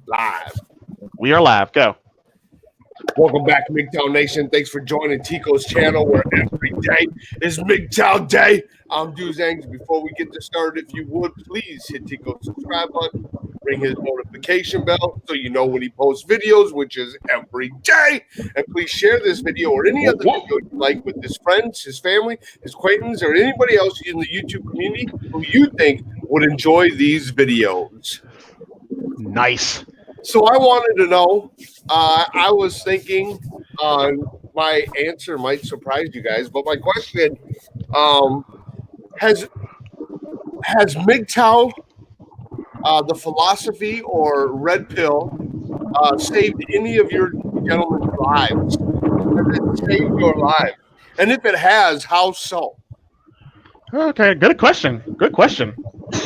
Live. We are live. Go. Welcome back, MiGTOW Nation. Thanks for joining Tico's channel, where every day is MiGTOW Day. I'm Dozangsands. Before we get this started, if you would, please hit Tico's subscribe button, ring his notification bell so you know when he posts videos, which is every day. And please share this video or any other video you like with his friends, his family, his acquaintances, or anybody else in the YouTube community who you think would enjoy these videos. Nice. So I wanted to know, I was thinking, my answer might surprise you guys, but my question, has MiGTOW, the philosophy or red pill, saved any of your gentlemen's lives? Has it saved your life? And if it has, how so? Okay, good question. Good question.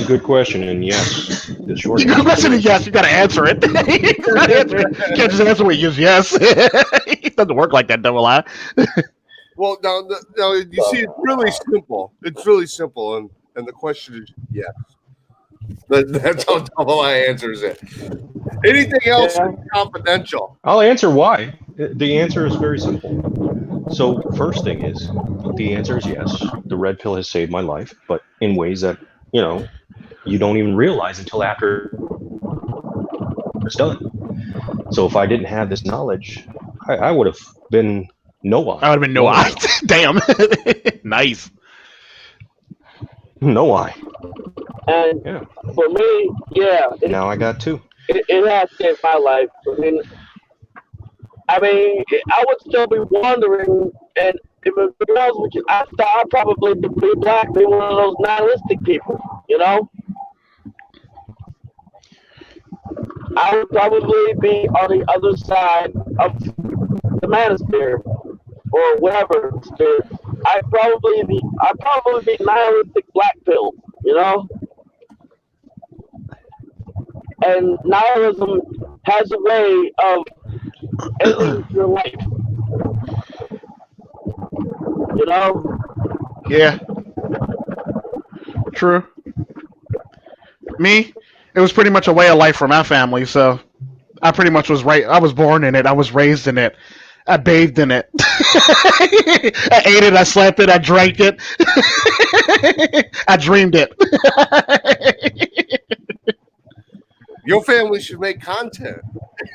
Good question, and yes, the short Good question is yes. You got to answer it. You can't just answer with yes. It doesn't work like that, double I. Well, no, you see, it's really simple. It's really simple, and the question is yes. That's how double I answers it. Anything else is confidential? I'll answer why. The answer is very simple. So, first thing is, the answer is yes. The red pill has saved my life, but in ways that, you don't even realize until after it's done. So if I didn't have this knowledge, I would have been no I. I would have been no I. Damn. Nice. No I. And for me, now I got two. It has saved my life. I mean, I would still be wondering, and if it was, which I'd probably be black, be one of those nihilistic people, I would probably be on the other side of the manosphere or whatever spirit. I'd probably be nihilistic black pill, And nihilism has a way of ending your life. Yeah. True. Me, it was pretty much a way of life for my family, so I pretty much was right. I was born in it. I was raised in it. I bathed in it. I ate it. I slept it. I drank it. I dreamed it. Your family should make content.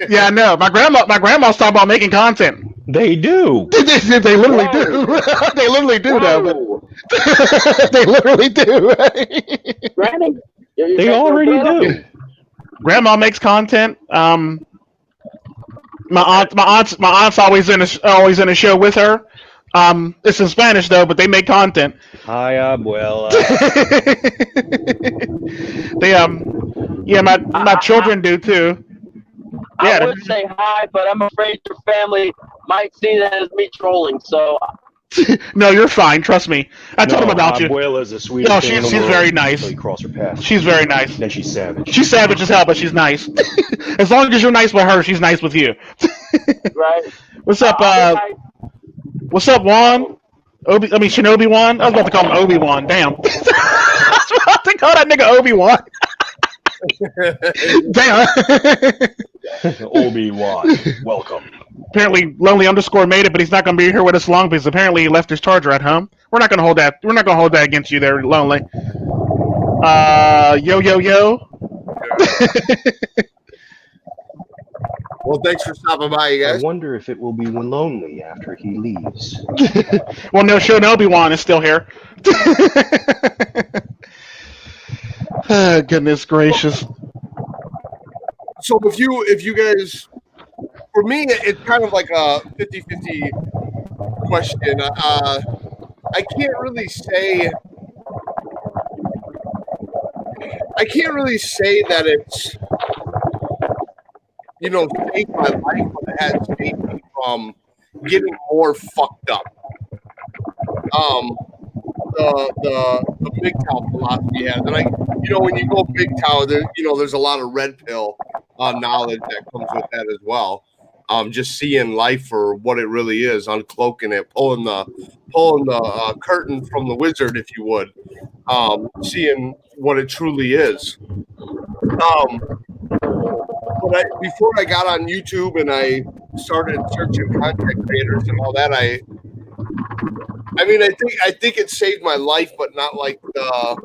Yeah, I know. My grandma's talking about making content. They do. They literally do. They literally do, though. They literally do. Granny, they already do. Grandma makes content. My aunt's always in a show with her. It's in Spanish though, but they make content. Hi, abuela. They my children do too. I would say hi, but I'm afraid your family might see that as me trolling. So. No, you're fine. Trust me. I told them about you. Abuela's the sweetest No, thing in the she's world very nice. until you cross her path. She's very nice. Then she's savage. She's savage as hell, but she's nice. As long as you're nice with her, she's nice with you. Right. What's up? What's up, Juan? Shinobi Juan. I was about to call him Obi-Wan. Damn. I was about to call that nigga Obi-Wan. Damn. Obi-Wan, welcome. Apparently, Lonely _ made it, but he's not going to be here with us long because apparently he left his charger at home. We're not going to hold that. We're not going to hold that against you, there, Lonely. Yo. Well, thanks for stopping by, you guys. I wonder if it will be lonely after he leaves. Well, no, Obi-Wan is still here. Oh, goodness gracious. So if you guys, for me, it's kind of like a 50-50 question. I can't really say that it's, saved my life, but it has saved me from getting more fucked up. The MiGTOW philosophy has, and when you go MiGTOW, there's a lot of red pill knowledge that comes with that as well. Just seeing life for what it really is, uncloaking it, pulling the curtain from the wizard, if you would, seeing what it truly is. before I got on YouTube and I started searching content creators and all that, I think it saved my life, but not like the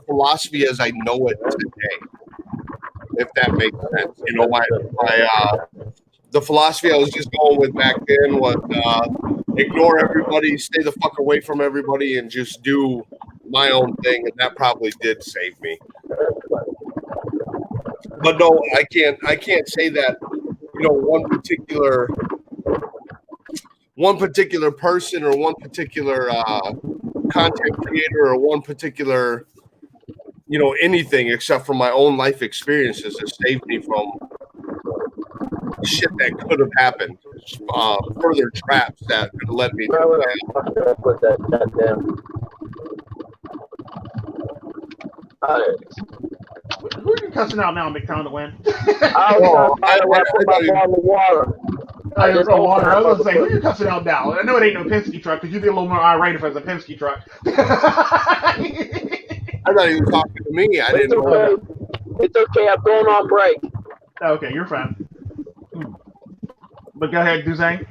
philosophy as I know it today. If that makes sense, the philosophy I was just going with back then was ignore everybody, stay the fuck away from everybody, and just do my own thing, and that probably did save me. But no, I can't say that one particular person or one particular content creator or one particular anything except for my own life experiences has saved me from shit that could have happened, further traps that could have led me to put that goddamn. Who are you cussing out now, MiGTOW, to win? I was put my bottle of water. I was going to say, who are you cussing out now? I know it ain't no Penske truck, because you'd be a little more irate if it was a Penske truck. I'm not even talking to me. I didn't know. It's okay. I'm going on break. Okay, you're fine. But go ahead, Dozang.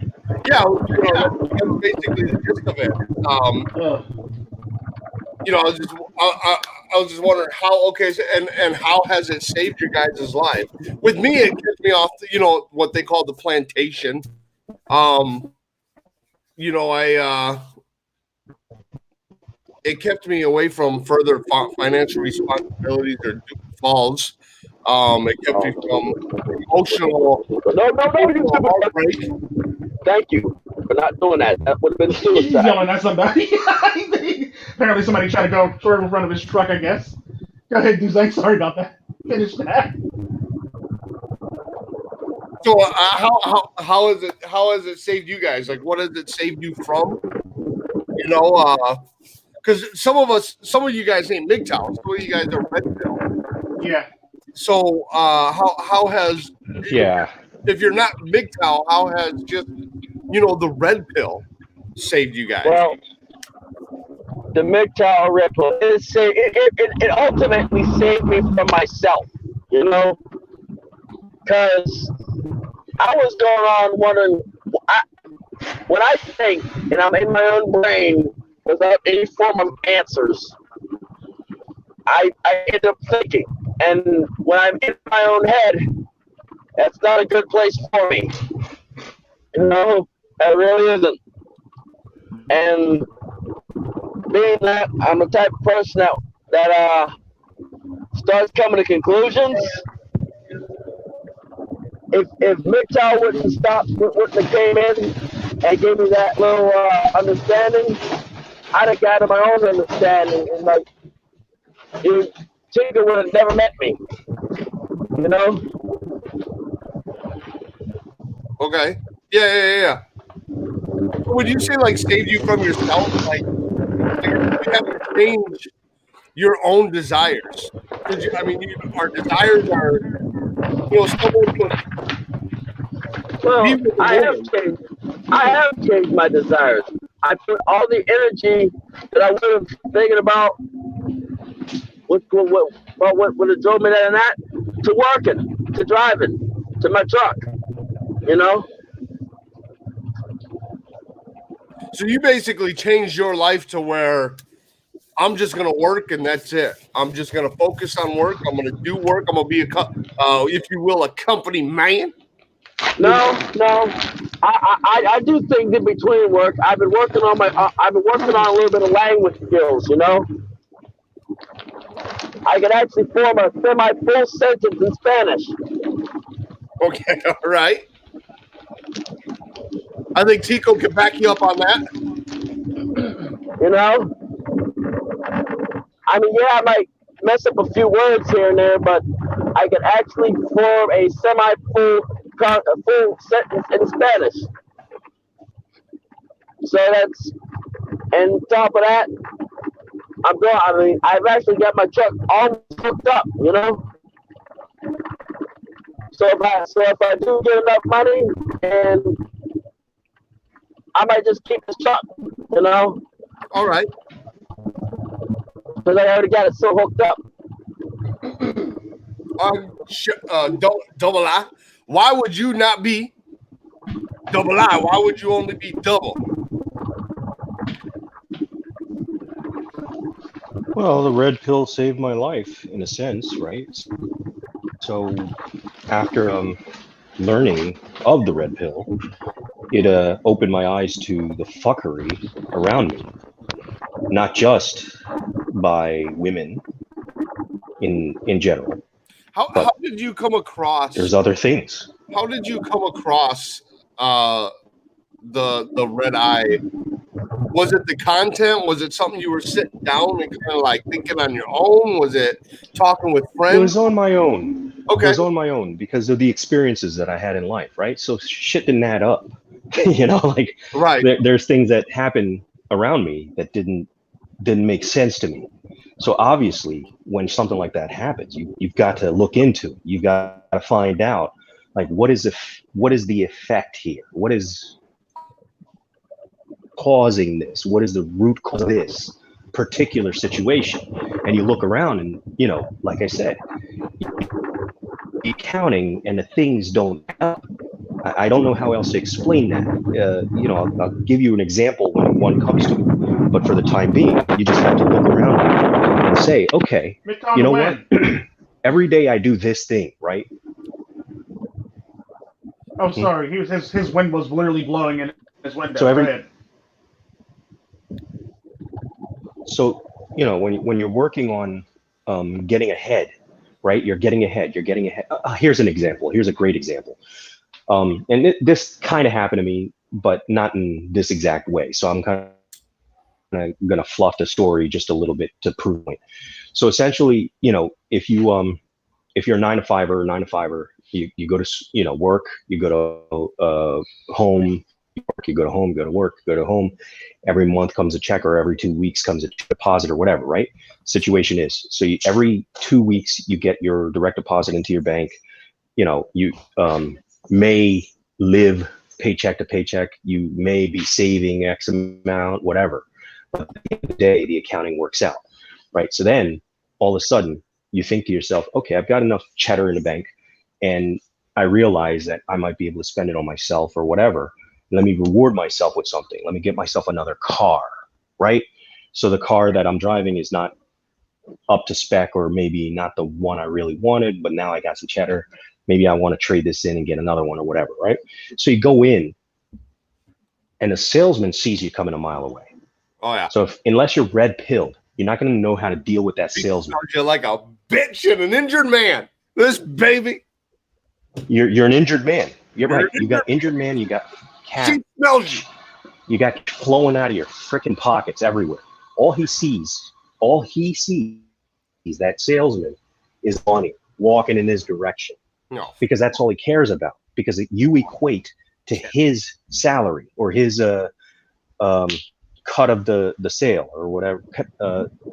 Yeah, that's basically the gist of it. I was just wondering how. Okay, and how has it saved your guys' life? With me, it gets me off. What they call the plantation. It kept me away from further financial responsibilities or falls. It kept me from emotional. No, heartbreak. Thank you for not doing that. That would have been suicide. He's yelling at somebody. Apparently, somebody tried to go short in front of his truck, I guess. Go ahead, Dozang. Sorry about that. Finish that. So, how has it saved you guys? Like, what has it saved you from? Because some of you guys ain't MiGTOW. Some of you guys are Red Pill. Yeah. So, how has if you're not MiGTOW, how has just the Red Pill saved you guys? Well, the MiGTOW Red Pill it ultimately saved me from myself. Because I was going on wondering when I think and I'm in my own brain without any form of answers, I end up thinking. And when I'm in my own head, that's not a good place for me. It really isn't. And being that I'm the type of person that starts coming to conclusions, if MiGTOW wouldn't have came in and gave me that little understanding, I'd have gotten my own understanding, and Tico would have never met me. Okay. Yeah. Would you say saved you from yourself? You have to change your own desires. Our desires are, someone could. Well, I have changed my desires. I put all the energy that I would have thinking about what would have drove me that and that to working, to driving, to my truck. So you basically changed your life to where I'm just going to work and that's it. I'm just going to focus on work. I'm going to do work. I'm going to be if you will, a company man. No. I do things in between work. I've been working on a little bit of language skills. I can actually form a semi-full sentence in Spanish. Okay, all right. I think Tico can back you up on that. I might mess up a few words here and there, but I can actually form a semi-full full sentence in Spanish. So that's, and top of that, I've actually got my truck almost hooked up, So if I do get enough money, and I might just keep this truck, All right. Because I already got it so hooked up. double I. Why would you not be double I? Why would you only be double? Well, the red pill saved my life in a sense, right? So after learning of the red pill, it opened my eyes to the fuckery around me, not just by women in general. How did you come across? There's other things. How did you come across the red eye? Was it the content? Was it something you were sitting down and kind of like thinking on your own? Was it talking with friends? It was on my own. Okay. It was on my own because of the experiences that I had in life, right? So shit didn't add up. You know, like right. There's things that happen around me that didn't make sense to me. So obviously, when something like that happens, you've got to look into it. You've got to find out, like, what is the effect here? What is causing this? What is the root cause of this particular situation? And you look around and, you know, like I said, the accounting and the things don't help. I don't know how else to explain that. You know, I'll give you an example when one comes to it. But for the time being, you just have to look around and say, okay, you know what? Every day I do this thing, right? Oh, sorry. His wind was literally blowing in his window. So So, you know, when you're working on getting ahead, right? You're getting ahead. Here's an example. Here's a great example. And this kind of happened to me, but not in this exact way. So I'm kind of going to fluff the story just a little bit to prove it. So essentially, you know, if you're a 9 to 5er, you go to, you know, work, you go to home, you go to home, go to work, go to home. Every month comes a check, or every 2 weeks comes a deposit, or whatever, right? Situation is, so every 2 weeks you get your direct deposit into your bank. You know, you may live paycheck to paycheck. You may be saving X amount, whatever. But at the end of the day, the accounting works out, right? So then all of a sudden you think to yourself, okay, I've got enough cheddar in the bank, and I realize that I might be able to spend it on myself or whatever. Let me reward myself with something. Let me get myself another car, right? So the car that I'm driving is not up to spec, or maybe not the one I really wanted, but now I got some cheddar. Maybe I want to trade this in and get another one or whatever, right? So you go in and the salesman sees you coming a mile away. Oh, yeah. So unless you're red pilled, you're not going to know how to deal with that salesman. You're like a bitch and an injured man. This baby. You're an injured man. You're right. You got injured man. You got cat. She smells you. You got flowing out of your freaking pockets everywhere. All he sees, that salesman is money walking in his direction. No. Because that's all he cares about. Because you equate to his salary or his cut of the sale or whatever.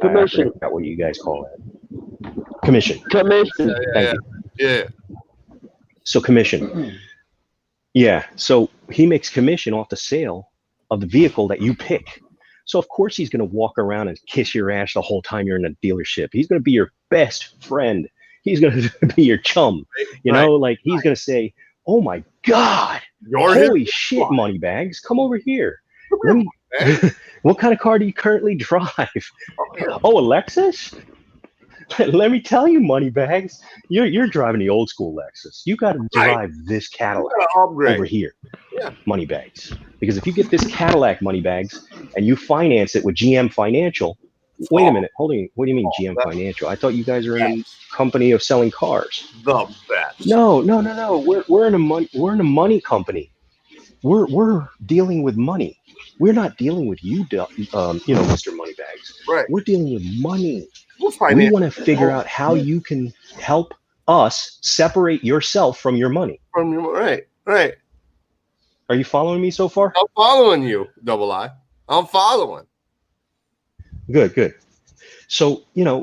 Commission. I forgot what you guys call that. Commission. Commission. Yeah. So commission. Yeah. So he makes commission off the sale of the vehicle that you pick. So of course he's going to walk around and kiss your ass the whole time you're in a dealership. He's going to be your best friend. He's going to be your chum. You know, like he's going to say, "Oh my God, holy shit, Moneybags, come over here. What kind of car do you currently drive? Oh, a Lexus? Let me tell you, Moneybags, you're driving the old school Lexus. You got to drive this Cadillac over here, Moneybags. Because if you get this Cadillac, Moneybags, and you finance it with GM Financial, wait a minute, hold on. What do you mean GM Financial? I thought you guys were in a company of selling cars. The best. No. We're in a money company. We're dealing with money. We're not dealing with you, Mr. Moneybags. Right. We're dealing with money. We want to figure out how you can help us separate yourself from your money. Right. Are you following me so far? I'm following you, Double I. I'm following. Good. So,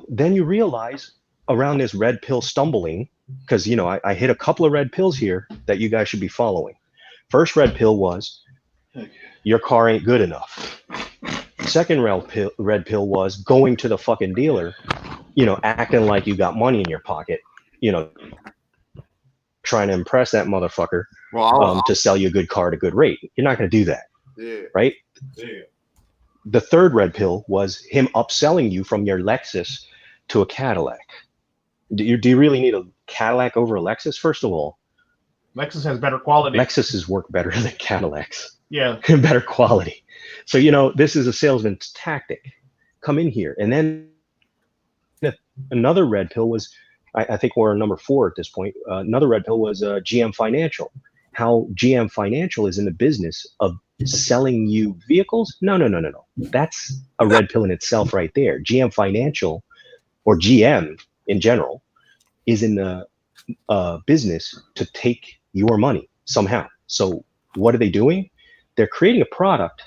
then you realize around this red pill stumbling, because, I hit a couple of red pills here that you guys should be following. First red pill was, your car ain't good enough. Second red pill was going to the fucking dealer, acting like you got money in your pocket, trying to impress that motherfucker Well, to sell you a good car at a good rate. You're not going to do that, yeah. right? Yeah. The third red pill was him upselling you from your Lexus to a Cadillac. Do you really need a Cadillac over a Lexus? First of all, Lexus has better quality. Lexuses work better than Cadillacs. Yeah. Better quality. So, this is a salesman's tactic. Come in here. And then another red pill was, I think we're number 4 at this point. Another red pill was GM Financial. How GM Financial is in the business of selling you vehicles. No. That's a red pill in itself right there. GM Financial, or GM in general, is in the business to take your money somehow. So what are they doing? They're creating a product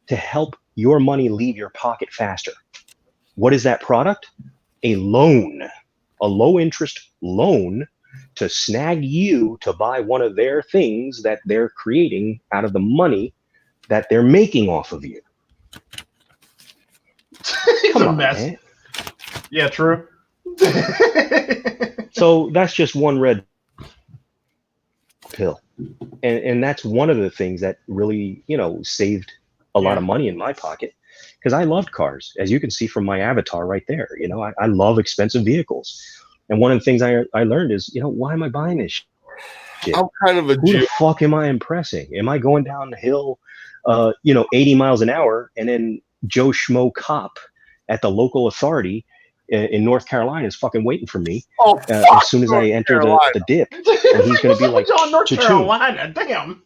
to help your money leave your pocket faster. What is that product? A loan, a low interest loan to snag you to buy one of their things that they're creating out of the money that they're making off of you. It's Come a on, mess. man. Yeah, true. So that's just one red pill. And that's one of the things that really, saved a lot of money in my pocket, because I loved cars, as you can see from my avatar right there. I love expensive vehicles. And one of the things I learned is, why am I buying this shit? I'm kind of a Who the fuck am I impressing? Am I going down the hill, 80 miles an hour, and then Joe Schmo cop at the local authority in North Carolina is fucking waiting for me as soon as I enter the dip, and he's going to be like, North Carolina, damn.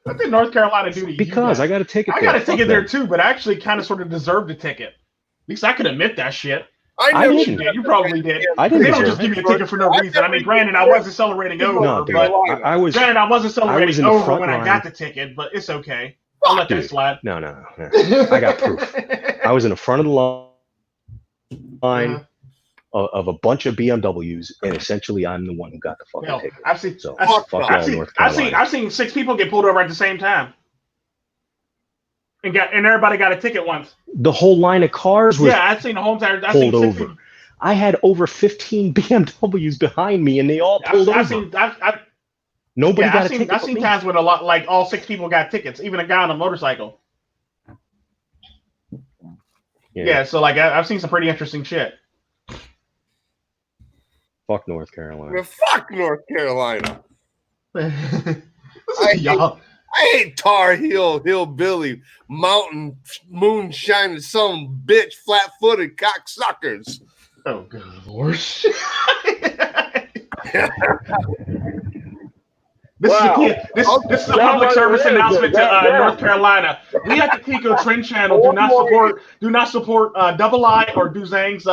What did North Carolina do to you? Because I got a ticket. I got a ticket there too, but I actually kind of sort of deserved a ticket. At least I could admit that shit. I didn't. You did. You probably did. I didn't. They don't just give me a ticket for no reason. I mean, granted, I wasn't celebrating over, No, dude, but I was. granted, I wasn't celebrating in the over front when line. I got the ticket, but it's okay. I'll let that slide. No. I got proof. I was in the front of the line of a bunch of BMWs, and essentially, I'm the one who got the fucking ticket. I've seen. So I've fuck all North Carolina. I've seen 6 people get pulled over at the same time, and everybody got a ticket once. The whole line of cars was I've seen the whole entire pulled over. I had over 15 BMWs behind me, and they all pulled over. Nobody got a ticket. I've seen times when all 6 people got tickets, even a guy on a motorcycle. Yeah, so I've seen some pretty interesting shit. Fuck North Carolina. Fuck North Carolina. Y'all. I hate Tar Heel, hillbilly, mountain, moonshine, some bitch, flat-footed cocksuckers. Oh, good Lord. This is a public service announcement to North Carolina. We at the Tico Tren channel do not support Double I or Dozang's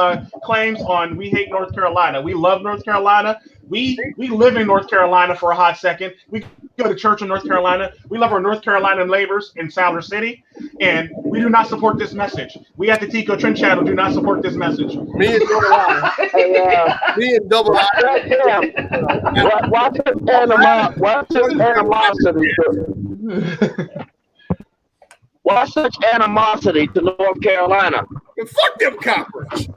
claims on we hate North Carolina. We love North Carolina. We live in North Carolina for a hot second. We go to church in North Carolina. We love our North Carolina neighbors in Siler City, and we do not support this message. We at the Tico Tren channel do not support this message. Me and Double I. Me and Double I. Watch this animosity. Why such animosity to North Carolina? Fuck them coppers.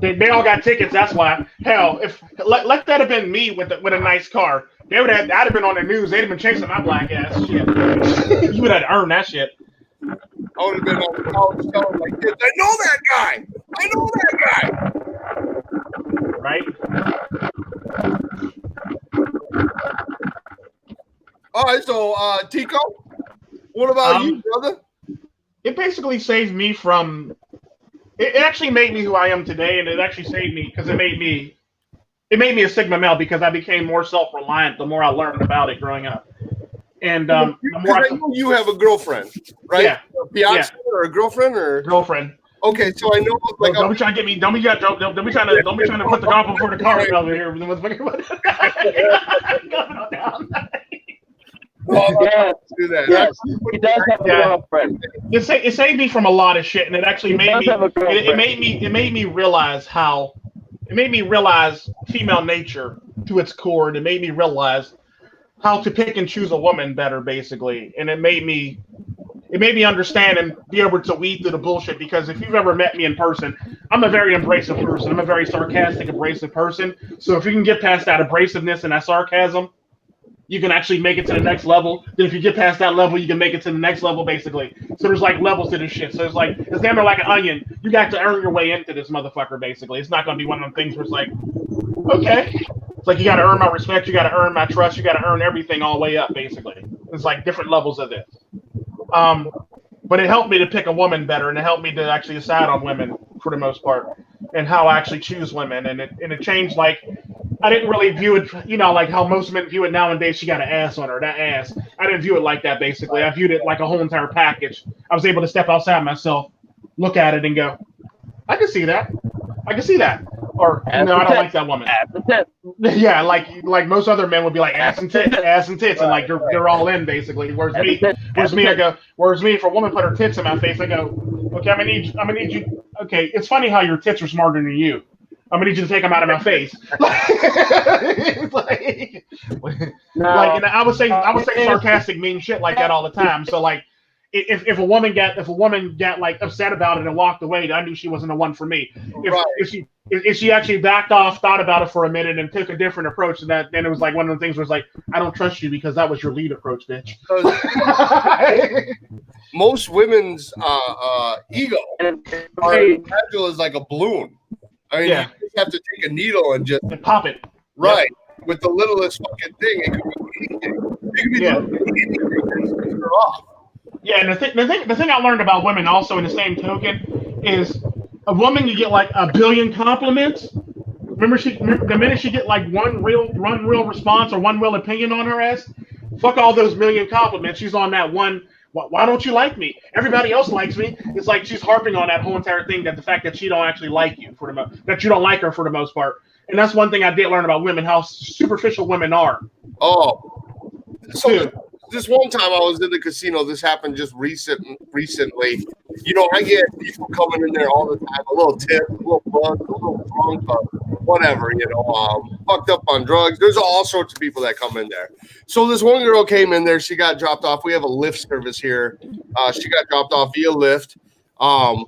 They all got tickets. That's why. Hell, if let that have been me with a nice car, I'd have been on the news. They'd have been chasing my black ass. Shit, you would have earned that shit. I would have been on the college telling like this. I know that guy. I know that guy. Right. All right, so Tico, what about you, brother? It basically saved me from. It actually made me who I am today, and it actually saved me because it made me a Sigma male because I became more self-reliant the more I learned about it growing up. And the more I know you have a girlfriend, right? Yeah. A fiance or a girlfriend or girlfriend. Okay, so I know don't be trying to get me. Don't be trying to put the golf before the car over here. Do that. Yes, he does have a girlfriend. It saved me from a lot of shit, and it actually made me realize female nature to its core, and it made me realize how to pick and choose a woman better, basically. And it made me understand and be able to weed through the bullshit. Because if you've ever met me in person, I'm a very abrasive person. I'm a very sarcastic, abrasive person. So if you can get past that abrasiveness and that sarcasm, you can actually make it to the next level. Then if you get past that level, you can make it to the next level, basically. So there's like levels to this shit. So it's damn near like an onion. You got to earn your way into this motherfucker, basically. It's not gonna be one of them things where it's like, okay. It's like you gotta earn my respect, you gotta earn my trust, you gotta earn everything all the way up, basically. It's like different levels of this. But it helped me to pick a woman better, and it helped me to actually decide on women for the most part, and how I actually choose women. And it changed. Like, I didn't really view it, like how most men view it nowadays. She got an ass on her, that ass. I didn't view it like that. Basically, I viewed it like a whole entire package. I was able to step outside myself, look at it, and go, I can see that. I can see that. Or no, I don't like that woman. Yeah, like most other men would be like ass and tits, and like they're all in basically. Whereas me, if a woman put her tits in my face, I go, okay, I'm gonna need you. Okay, it's funny how your tits are smarter than you. I'm gonna need you to take them out of my face. And I would say sarcastic, mean shit like that all the time. So like, if a woman got like upset about it and walked away, I knew she wasn't the one for me. If she actually backed off, thought about it for a minute, and took a different approach, then it was like one of the things where it's like, I don't trust you because that was your lead approach, bitch. Most women's ego are fragile as like a balloon. I mean, you just have to take a needle and pop it. Right. Yep. With the littlest fucking thing, it could be anything. It could be anything. Off. Yeah, and the thing I learned about women also in the same token is a woman, you get like a billion compliments. Remember the minute she get like one real response or one real opinion on her ass, fuck all those million compliments. She's on that one. Why don't you like me? Everybody else likes me. It's like she's harping on that whole entire thing, that the fact that she don't actually like you that you don't like her for the most part. And that's one thing I did learn about women, how superficial women are. Oh, so this one time I was in the casino. This happened just recently. I get people coming in there all the time. A little tip, a little buzz, a little drunk, whatever. Fucked up on drugs. There's all sorts of people that come in there. So this one girl came in there. She got dropped off. We have a Lyft service here. She got dropped off via Lyft. And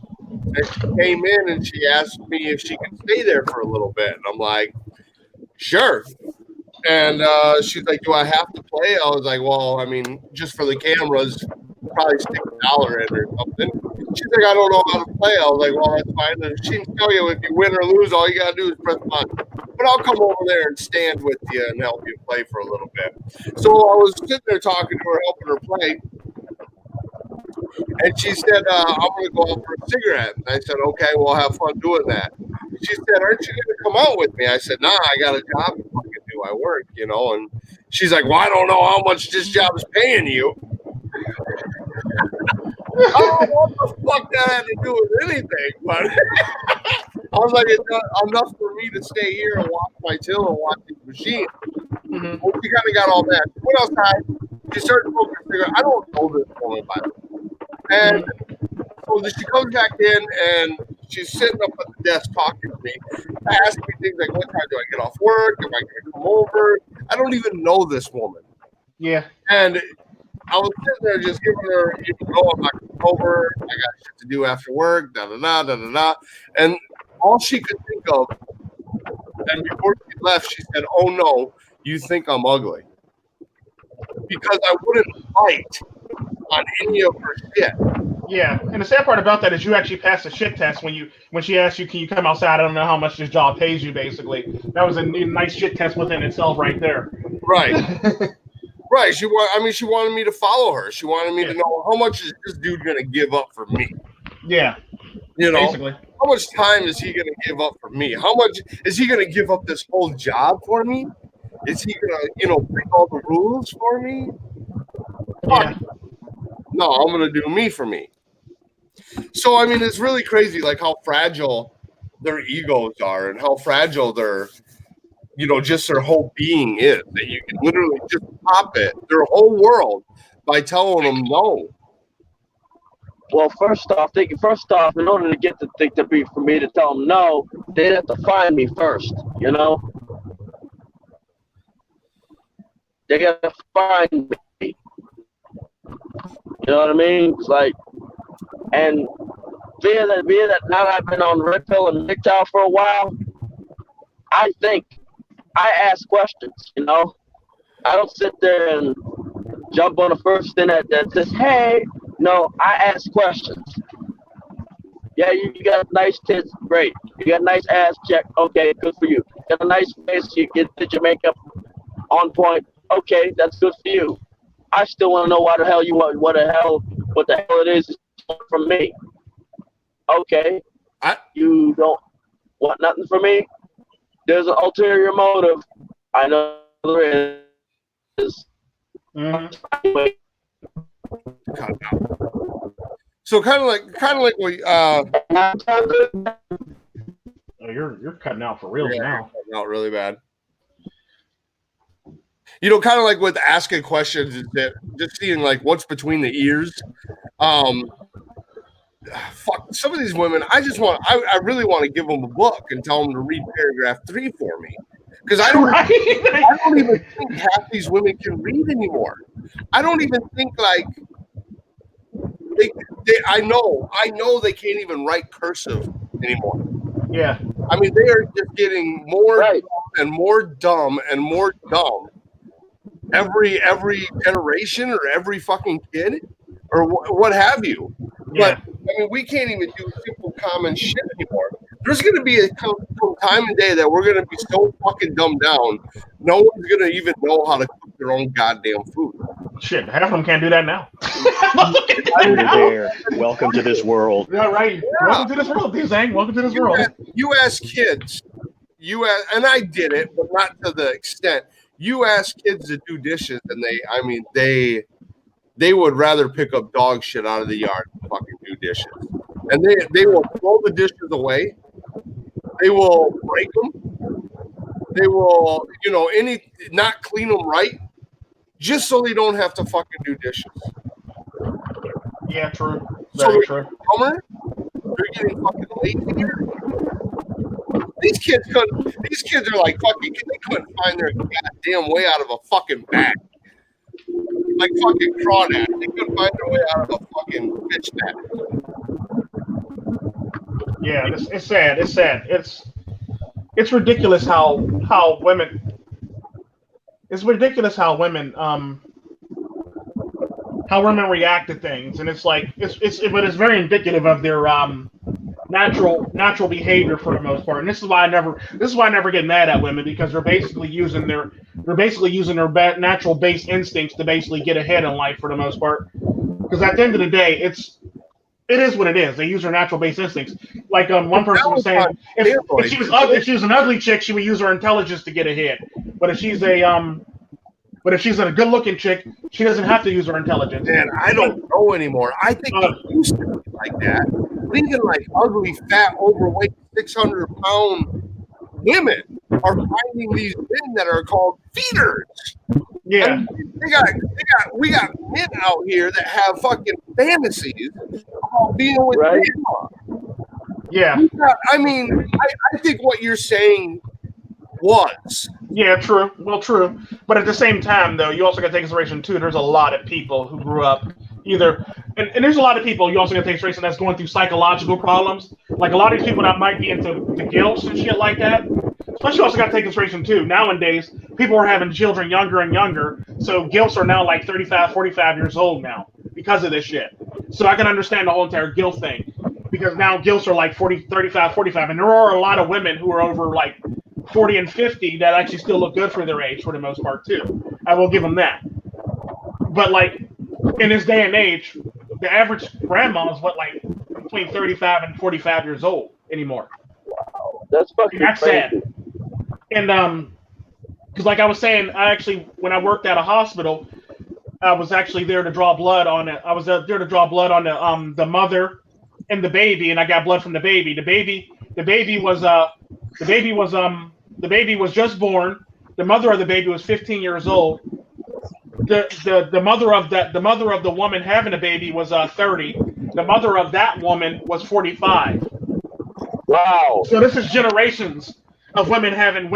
she came in and she asked me if she could stay there for a little bit. And I'm like, sure. And she's like, do I have to play? I was like, well, I mean, just for the cameras, probably stick $1 in or something. She's like, I don't know how to play. I was like, well, that's fine. And she can tell you if you win or lose, all you got to do is press button. But I'll come over there and stand with you and help you play for a little bit. So I was sitting there talking to her, helping her play. And she said, I'm going to go out for a cigarette. And I said, okay, well, have fun doing that. She said, aren't you going to come out with me? I said, nah, I got a job to fucking do. I work, And she's like, well, I don't know how much this job is paying you. I don't know what the fuck that had to do with anything, but I was like, it's not enough for me to stay here and watch my till and watch these machines. Mm-hmm. Well, we kind of got all that. She went outside. She started smoking a cigarette. I don't know this woman, by the way. And so she comes back in and she's sitting up at the desk talking to me, asking me things like, what time do I get off work? Am I going to come over? I don't even know this woman. Yeah. And I was sitting there just giving her, I'm not coming over. I got shit to do after work, da-da-da. And all she could think of, and before she left, she said, oh, no, you think I'm ugly. Because I wouldn't fight on any of her shit. Yeah, and the sad part about that is you actually passed the shit test when she asked you, can you come outside? I don't know how much this job pays you, basically. That was a nice shit test within itself right there. Right. Right. She wanted me to follow her. She wanted me to know how much is this dude going to give up for me. Yeah. Basically. How much time is he going to give up for me? How much is he going to give up this whole job for me? Is he going to, break all the rules for me? Yeah. No, I'm going to do me for me. So, I mean, it's really crazy, like how fragile their egos are and how fragile their, just their whole being is. That you can literally just pop it, their whole world, by telling them no. Well, first off, in order to get the thing to be for me to tell them no, they'd have to find me first, They got to find me. You know what I mean? It's like, and via that now that I've been on Red Pill and MiGTOW for a while, I think I ask questions, I don't sit there and jump on the first thing that says, hey. No, I ask questions. Yeah, you got nice tits, great. You got a nice ass, check, okay, good for you. You got a nice face, you did your makeup on point, okay, that's good for you. I still want to know what the hell it is from me. Okay, you don't want nothing from me? There's an ulterior motive. I know there is. Mm-hmm. So kind of like we you're cutting out for real now. Cutting out really bad. You know, kind of like with asking questions, is that just seeing like what's between the ears. Fuck some of these women. I really want to give them a book and tell them to read paragraph 3 for me, because I don't even think half these women can read anymore. I don't even think like I know they can't even write cursive anymore. Yeah. I mean, they are just getting more and more dumb and more dumb every generation or every fucking kid or what have you. Yeah. But I mean, we can't even do simple common shit anymore. There's going to be a time and day that we're going to be so fucking dumbed down, no one's going to even know how to cook their own goddamn food. Shit, half of them can't do that now. You're there. Welcome to this world. Yeah, right. Yeah. Welcome to this world, Dozang. Welcome to this world. You ask kids, and I did it, but not to the extent. You ask kids to do dishes, and they would rather pick up dog shit out of the yard than fucking do dishes. And they will throw the dishes away. They will break them. They will, not clean them right, just so they don't have to fucking do dishes. Yeah, true. Very true. They're getting fucking lazier. These kids are like fucking. They couldn't find their goddamn way out of a fucking bag. Like fucking crawdad. They couldn't find their way out of a fucking fish net. Yeah, it's sad. It's sad. It's ridiculous how women. It's ridiculous how women react to things, and it's like but it's very indicative of their natural behavior for the most part. And this is why I never get mad at women, because they're basically using their natural base instincts to basically get ahead in life for the most part. Because at the end of the day, it is what it is. They use their natural base instincts. Like one person was saying, if she was an ugly chick, she would use her intelligence to get ahead. But if she's a good-looking chick, she doesn't have to use her intelligence. Man, I don't know anymore. I think it used to be like that. Even like ugly, fat, overweight, 600-pound women are finding these men that are called feeders. Yeah, and we got men out here that have fucking fantasies about being with grandma. Yeah, I think what you're saying was. Yeah, true. Well, true. But at the same time, though, you also got to take consideration, too, there's a lot of people who grew up either... And there's a lot of people you also got to take consideration that's going through psychological problems. Like a lot of these people that might be into the guilt and shit like that. Plus, you also got to take consideration, too. Nowadays, people are having children younger and younger. So guilts are now like 35, 45 years old now because of this shit. So I can understand the whole entire guilt thing. Because now guilts are like 40, 35, 45. And there are a lot of women who are over like 40 and 50 that actually still look good for their age for the most part too. I will give them that. But like in this day and age, the average grandma is like between 35 and 45 years old anymore. Wow, that's fucking crazy. Sad. And because like I was saying, when I worked at a hospital, I was actually there to draw blood on it. I was there to draw blood on the mother and the baby, and I got blood from the baby. The baby was just born. The mother of the baby was 15 years old. The mother of the woman having the baby was 30. The mother of that woman was 45. Wow. So this is generations of women having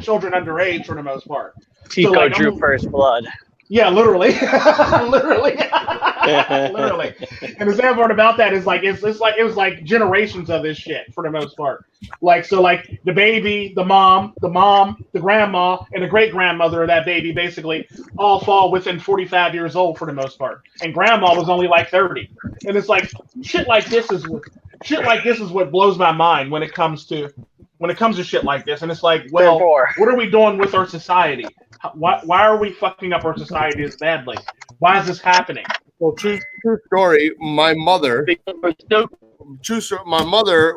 children underage for the most part. Tico drew first blood. Yeah, literally. Literally. Literally. And the sad part about that is like it was like generations of this shit for the most part. Like so, like the baby, the mom, the grandma, and the great grandmother of that baby basically all fall within 45 years old for the most part. And grandma was only like 30. And it's like shit like this is what blows my mind when it comes to shit like this. And it's like, well, what are we doing with our society? Why are we fucking up our society this badly? Why is this happening? Well, true story. My mother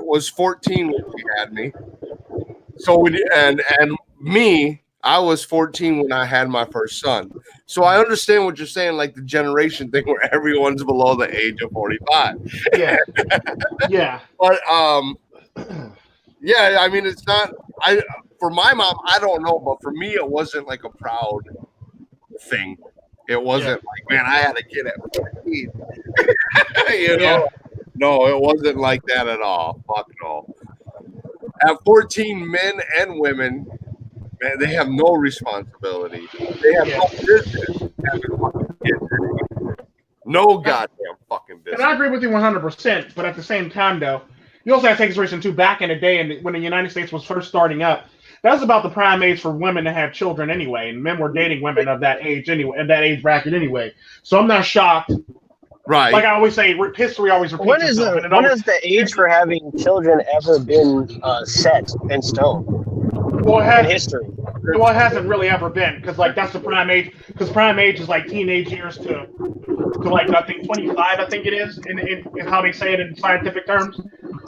was 14 when she had me. So and me, I was 14 when I had my first son. So I understand what you're saying, like the generation thing where everyone's below the age of 45. Yeah. Yeah. But yeah, I mean, it's not. For my mom, I don't know, but for me, it wasn't like a proud thing. It wasn't like, man, I had a kid at 14. You know? No, it wasn't like that at all. Fuck no. At 14, men and women, man, they have no responsibility. They have no business having fucking kids anymore. No goddamn fucking business. And I agree with you 100%, but at the same time, though, you also have to take consideration too. Back in the day, and when the United States was first starting up, that was about the prime age for women to have children anyway, and men were dating women of that age anyway, in that age bracket anyway. So I'm not shocked. Right. Like I always say, history always repeats itself. When has the age for having children ever been set in stone? Well, in history. Well, it hasn't really ever been, because like that's the prime age. Because prime age is like teenage years to like I think 25, I think it is, in how they say it in scientific terms.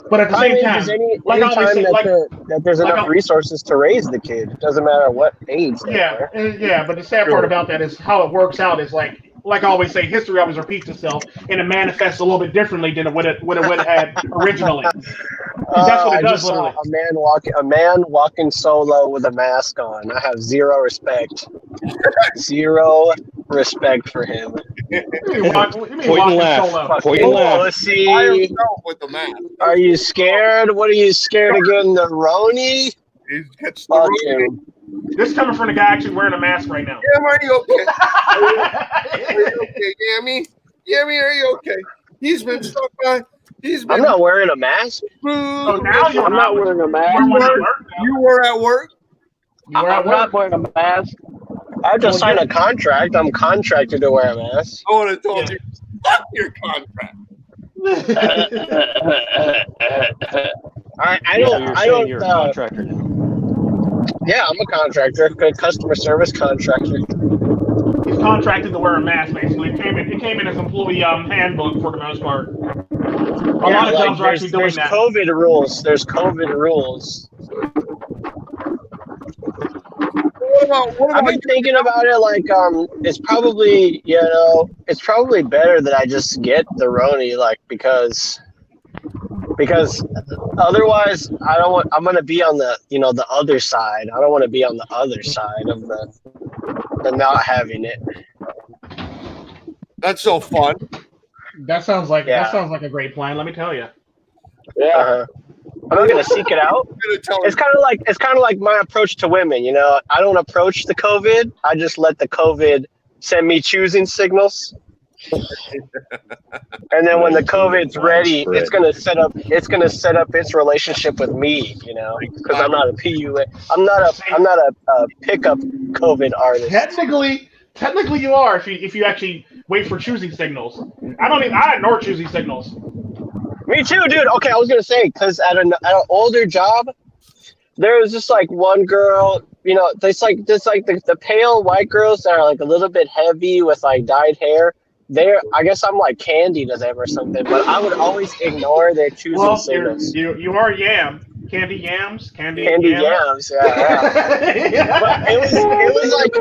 But at the same time, that there's enough resources to raise the kid. It doesn't matter what age. Yeah. But the sad part about that is how it works out is like I always say, history always repeats itself, and it manifests a little bit differently than what it had originally. That's what it does. Literally, a man walking solo with a mask on. I have zero respect. Zero respect for him. Point and laugh. Let's see. With the mask. Are you scared? What are you scared of getting the Roni? Fuck him. This coming from the guy actually wearing a mask right now. Yeah, are you okay? Are you okay, Yammy? Yammy, are you okay? He's been stuck by. I'm not wearing a mask. So now I'm not wearing a mask. You were at work? I'm not wearing a mask. I just signed a contract. I'm contracted to wear a mask. I would have told you, fuck your contract. You're a contractor now. Yeah, I'm a contractor, good customer service contractor. He's contracted to wear a mask, basically. It came in his employee handbook for the most part. A lot of jobs are actually doing that. COVID rules. There's COVID rules. I've been thinking about it like it's probably better that I just get the Roni, like because otherwise I'm gonna be on the the other side. I don't want to be on the other side of the not having it. That's so fun. That sounds like a great plan, let me tell you. Yeah. I'm not gonna seek it out. It's kind of like my approach to women. I don't approach the COVID. I just let the COVID send me choosing signals. And then when the COVID's ready, it's gonna set up its relationship with me. Because I'm not a PUA. I'm not a pickup COVID artist. Technically, you are if you actually wait for choosing signals. I ignore choosing signals. Me too, dude. Okay, I was gonna say because at an older job, there was just like one girl. There's like the pale white girls that are like a little bit heavy with like dyed hair. I guess I'm like candy to them or something. But I would always ignore their choosing signals. You are yam. Candy yams. Candy yams. Yeah. But it was like.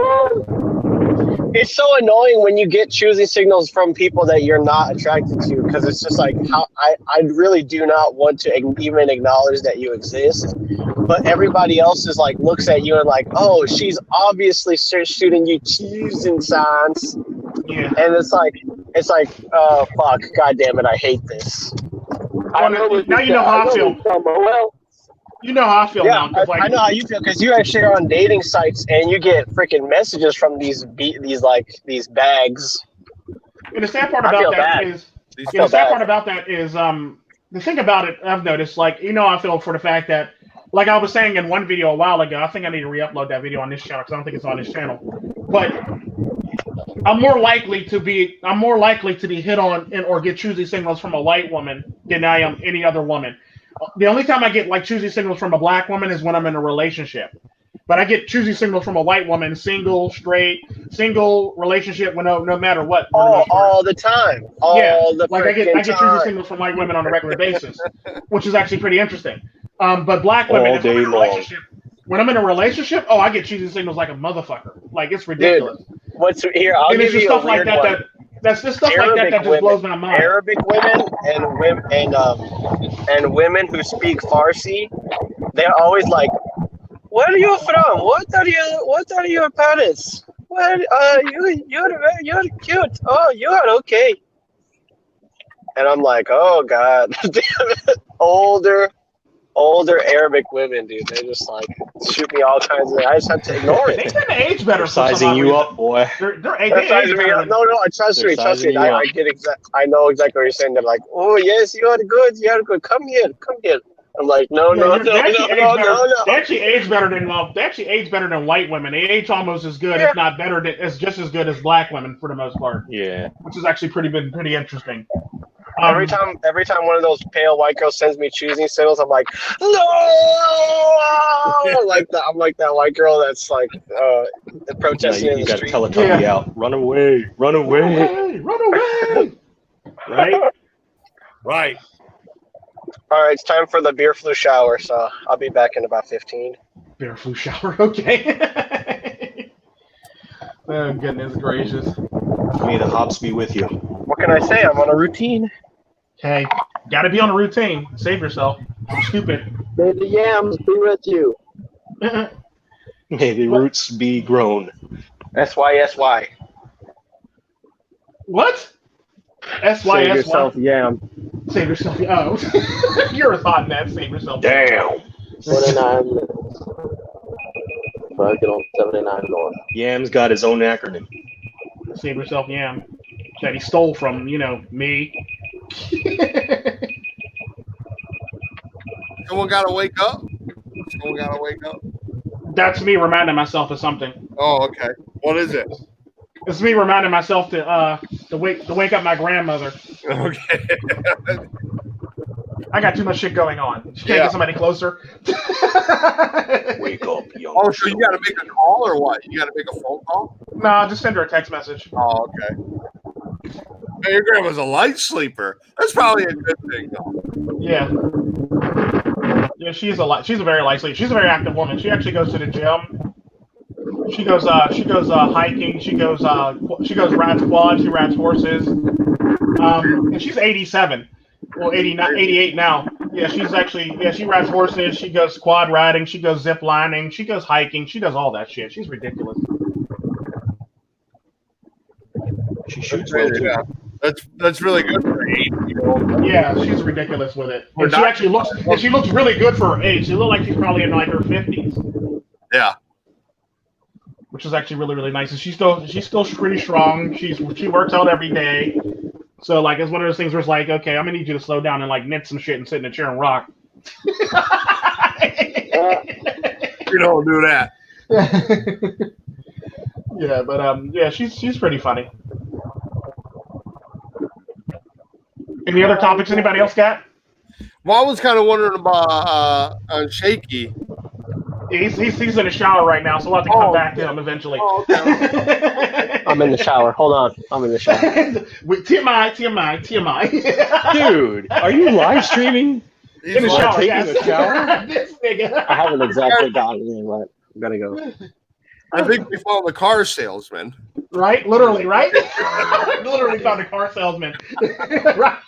It's so annoying when you get choosing signals from people that you're not attracted to, because it's just like I really do not want to even acknowledge that you exist, but everybody else is like looks at you and like, oh, she's obviously shooting you choosing signs, and it's like oh fuck, god damn it, I hate this. Now you know how I feel. Well, you know how I feel now. I know how you feel because you actually are on dating sites and you get freaking messages from these bags. And the sad part I about feel that bad. is, These I yeah, the feel sad bad. part about that is, the thing about it, I've noticed, like, I feel for the fact that, like I was saying in one video a while ago, I think I need to re-upload that video on this channel because I don't think it's on this channel. But I'm more likely to be hit on or get choosy signals from a white woman than I am any other woman. The only time I get like choosy signals from a black woman is when I'm in a relationship. But I get choosy signals from a white woman, single, straight, single relationship, no matter what. For the most part. All the time. All the like I get freaking choosy time. signals from white women on a regular basis, which is actually pretty interesting. But black women, All if I'm in day a long. relationship, when I'm in a relationship, I get choosy signals like a motherfucker. Like it's ridiculous. What's here? I'll And it's give just you a stuff like weird that. one. That's just stuff like that just blows my mind. Arabic women and women who speak Farsi, they're always like, "Where are you from? What are your parents? Well, you're cute. Oh, you are okay." And I'm like, "Oh God, damn it. Older Arabic women, dude. They just like shoot me all kinds of. I just have to ignore They it. tend to age better. They're for some sizing odd you reason. up, boy. They're They're age sizing me better up. than- No, trust They're me. sizing you I up. I know exactly what you're saying. They're like, "Oh yes, you are good. Come here. I'm like, no. They actually age better than white women. They age almost as good, Yeah. if not better, as just as good as black women for the most part. Yeah. Which has actually been pretty interesting. Every time one of those pale white girls sends me choosing signals, I'm like, no, I'm like that white girl that's like Yeah, protesting in you the got to street. Teletubby out. Run away. Run away. Run away! Right? Right. All right, it's time for the beer flu shower, so I'll be back in about 15. Bear flu shower, okay. Oh, goodness gracious. May the hops be with you. What can I say? I'm on a routine. Hey, gotta be on a routine. Save yourself. I'm stupid. May the yams be with you. May the roots be grown. SYSY. What? Save SYSY. yourself, yam. Save yourself. Oh, you're a thought in that. Save yourself. Damn. 29 minutes. Before I get on 79 north. Yam's got his own acronym. Save yourself, yam. That he stole from, me. Someone gotta wake up. That's me reminding myself of something. Oh, okay. What is it? It's me reminding myself to wake up my grandmother. Okay. I got too much shit going on. Can't Yeah. get somebody closer. Wake up, young. Oh, so you gotta make a call or what? You gotta make a phone call? Nah, just send her a text message. Oh, okay. Man, your grandma's a light sleeper. That's probably a good thing, though. Yeah. Yeah, she's a very light sleeper. She's a very active woman. She actually goes to the gym. She goes hiking. She goes rides quads. She rides horses. And she's 87. Well, 89, 88 now. Yeah, she rides horses. She goes quad riding. She goes zip lining. She goes hiking. She does all that shit. She's ridiculous. She shoots well too. Yeah. That's really good for an 8-year-old. Yeah, she's ridiculous with it. And she looks really good for her age. She looks like she's probably in like her 50s. Yeah. Which is actually really, really nice. And she's still pretty strong. She works out every day. So like it's one of those things where it's like, okay, I'm gonna need you to slow down and like knit some shit and sit in a chair and rock. You don't do that. Yeah, but yeah, she's pretty funny. Any other topics anybody else got? Well, I was kind of wondering about Shaky. He's in the shower right now, so we'll have to come back to him eventually. Oh, okay. I'm in the shower. Hold on. I'm in the shower. TMI. Dude, are you live streaming? He's In the like, shower, taking yes. a shower? This nigga. I haven't exactly gotten in, but I'm gonna go. I think we found the car salesman. Right? Literally, right? Literally found a car salesman. Right?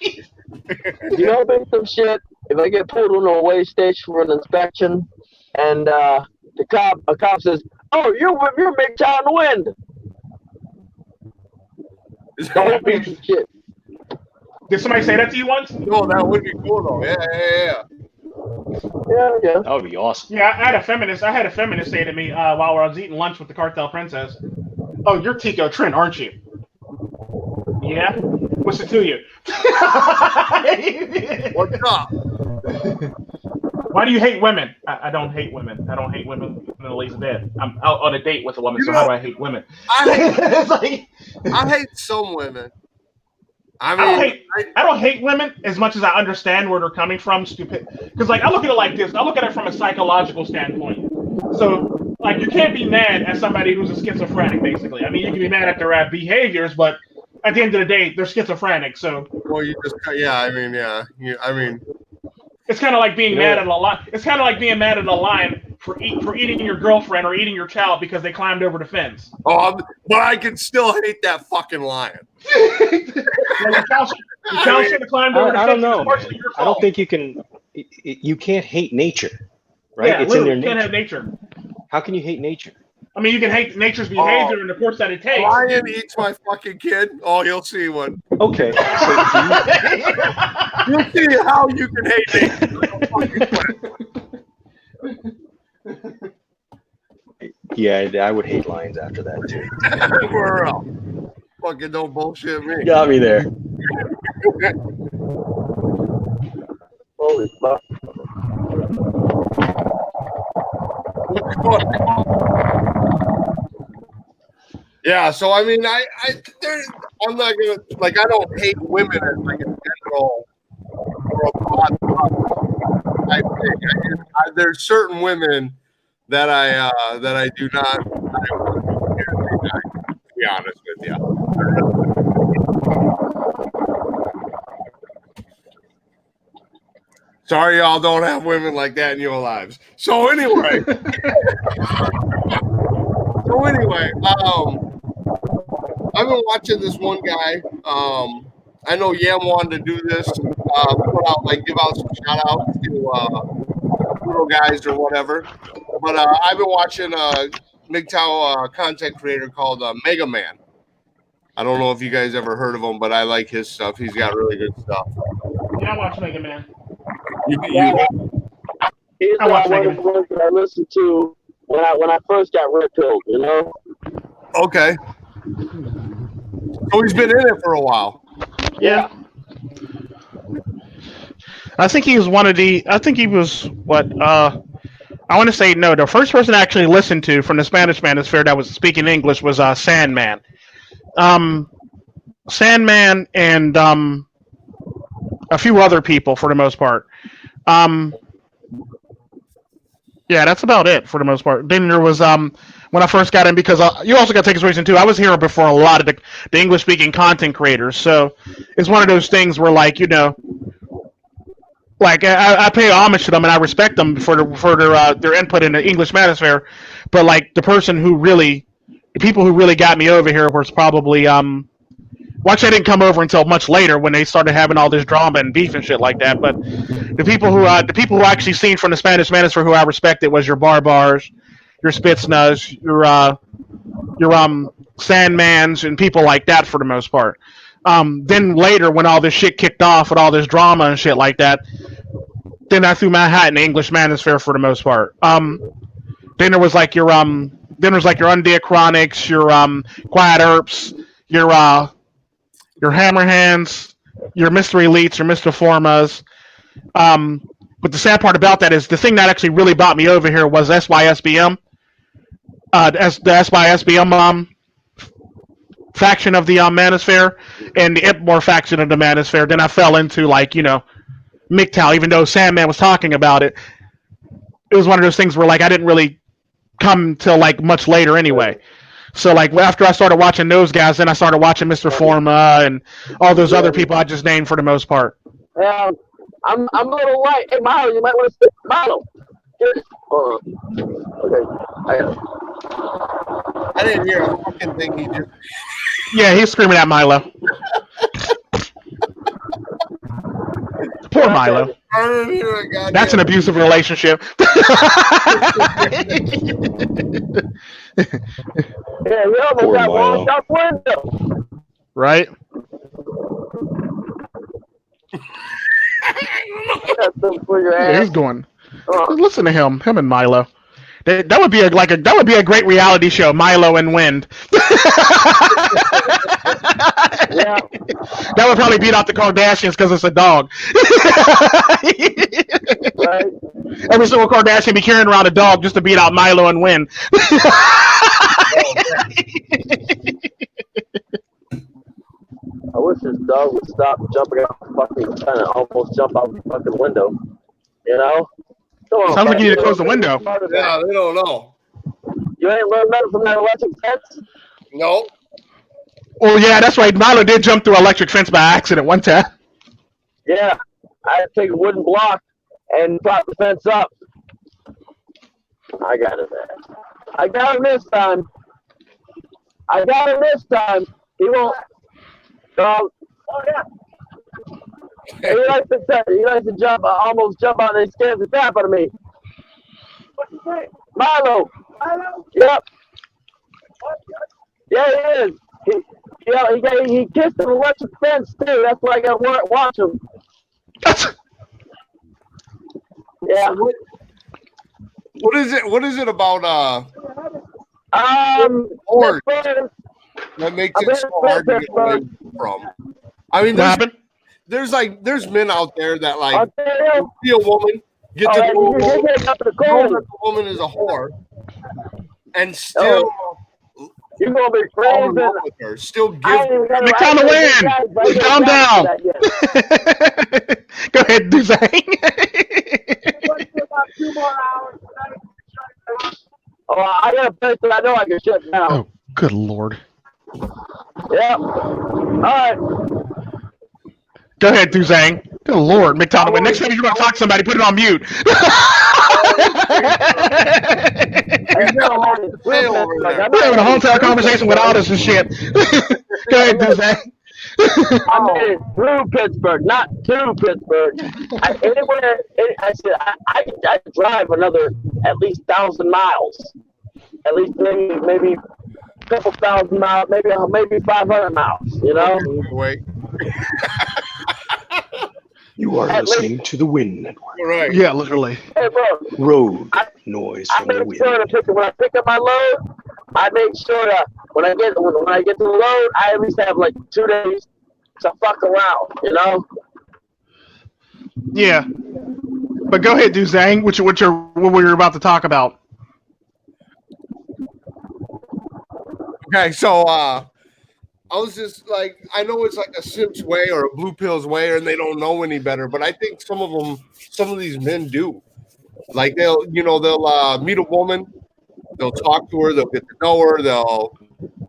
You know, been some shit. If I get pulled on a way station for an inspection, and a cop says, "Oh, you're MiGTOW in the wind." Don't be some shit. Did somebody say that to you once? No, that would be cool though. Yeah. Yeah. That would be awesome. Yeah, I had a feminist say to me while I was eating lunch with the cartel princess, "Oh, you're Tico Tren, aren't you?" Yeah? What's it to you? What's up? Why do you hate women? I don't hate women. I don't hate women in the least bit. I'm out on a date with a woman, so how do I hate women? I hate some women. I don't hate women as much as I understand where they're coming from. Stupid, because like I look at it like this. I look at it from a psychological standpoint. So like you can't be mad at somebody who's a schizophrenic. Basically, I mean you can be mad at their behaviors, but at the end of the day, they're schizophrenic. So well, you just I mean. It's kind of like being mad at a lion. It's kind of like being mad at a lion for eating your girlfriend or eating your child because they climbed over the fence. Oh, but I can still hate that fucking lion. Your child should have climbed over the fence. I don't know. I don't think you can. You can't hate nature, right? Yeah, it's in their nature. You can't nature. have nature. How can you hate nature? I mean, you can hate nature's behavior and the course that it takes. Lion eats my fucking kid. Oh, you'll see one. Okay. So you'll see how you can hate nature. Yeah, I would hate lions after that too. Fucking don't bullshit me. Got me there. Holy fuck. Yeah, so I mean, I'm not gonna like. I don't hate women as like a general or a broad type thing. There's certain women that I do not. To be honest with you. Sorry, y'all don't have women like that in your lives. So anyway. I've been watching this one guy. I know Yam wanted to do this, give out some shout outs to little guys or whatever. But I've been watching a MiGTOW content creator called Mega Man. I don't know if you guys ever heard of him, but I like his stuff. He's got really good stuff. Yeah, I watch Mega Man. He's one of the ones that I listened to when I first got red pilled, you know? Okay. So he's been in it for a while. Yeah. I think he was I want to say no. The first person I actually listened to from the Spanish Manosphere that was speaking English was Sandman. Sandman and a few other people for the most part. Yeah, that's about it for the most part. Then there was when I first got in, because you also got to take this reason too. I was here before a lot of the English speaking content creators, so it's one of those things where like I pay homage to them and I respect them for their input in the English manosphere, but like the people who really got me over here was probably Actually, I didn't come over until much later when they started having all this drama and beef and shit like that. But the people who actually seen from the Spanish Manosphere who I respected was your Barbars, your Spitznaz, your Sandmans, and people like that for the most part. Then later, when all this shit kicked off with all this drama and shit like that, then I threw my hat in the English Manosphere for the most part. Then there was like your Undiachronics, your Quiet Earps, your Hammerhands, your Mr. Elites, your Mr. Formas. But the sad part about that is the thing that actually really brought me over here was SYSBM. The SYSBM faction of the Manosphere and the Ipmore faction of the Manosphere. Then I fell into MiGTOW, even though Sandman was talking about it. It was one of those things where I didn't really come till much later anyway. So after I started watching those guys, then I started watching Mr. Forma and all those other people I just named for the most part. I'm a little light. Hey, Milo, you might want to sit. Milo. Okay. I didn't hear a fucking thing he just. Yeah, he's screaming at Milo. Poor Milo. I didn't hear a goddamn. That's an abusive relationship. Yeah, we almost got walked out window. Right? Yeah, he's going. Listen to him and Milo. That would be a great reality show, Milo and Wind. Yeah. That would probably beat out the Kardashians because it's a dog. Right. Every single Kardashian be carrying around a dog just to beat out Milo and win. I wish this dog would stop jumping out the fucking kind of almost jump out the fucking window. You know? Come on, Sounds like you need to buddy. close the window. Yeah, they don't know. You ain't learned nothing from that electric fence? No. Oh yeah, that's right. Milo did jump through an electric fence by accident one time. Yeah. I had to take a wooden block and prop the fence up. I got it there. I got him this time. He won't. Oh yeah. He likes to jump, almost jump out and he scares the crap out of me. What's his name? Milo. Yep. Yeah, he is. He kissed an electric fence too. That's why I got to watch him. Yeah. What is it? What is it about Horse. that makes it so hard to get away from? I mean, there's men out there that like see a woman, get to know the woman is a whore, and still you're gonna be crazy with her. Still give McDonald win. Calm down. Go ahead, Dozang. Oh, I got a place that I know I can shut down. Oh, good lord. Yep. All right. Go ahead, Dozang. Good lord, McDonald. Next time you're going to talk to somebody, put it on mute. We're having a whole entire conversation without us and shit. Go ahead, Dozang. I made it through Pittsburgh, not to Pittsburgh. I said I drive another at least 1,000 miles. At least maybe a couple thousand miles, maybe 500 miles. You know. Wait. You are listening to the Wind Network. Right. Yeah, literally. Hey, bro. Road noise from the I make wind. sure to when I pick up my load, I make sure that when I get to the load, I at least have like 2 days to fuck around, you know? Yeah. But go ahead, Dozang, what we were about to talk about. Okay, so I was just like, I know it's like a Simps way or a Blue Pills way, and they don't know any better, but I think some of these men do. Like they'll meet a woman, they'll talk to her, they'll get to know her, they'll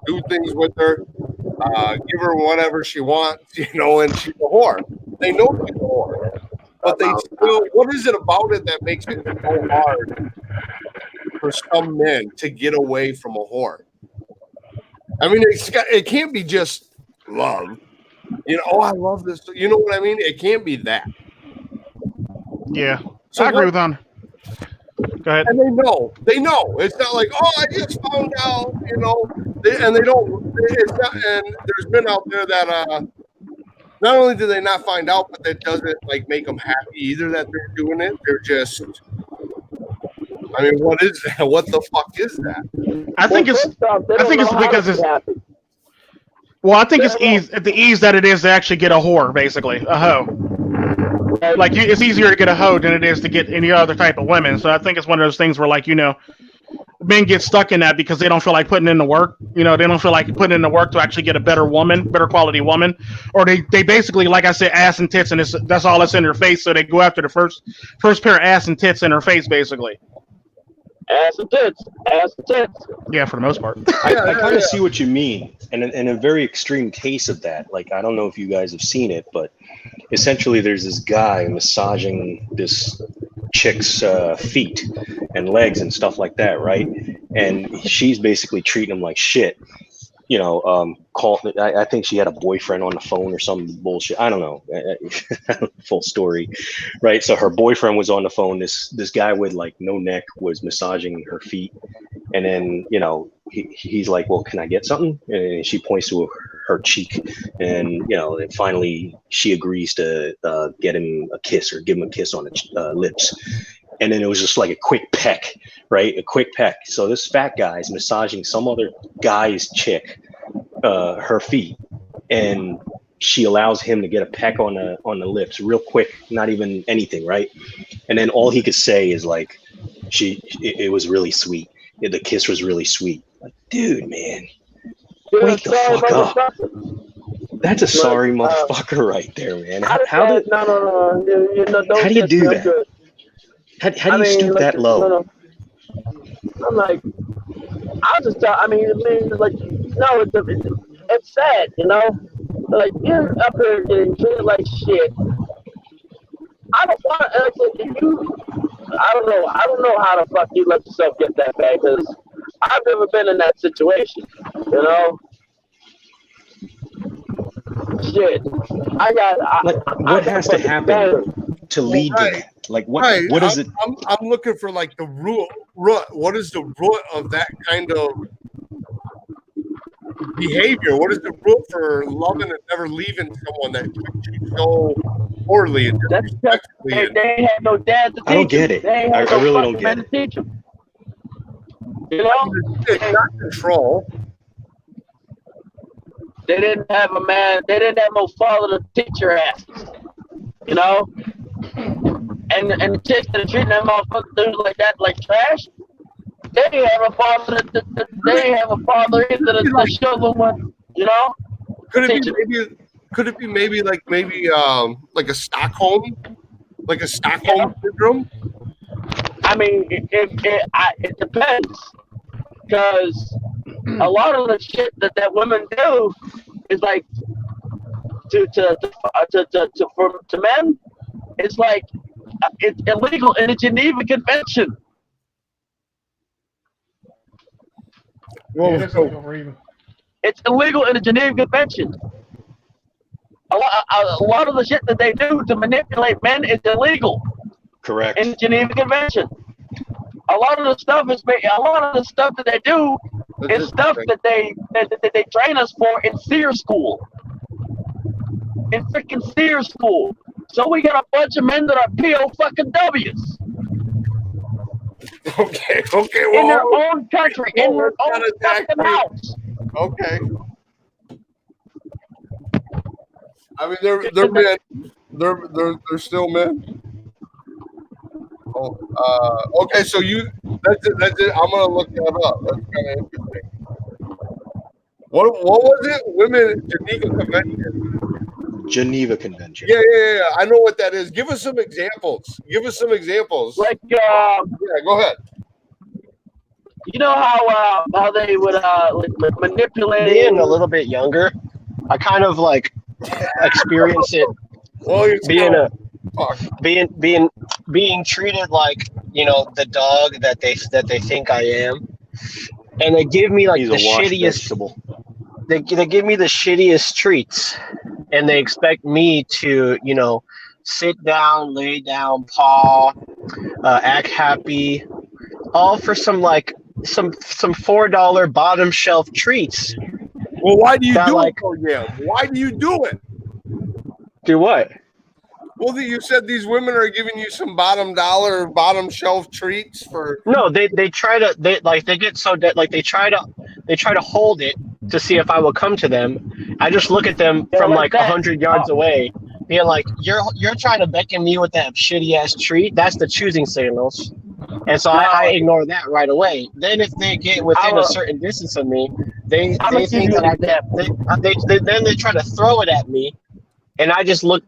do things with her, give her whatever she wants, and she's a whore. They know she's a whore, but they still. What is it about it that makes it so hard for some men to get away from a whore? I mean, it can't be just love. I love this. You know what I mean? It can't be that. Yeah. So I agree with him. Go ahead. And they know. It's not like, oh, I just found out, and they don't. It's not. And there's men out there that not only do they not find out, but that doesn't like make them happy either that they're doing it. They're just. I mean, what is that? What the fuck is that? I think it's because it's. Well, I think it's the ease that it is to actually get a whore, basically a hoe. Like it's easier to get a hoe than it is to get any other type of women. So I think it's one of those things where, like, men get stuck in that because they don't feel like putting in the work. They don't feel like putting in the work to actually get a better quality woman, or they basically, like I said, ass and tits, and that's all that's in their face. So they go after the first pair of ass and tits in her face, basically. Ass and tits. Yeah, for the most part. I kind of see what you mean, and in a very extreme case of that. Like, I don't know if you guys have seen it, but essentially there's this guy massaging this chick's feet and legs and stuff like that, right? And she's basically treating him like shit. I think she had a boyfriend on the phone or some bullshit. I don't know. Full story, right? So her boyfriend was on the phone. This guy with like no neck was massaging her feet, and then he's like, "Well, can I get something?" And she points to her cheek, and and finally she agrees to get him a kiss or give him a kiss on the lips. And then it was just like a quick peck, right? A quick peck. So this fat guy is massaging some other guy's chick, her feet, and she allows him to get a peck on the lips real quick, not even anything, right? And then all he could say is like, it was really sweet. The kiss was really sweet. Like, dude, man, wake the fuck up. That's a sorry motherfucker right there, man. How do you do that? How do you stoop that low? I'm like, I'll just tell. I mean, like, no, it's sad, you know. Like, you're up here getting treated like shit. I don't want I don't know how the fuck you let yourself get that bad, because I've never been in that situation, you know. Shit, what has to happen to lead to that? Like, what is it? I'm looking for like the root. What is the root of that kind of behavior? What is the root for loving and never leaving someone that treats you so poorly and disrespectfully? They had no dad to teach them. I don't get it. I really don't get it. Teach them. You know, it's not control. They didn't have a man. They didn't have no father to teach your ass. You know, and the chicks that are treating them motherfuckers like that, like trash. They have a father. They have a father either to show them what, you know. Could it be maybe like a Stockholm syndrome? I mean, it depends, because a lot of the shit that women do is like to men. It's like it's illegal in the Geneva Convention. Well, it's illegal in the Geneva Convention. A lot of the shit that they do to manipulate men is illegal. Correct. In the Geneva Convention. A lot of the stuff that they do is stuff that they train us for in SEER school. In freaking SEER school. So we got a bunch of men that are POWs. Okay. Well, in their own country, in their own fucking house. Okay. I mean, they're men. They're still men. Oh, okay. So that's it. I'm gonna look that up. That's kind of interesting. What was it? Women Geneva Convention. Geneva Convention. Yeah. I know what that is. Give us some examples. Like, yeah, go ahead. You know how they would like manipulate. Being a little bit younger, I kind of like experience it. Well, being treated like, you know, the dog that they think I am, and they give me like the shittiest. They give me the shittiest treats, and they expect me to, you know, sit down, lay down, paw, act happy, all for some $4 bottom shelf treats. Well, why do you do it? Yeah, why do you do it? Do what? Well, you said these women are giving you some bottom shelf treats for. No, they try to hold it to see if I will come to them. I just look at them from like 100 yards away, being like, "You're trying to beckon me with that shitty ass treat." That's the choosing signals, and so I ignore that right away. Then if they get within a certain distance of me, they think that then they try to throw it at me. And I just let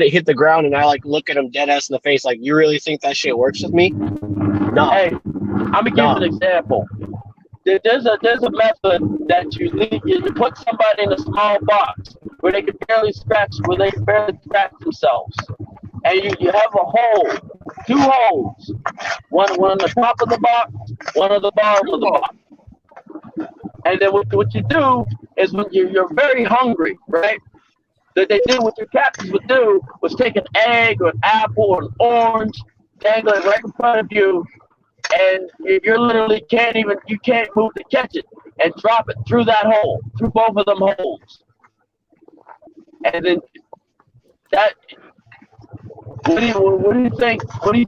it hit the ground, and I like look at them dead ass in the face, like, you really think that shit works with me? No. Hey, I'm gonna give you an example. There's a method that you put somebody in a small box where they can barely scratch themselves, and you have a hole, 2 holes, one on the top of the box, one on the bottom of the box. And then what you do is when you're very hungry, right? That they did, what your captains would do was take an egg or an apple or an orange, dangle it right in front of you, and you're literally can't move to catch it, and drop it through that hole, through both of them holes. And then that, what do you think? How do you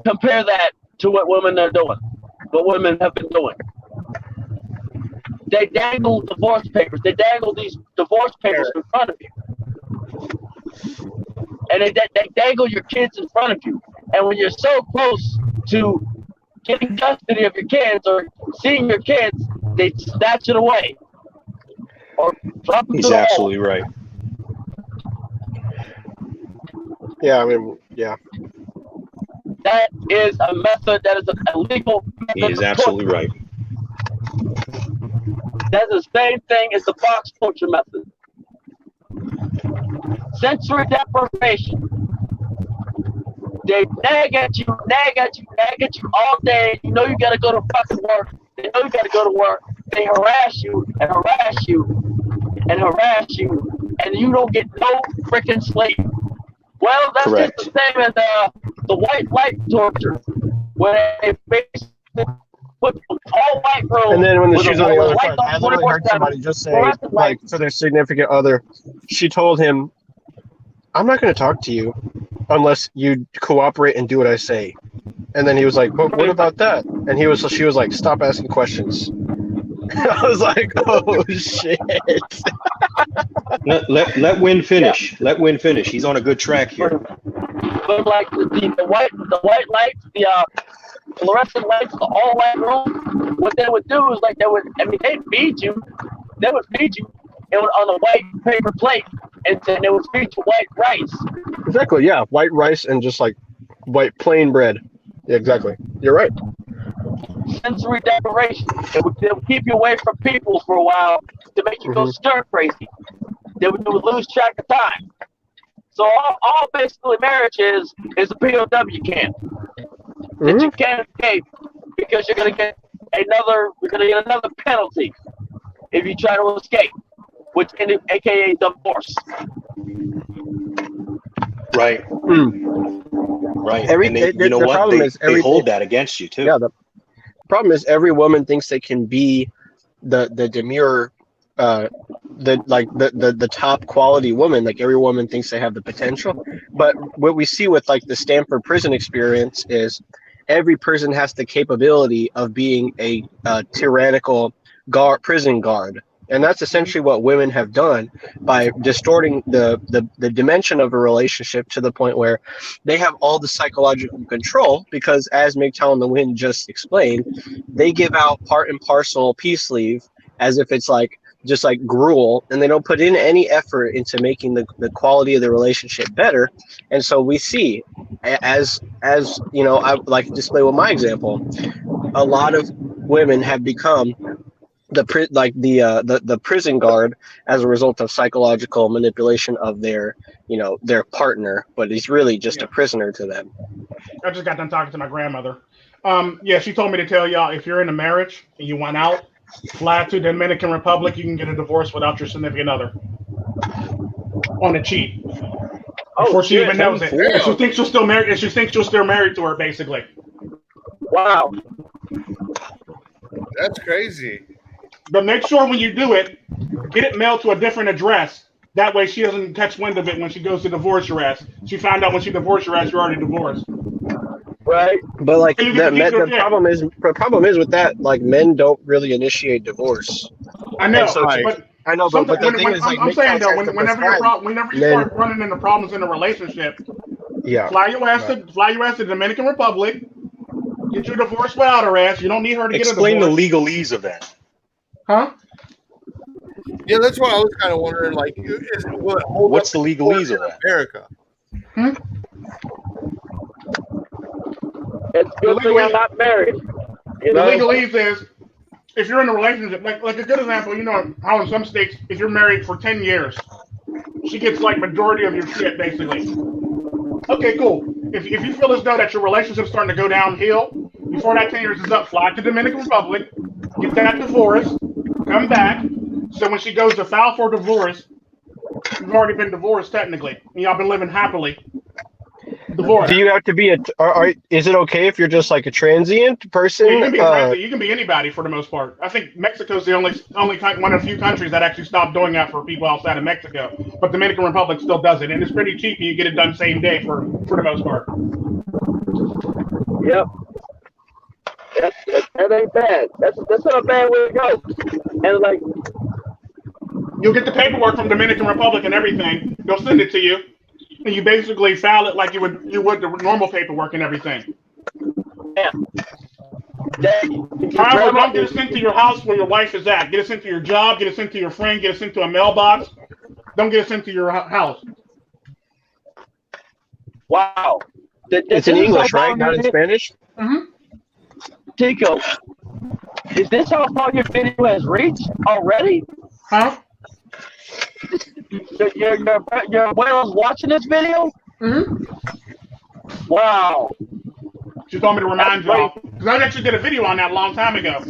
compare that to what women are doing? What women have been doing? they dangle divorce papers. They dangle these divorce papers in front of you. And they dangle your kids in front of you. And when you're so close to getting custody of your kids or seeing your kids, they snatch it away. Or drop them He's to the absolutely right. Yeah, I mean, yeah. That is a method. That is a legal method. He is absolutely right. That's the same thing as the box torture method. Sensory deprivation. They nag at you all day. You know you gotta go to fucking work. They know you gotta go to work. They harass you and harass you and harass you, and you don't get no freaking sleep. Well, that's Correct. just the same as the white light torture, where they basically put all white rooms. And then when the with shoe's a on the other light front, I literally heard 24/7, somebody just say, fluorescent like, lights. to their significant other, she told him, I'm not going to talk to you unless you cooperate and do what I say. And then he was like, but what about that? And she was like, stop asking questions. I was like, oh, shit. Let Win finish. Yeah. Let Win finish. He's on a good track here. But like the white lights, the fluorescent lights, the all white room, what they would do is like they'd feed you. They would feed you on a white paper plate, and then they would feed you white rice. Exactly, yeah. White rice and just like white plain bread. Yeah, exactly. You're right. Sensory deprivation. They would keep you away from people for a while to make you go stir crazy. They would lose track of time. So all basically marriage is a POW camp that you can't escape because you're gonna get another penalty if you try to escape, which aka divorce. Right. Right. You know what? They hold that against you too. Yeah. The problem is every woman thinks they can be the demure, the top quality woman. Like every woman thinks they have the potential. But what we see with like the Stanford prison experience is every person has the capability of being a tyrannical prison guard. And that's essentially what women have done by distorting the dimension of a relationship to the point where they have all the psychological control because, as MiGTOW and the Wind just explained, they give out part and parcel peace leave as if it's like just like gruel, and they don't put in any effort into making the quality of the relationship better. And so we see, as you know, I like to display with my example, a lot of women have become the prison guard as a result of psychological manipulation of their partner, but he's really just a prisoner to them. I just got done talking to my grandmother. Yeah, she told me to tell y'all, if you're in a marriage and you want out, fly to the Dominican Republic. You can get a divorce without your significant other on the cheap. Before she even knows it. And she thinks you're still married. And she thinks you're still married to her, basically. Wow, that's crazy. But make sure when you do it, get it mailed to a different address. That way she doesn't catch wind of it when she goes to divorce your ass. She found out when she divorced your ass, you're already divorced. Right. But like the problem is with that, like men don't really initiate divorce. I know. So, but the thing is, like, I'm saying though, whenever you start running into problems in a relationship, fly your ass to the Dominican Republic, get your divorce without her ass. You don't need her to get a divorce. Explain the legalese of that. Huh? Yeah, that's what I was kind of wondering. Like, what's the legalese of that? America. It's good thing I'm not married. The legalese is, if you're in a relationship, like a good example, you know how in some states, if you're married for 10 years, she gets like majority of your shit, basically. Okay, cool. If you feel as though that your relationship's starting to go downhill, before that 10 years is up, fly to the Dominican Republic, get that divorce, come back, so when she goes to file for divorce, you've already been divorced technically, and y'all been living happily. Divorce. Do you have to be is it okay if you're just like a transient person? Yeah, you can be transient. You can be anybody for the most part. I think Mexico's the only one of the few countries that actually stopped doing that for people outside of Mexico. But the Dominican Republic still does it, and it's pretty cheap. And you get it done same day for the most part. Yep. That ain't bad. That's not a bad way to go. And like, You'll get the paperwork from Dominican Republic and everything. They'll send it to you, and you basically file it like you would the normal paperwork and everything. yeah. However, don't get it sent to your house where your wife is at. Get it sent to your job. Get it sent to your friend. Get it sent to a mailbox. Don't get it sent to your house. Wow. It's in English, right? Not in Spanish? Mm-hmm. Tico, is this how far your video has reached already? Huh? Your abuela's watching this video? Mm-hmm. Wow. She told me to remind y'all. Because I actually did a video on that a long time ago.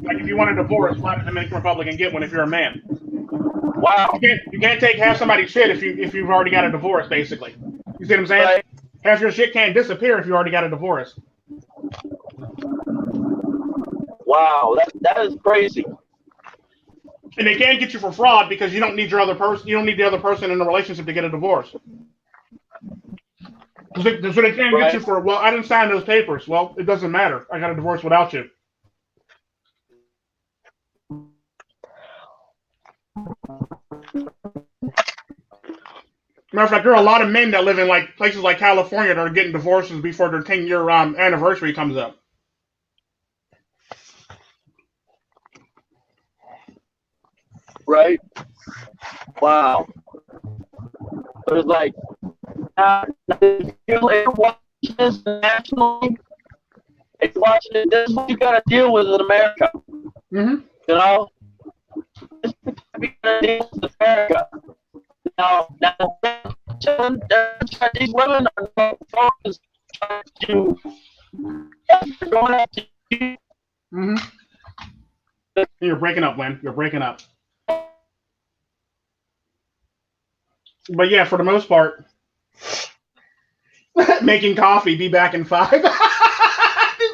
Like, if you want a divorce, fly to the Dominican Republic and get one if you're a man. Wow. You can't take half somebody's shit if you've already got a divorce, basically. You see what I'm saying? Right. Half your shit can't disappear if you already got a divorce. Wow, that is crazy. And they can't get you for fraud because you don't need your other person. You don't need the other person in the relationship to get a divorce. So they can't get you for. Well, I didn't sign those papers. Well, it doesn't matter. I got a divorce without you. Matter of fact, there are a lot of men that live in like places like California that are getting divorces before their 10-year anniversary comes up. Right? Wow. It was like, if you're watching this nationally, if you're watching it, this is what you got to deal with in America. Mm-hmm. You know? This is what you got to deal with in America. Now, these women are not focused trying to going after you. Mm-hmm. You're breaking up, Lynn. You're breaking up. But yeah, for the most part, making coffee, be back in 5. This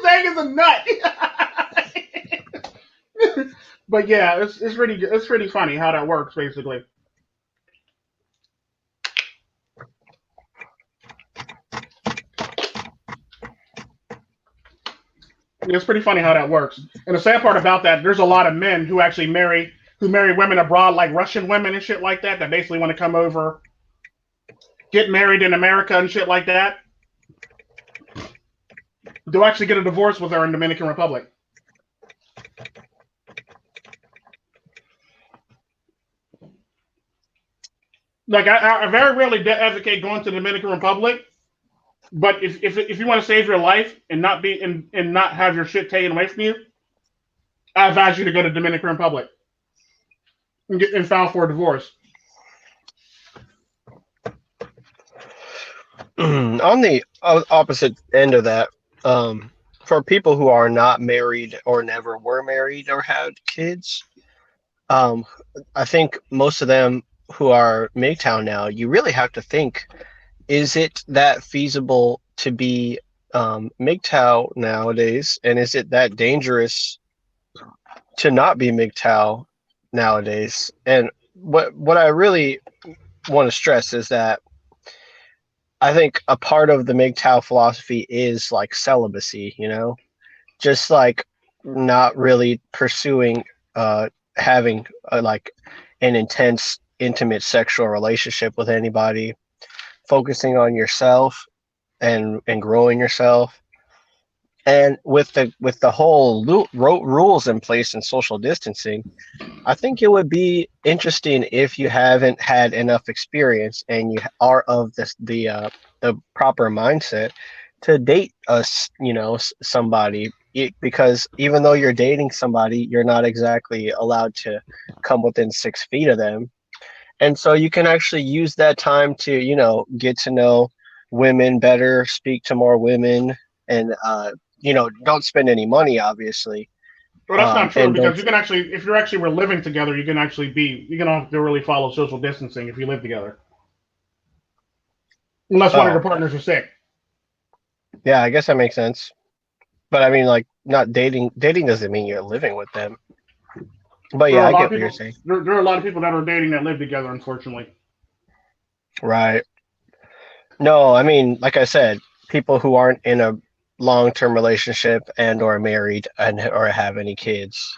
egg is a nut. But yeah, it's pretty funny how that works, basically. It's pretty funny how that works. And the sad part about that, there's a lot of men who actually marry women abroad, like Russian women and shit like that basically want to come over, get married in America and shit like that. They'll actually get a divorce with her in Dominican Republic. Like, I very rarely advocate going to the Dominican Republic, but if you want to save your life and not be and not have your shit taken away from you, I advise you to go to Dominican Republic and file for a divorce. On the opposite end of that, for people who are not married or never were married or had kids, I think most of them who are MGTOW now, you really have to think, is it that feasible to be MGTOW nowadays? And is it that dangerous to not be MGTOW nowadays? And what I really want to stress is that I think a part of the MGTOW philosophy is like celibacy, you know, just like not really pursuing having like an intense, intimate sexual relationship with anybody, focusing on yourself and growing yourself. And with the whole rules in place and social distancing, I think it would be interesting if you haven't had enough experience and you are of the proper mindset to date somebody, because even though you're dating somebody, you're not exactly allowed to come within 6 feet of them. And so you can actually use that time to, get to know women better, speak to more women, and don't spend any money, obviously. Well, that's not true, because you can actually, if you're actually we're living together, you can don't have to really follow social distancing if you live together. Unless one of your partners are sick. Yeah, I guess that makes sense. But I mean, like, not dating doesn't mean you're living with them. But yeah, I get what you're saying. There are a lot of people that are dating that live together, unfortunately. Right. No, I mean, like I said, people who aren't in long-term relationship and or married and or have any kids,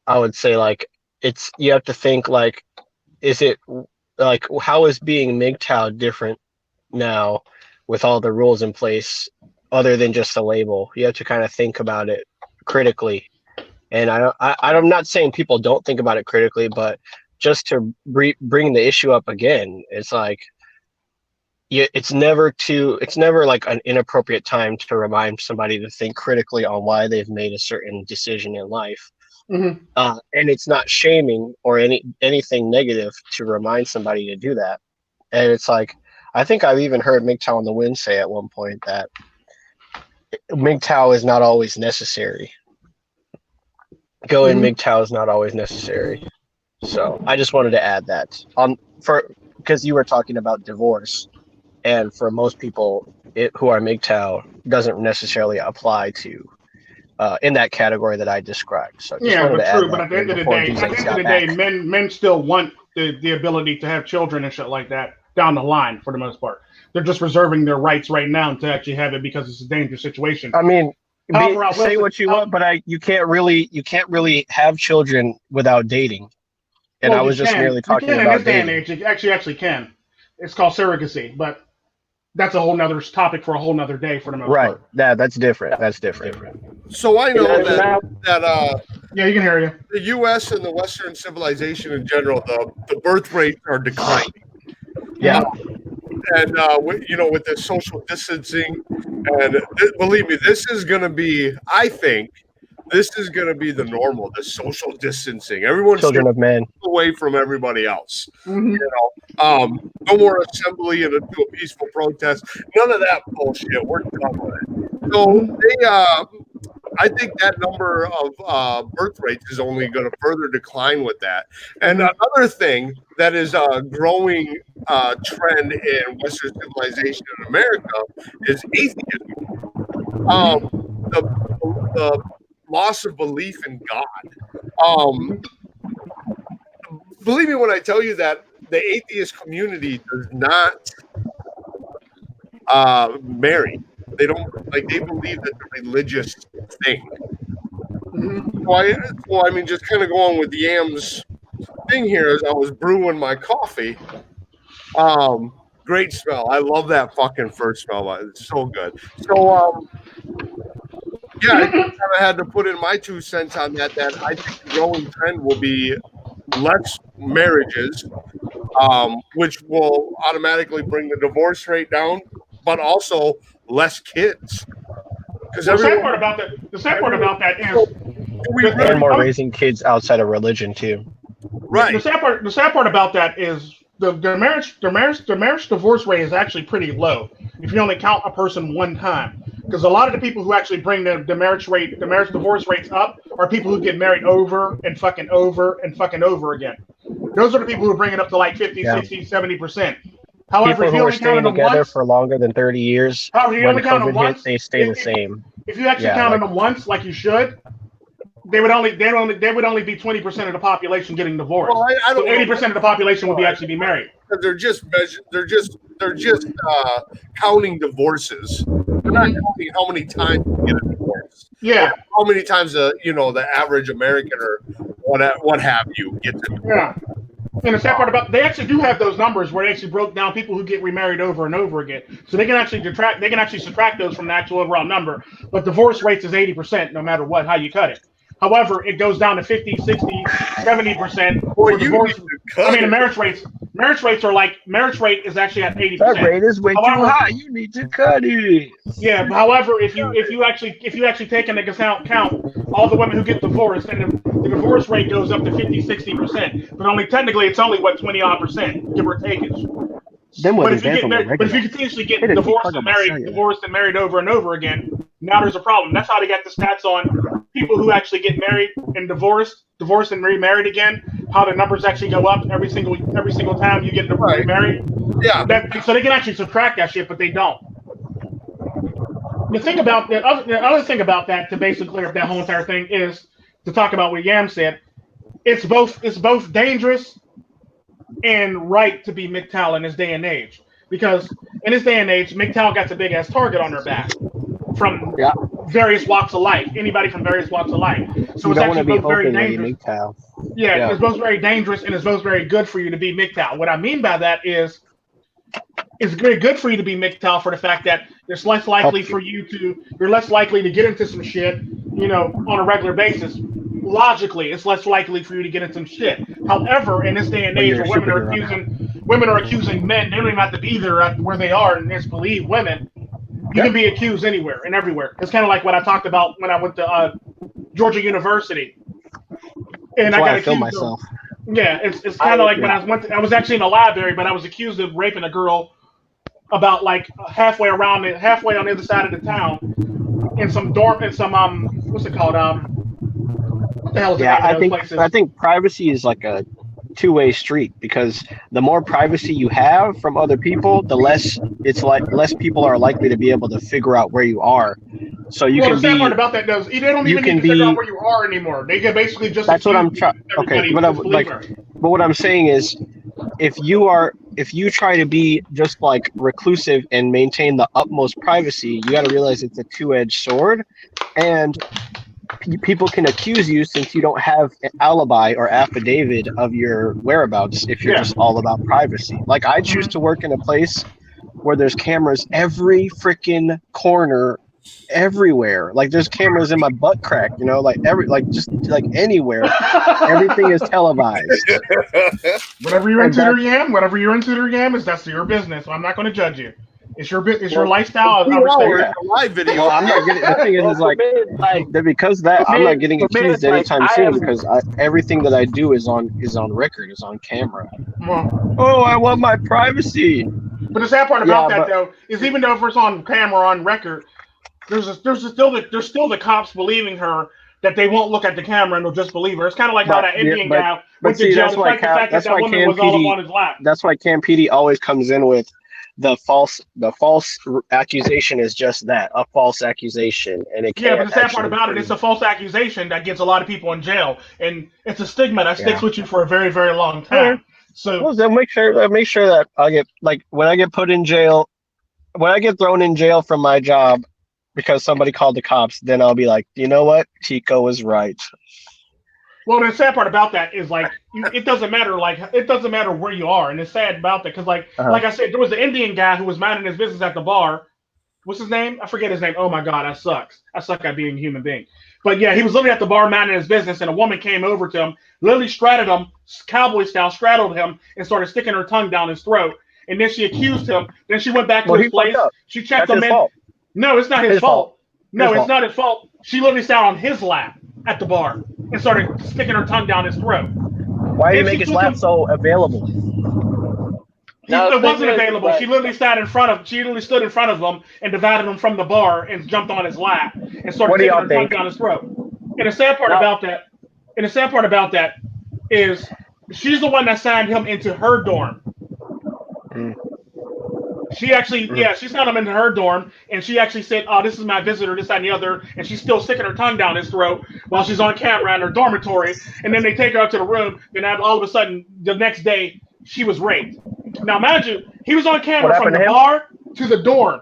I would say like you have to think like, is it like, how is being MGTOW different now with all the rules in place other than just a label? You have to kind of think about it critically. And I'm not saying people don't think about it critically, but just to bring the issue up again, it's like, it's never like an inappropriate time to remind somebody to think critically on why they've made a certain decision in life. Mm-hmm. And it's not shaming or anything negative to remind somebody to do that. And it's like, I think I've even heard MGTOW on the Wind say at one point that MGTOW is not always necessary. Going MGTOW is not always necessary. So I just wanted to add that because you were talking about divorce, and for most people who are MGTOW doesn't necessarily apply to in that category that I described. So yeah, but true. But at the end of the day, men still want the ability to have children and shit like that down the line. For the most part, they're just reserving their rights right now to actually have it because it's a dangerous situation. I mean, say what you want, but you can't really have children without dating. And I was just merely talking about in this day and age. It actually can. It's called surrogacy, but that's a whole nother topic for a whole nother day for the most part. Right. That's different. That's different. So I know that yeah, you can hear you. The U.S. and the Western civilization in general, the birth rates are declining. Yeah. And with the social distancing, and believe me, this is going to be, I think, this is going to be the normal, the social distancing. Everyone's children of men away from everybody else. Mm-hmm. No more assembly and do a peaceful protest. None of that bullshit. We're done with it. So I think that number of birth rates is only going to further decline with that. And another thing that is a growing trend in Western civilization in America is atheism. The loss of belief in God. Believe me when I tell you that the atheist community does not marry. They don't they believe that the religious thing. So I mean, just kind of going with Yam's thing here as I was brewing my coffee. Great smell. I love that fucking first smell. It's so good. So yeah, I kind of had to put in my 2 cents on that. That I think the growing trend will be less marriages, which will automatically bring the divorce rate down, but also less kids. Because the sad part about that is and more raising kids outside of religion too. Right. The sad part about that is the marriage divorce rate is actually pretty low if you only count a person one time. Because a lot of the people who actually bring the marriage divorce rates up are people who get married over and fucking over and fucking over again. Those are the people who bring it up to like 50, 60, 70%. However, people who are staying together for longer than 30 years, when COVID hit, they stay the same. If you actually counted them once, like you should, they would only be 20% of the population getting divorced. Well, so 80% of the population would actually be married. They're just counting divorces. They're not counting how many times you get a divorce. Yeah. How many times the average American or what have you gets a divorce. Yeah. And the sad part about they actually do have those numbers where they actually broke down people who get remarried over and over again. So they can actually subtract those from the actual overall number. But divorce rates is 80% no matter how you cut it. However, it goes down to 50, 60, 70% for divorce. I mean, the marriage rates are like, marriage rate is actually at 80%. That rate is way too high. You need to cut it. Yeah, but however, if you actually take into count all the women who get divorced, then the divorce rate goes up to 50, 60%. But only technically, it's only 20-odd%, give or take it. But if you continuously get divorced and married over and over again, now there's a problem. That's how they got the stats on people who actually get married and divorced and remarried again. How the numbers actually go up every single time you get remarried. Yeah. So they can actually subtract that shit, but they don't. The other thing about that to basically clear up that whole entire thing is to talk about what Yam said. It's both dangerous and right to be MGTOW in this day and age, because in this day and age, MGTOW got the big ass target on their back. from Yeah. various walks of life. Anybody from various walks of life. So You it's don't want to actually be both very openly dangerous. MiGTOW. Yeah, Yeah. it's both very dangerous and it's both very good for you to be MiGTOW. What I mean by that is it's very good for you to be MiGTOW for the fact that it's less likely for you're less likely to get into some shit, on a regular basis. Logically, it's less likely for you to get into some shit. However, in this day and Well, age you're where a superhero women are accusing men, they don't even have to be there at where they are and misbelieve women. You can be accused anywhere and everywhere. It's kind of like what I talked about when I went to Georgia University. And That's I why got I film accused myself. Yeah, it's kind of like when I was actually in the library, but I was accused of raping a girl about like halfway on the other side of the town in some what's it called? What the hell is the name of those places? I think privacy is like a two-way street because the more privacy you have from other people, the less people are likely to be able to figure out where you are. So the sad part about that is they don't even need to figure out where you are anymore. They can basically just that's what I'm trying. Okay, but what I'm saying is, if you try to be just like reclusive and maintain the utmost privacy, you got to realize it's a two-edged sword, and people can accuse you since you don't have an alibi or affidavit of your whereabouts if you're just all about privacy. Like I choose to work in a place where there's cameras every freaking corner, everywhere. Like there's cameras in my butt crack, like anywhere. Everything is televised. Whatever you're into, that's your business. So I'm not going to judge you. It's your lifestyle. Live video. Well, I'm not getting. The thing is like because I'm not getting accused anytime soon because everything that I do is on record, is on camera. Oh, I want my privacy. But the sad part about that though is even though if it's on camera, on record, there's still the cops believing her that they won't look at the camera and they'll just believe her. It's kind of like how that Indian guy went to jail despite the fact that woman was all up on his lap. That's why Cam PD always comes in with the false accusation is just that, a false accusation, and it can't. Yeah, but the sad part about it, it's a false accusation that gets a lot of people in jail, and it's a stigma that sticks with you for a very, very long time. So then make sure that I get when I get put in jail, when I get thrown in jail from my job because somebody called the cops, then I'll be like, you know what, Tico was right. Well, the sad part about that is it doesn't matter. It doesn't matter where you are, and it's sad about that because, like I said, there was an Indian guy who was minding his business at the bar. What's his name? I forget his name. Oh my god, that sucks. I suck at being a human being. But yeah, he was literally at the bar minding his business, and a woman came over to him, literally straddled him, cowboy style, straddled him, and started sticking her tongue down his throat. And then she accused him. Then she went back to his place. She checked him in. Fault. No, it's not his fault. No, it's not his fault. She literally sat on his lap at the bar and started sticking her tongue down his throat. Why did you make his lap so available? It wasn't available. She literally stood in front of him and divided him from the bar and jumped on his lap and started sticking her tongue down his throat. And the sad part about that is she's the one that signed him into her dorm. She actually, she signed him into her dorm, and she actually said, "Oh, this is my visitor, this, that, and the other," and she's still sticking her tongue down his throat while she's on camera in her dormitory. And then they take her up to the room, and all of a sudden, the next day, she was raped. Now, imagine he was on camera from the bar to the dorm,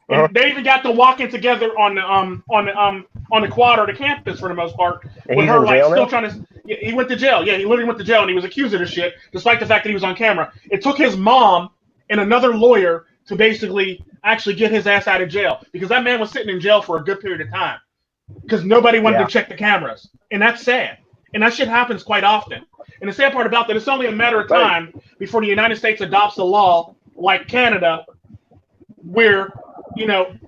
and they even got to walking together on the quad or the campus for the most part. And with her still trying to. He went to jail. Yeah, he literally went to jail, and he was accused of this shit, despite the fact that he was on camera. It took his mom and another lawyer to basically actually get his ass out of jail because that man was sitting in jail for a good period of time because nobody wanted to check the cameras. And that's sad. And that shit happens quite often. And the sad part about that, it's only a matter of time before the United States adopts a law like Canada where,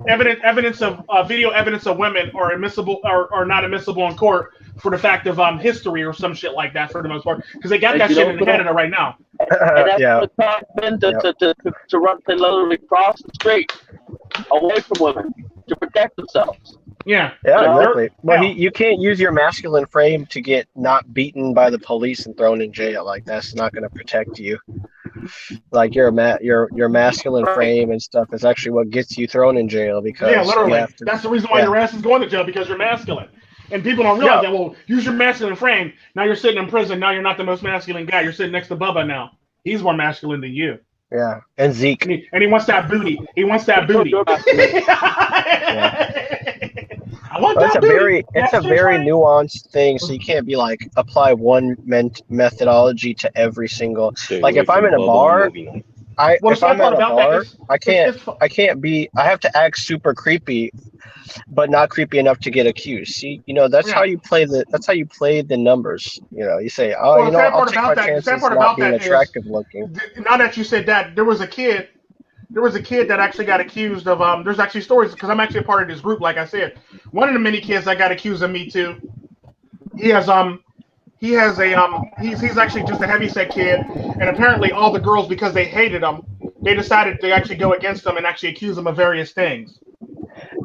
evidence of video evidence of women are admissible or not admissible in court for the fact of history or some shit like that for the most part because they got that shit in Canada right now. And that's what happened to literally cross the street away from women to protect themselves. Yeah, exactly. Well, you can't use your masculine frame to get not beaten by the police and thrown in jail. Like that's not going to protect you. Like your masculine frame and stuff is actually what gets you thrown in jail because literally. That's the reason why your ass is going to jail because you're masculine. And people don't realize that. Well, use your masculine frame. Now you're sitting in prison. Now you're not the most masculine guy. You're sitting next to Bubba now. He's more masculine than you. Yeah, and Zeke. And he wants that booty. He wants that booty. I want It's that a booty. it's a very nuanced thing, so you can't be like apply one methodology to every single. Stay Like away if I'm from in a Bubba on bar, movie night. Well, the if sad I'm part at a about that bar, is I can't be. I have to act super creepy, but not creepy enough to get accused. See, that's how you play the numbers. You say, oh, Well, the sad I'll part take about my that, the chances sad part not about being that is, attractive looking. now that you said that, there was a kid that actually got accused of there's actually stories because I'm actually a part of this group. Like I said, one of the many kids that got accused of Me Too, he has he's actually just a heavyset kid, and apparently all the girls, because they hated him, they decided to actually go against him and actually accuse him of various things.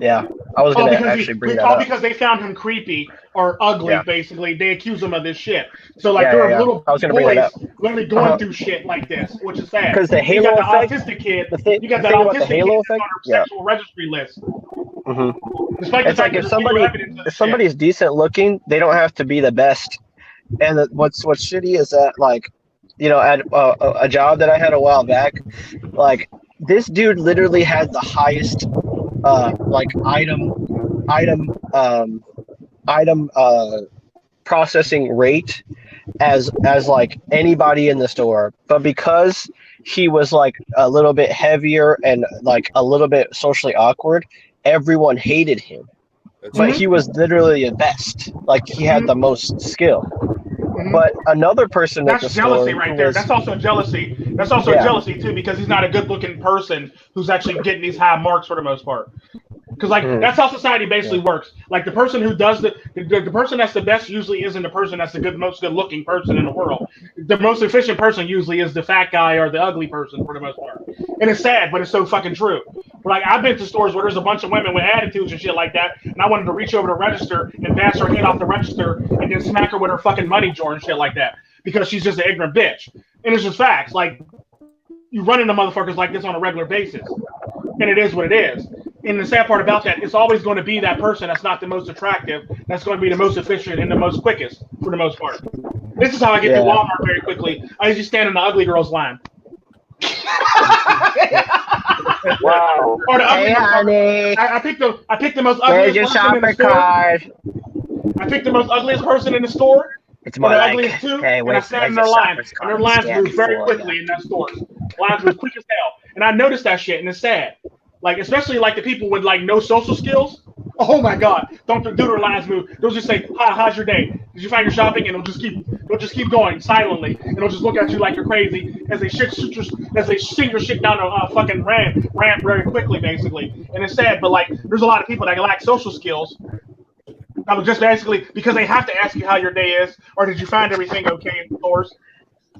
Yeah, I was gonna actually bring that up. Because they found him creepy or ugly, Yeah. basically, they accuse him of this shit. So like Yeah, there yeah, are little I was gonna bring that boys up. literally going through shit like this, which is sad. Because the You halo got the effect. autistic kid. The thing You got that about the autistic kid halo that's on effect. our Yeah. sexual registry list. Mm-hmm. Despite the It's fact like that there's zero evidence of if shit. somebody's decent looking, they don't have to be the best. And what's shitty is that like, at a job that I had a while back, like this dude literally had the highest like item processing rate as like anybody in the store, but because he was like a little bit heavier and like a little bit socially awkward, everyone hated him. But he was literally the best. Like he had the most skill. But another person at the That's jealousy store right there. That's also jealousy. That's also jealousy too, because he's not a good-looking person who's actually getting these high marks for the most part. Because that's how society basically works. Like the person who does the person that's the best usually isn't the person that's the most good-looking person in the world. The most efficient person usually is the fat guy or the ugly person for the most part. And it's sad, but it's so fucking true. Like I've been to stores where there's a bunch of women with attitudes and shit like that, and I wanted to reach over the register and bash her head off the register and then smack her with her fucking money jar and shit like that because she's just an ignorant bitch. And it's just facts. Like you run into motherfuckers like this on a regular basis, and it is what it is. And the sad part about that, it's always going to be that person that's not the most attractive, that's going to be the most efficient and the most quickest for the most part. This is how I get to Walmart very quickly. I usually stand in the ugly girls line. Wow. Or the ugly honey. I picked the most ugliest person in the store. card? I picked the most ugliest person in the store. It's Or more the like, ugliest too, hey, and I stand in their line. And their lines move very quickly in that stores. Lines move quick as hell. And I noticed that shit, and it's sad. Like, especially like the people with like no social skills. Oh my God! Don't do their lines move. They'll just say, "Hi, how's your day? Did you find your shopping?" And they'll just keep going silently, and they'll just look at you like you're crazy as they sing your shit down a fucking ramp very quickly, basically. And it's sad, but like, there's a lot of people that lack social skills. I was just basically because they have to ask you how your day is, or did you find everything okay in stores?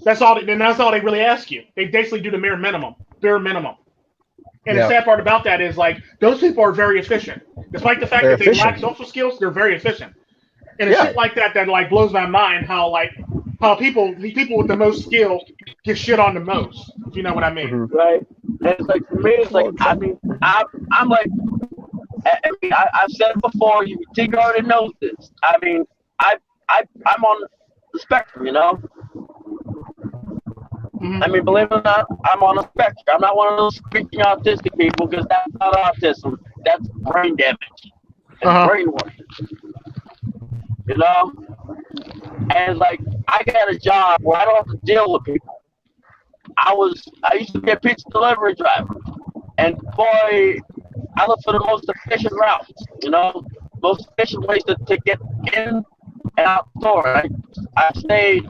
That's all they really ask you. They basically do the bare minimum. And the sad part about that is like those people are very efficient. Despite the fact that they lack social skills, they're very efficient. And it's shit like that like blows my mind how people with the most skill get shit on the most. If you know what I mean. Right. And it's like for me, it's like I mean, I'm like I've said it before. Tico already knows this. I mean, I'm on the spectrum, you know. I mean, believe it or not, I'm on a spectrum. I'm not one of those freaking autistic people because that's not autism. That's brain damage and brainwash. You know? And like, I got a job where I don't have to deal with people. I used to be a pizza delivery driver. And boy, I look for the most efficient routes, you know? Most efficient ways to get in and out the store. I stayed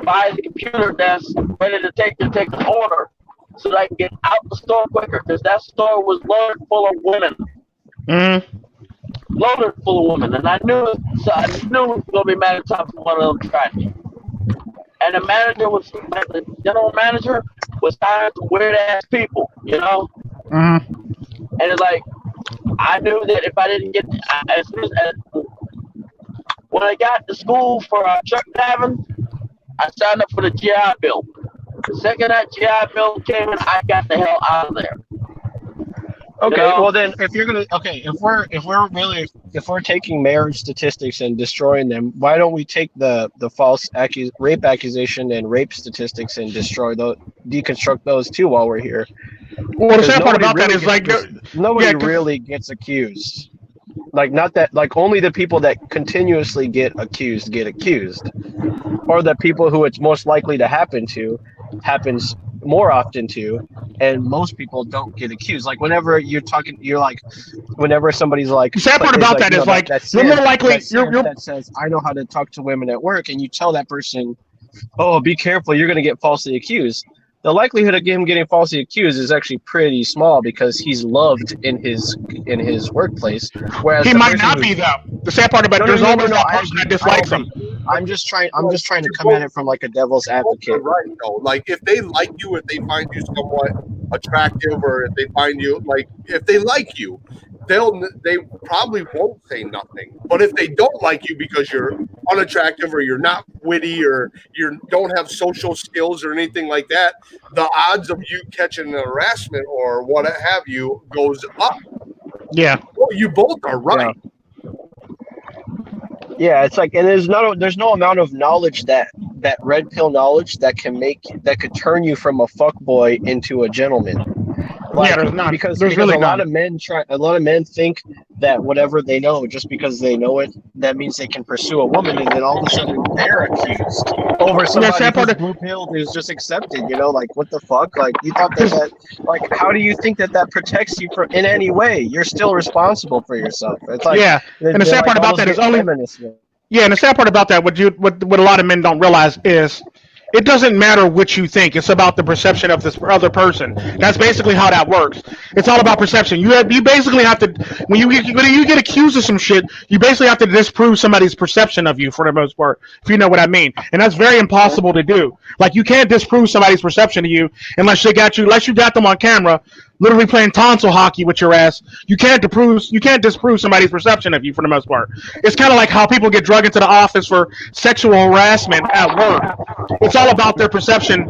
by the computer desk ready to take the order so that I can get out the store quicker because that store was loaded full of women. Loaded full of women. And I knew it was going to be a matter of time for one of them tried me. And the general manager was hiring some weird ass people, you know? And it's like, I knew that if I didn't get, when I got to school for truck driving, I signed up for the GI Bill. The second that GI Bill came in, I got the hell out of there. Okay, You know? well then, if we're taking marriage statistics and destroying them, why don't we take the false rape accusation and rape statistics and deconstruct those too while we're here? Well, the Because sad part about that is like, nobody yeah, 'cause- really gets accused. Like not that like only the people that continuously get accused, or the people who it's most likely to happen to happens more often to, and most people don't get accused. Like whenever you're talking, you're like, whenever somebody's like, the sad part about that is like, you're more likely you're that says I know how to talk to women at work, and you tell that person, oh, be careful, you're going to get falsely accused. The likelihood of him getting falsely accused is actually pretty small because he's loved in his workplace. Whereas he the might person not be though. The sad part about there's always that person that dislikes him. I'm just trying to come at it from like a devil's advocate. Right, though. Like if they like you, if they find you somewhat attractive, or if they find you if they like you, they probably won't say nothing. But if they don't like you because you're unattractive or you're not witty or you don't have social skills or anything like that, the odds of you catching an harassment or what have you goes up. Yeah. Well, you both are right. Yeah, it's like, and there's no amount of knowledge that red pill knowledge that could turn you from a fuckboy into a gentleman. Like, there's not. Because really a lot of men think that whatever they know, just because they know it, that means they can pursue a woman, and then all of a sudden they're accused over somebody who's blue pilled, who's just accepted. You know, like what the fuck? Like you thought that like how do you think that protects you from in any way? You're still responsible for yourself. It's like and the sad part about that is only and the sad part about that, what a lot of men don't realize is, it doesn't matter what you think. It's about the perception of this other person. That's basically how that works. It's all about perception. You basically have to, when you get accused of some shit, you basically have to disprove somebody's perception of you for the most part, if you know what I mean. And that's very impossible to do. Like you can't disprove somebody's perception of you unless you got them on camera, literally playing tonsil hockey with your ass. You can't disprove somebody's perception of you for the most part. It's kind of like how people get drugged into the office for sexual harassment at work. It's all about their perception.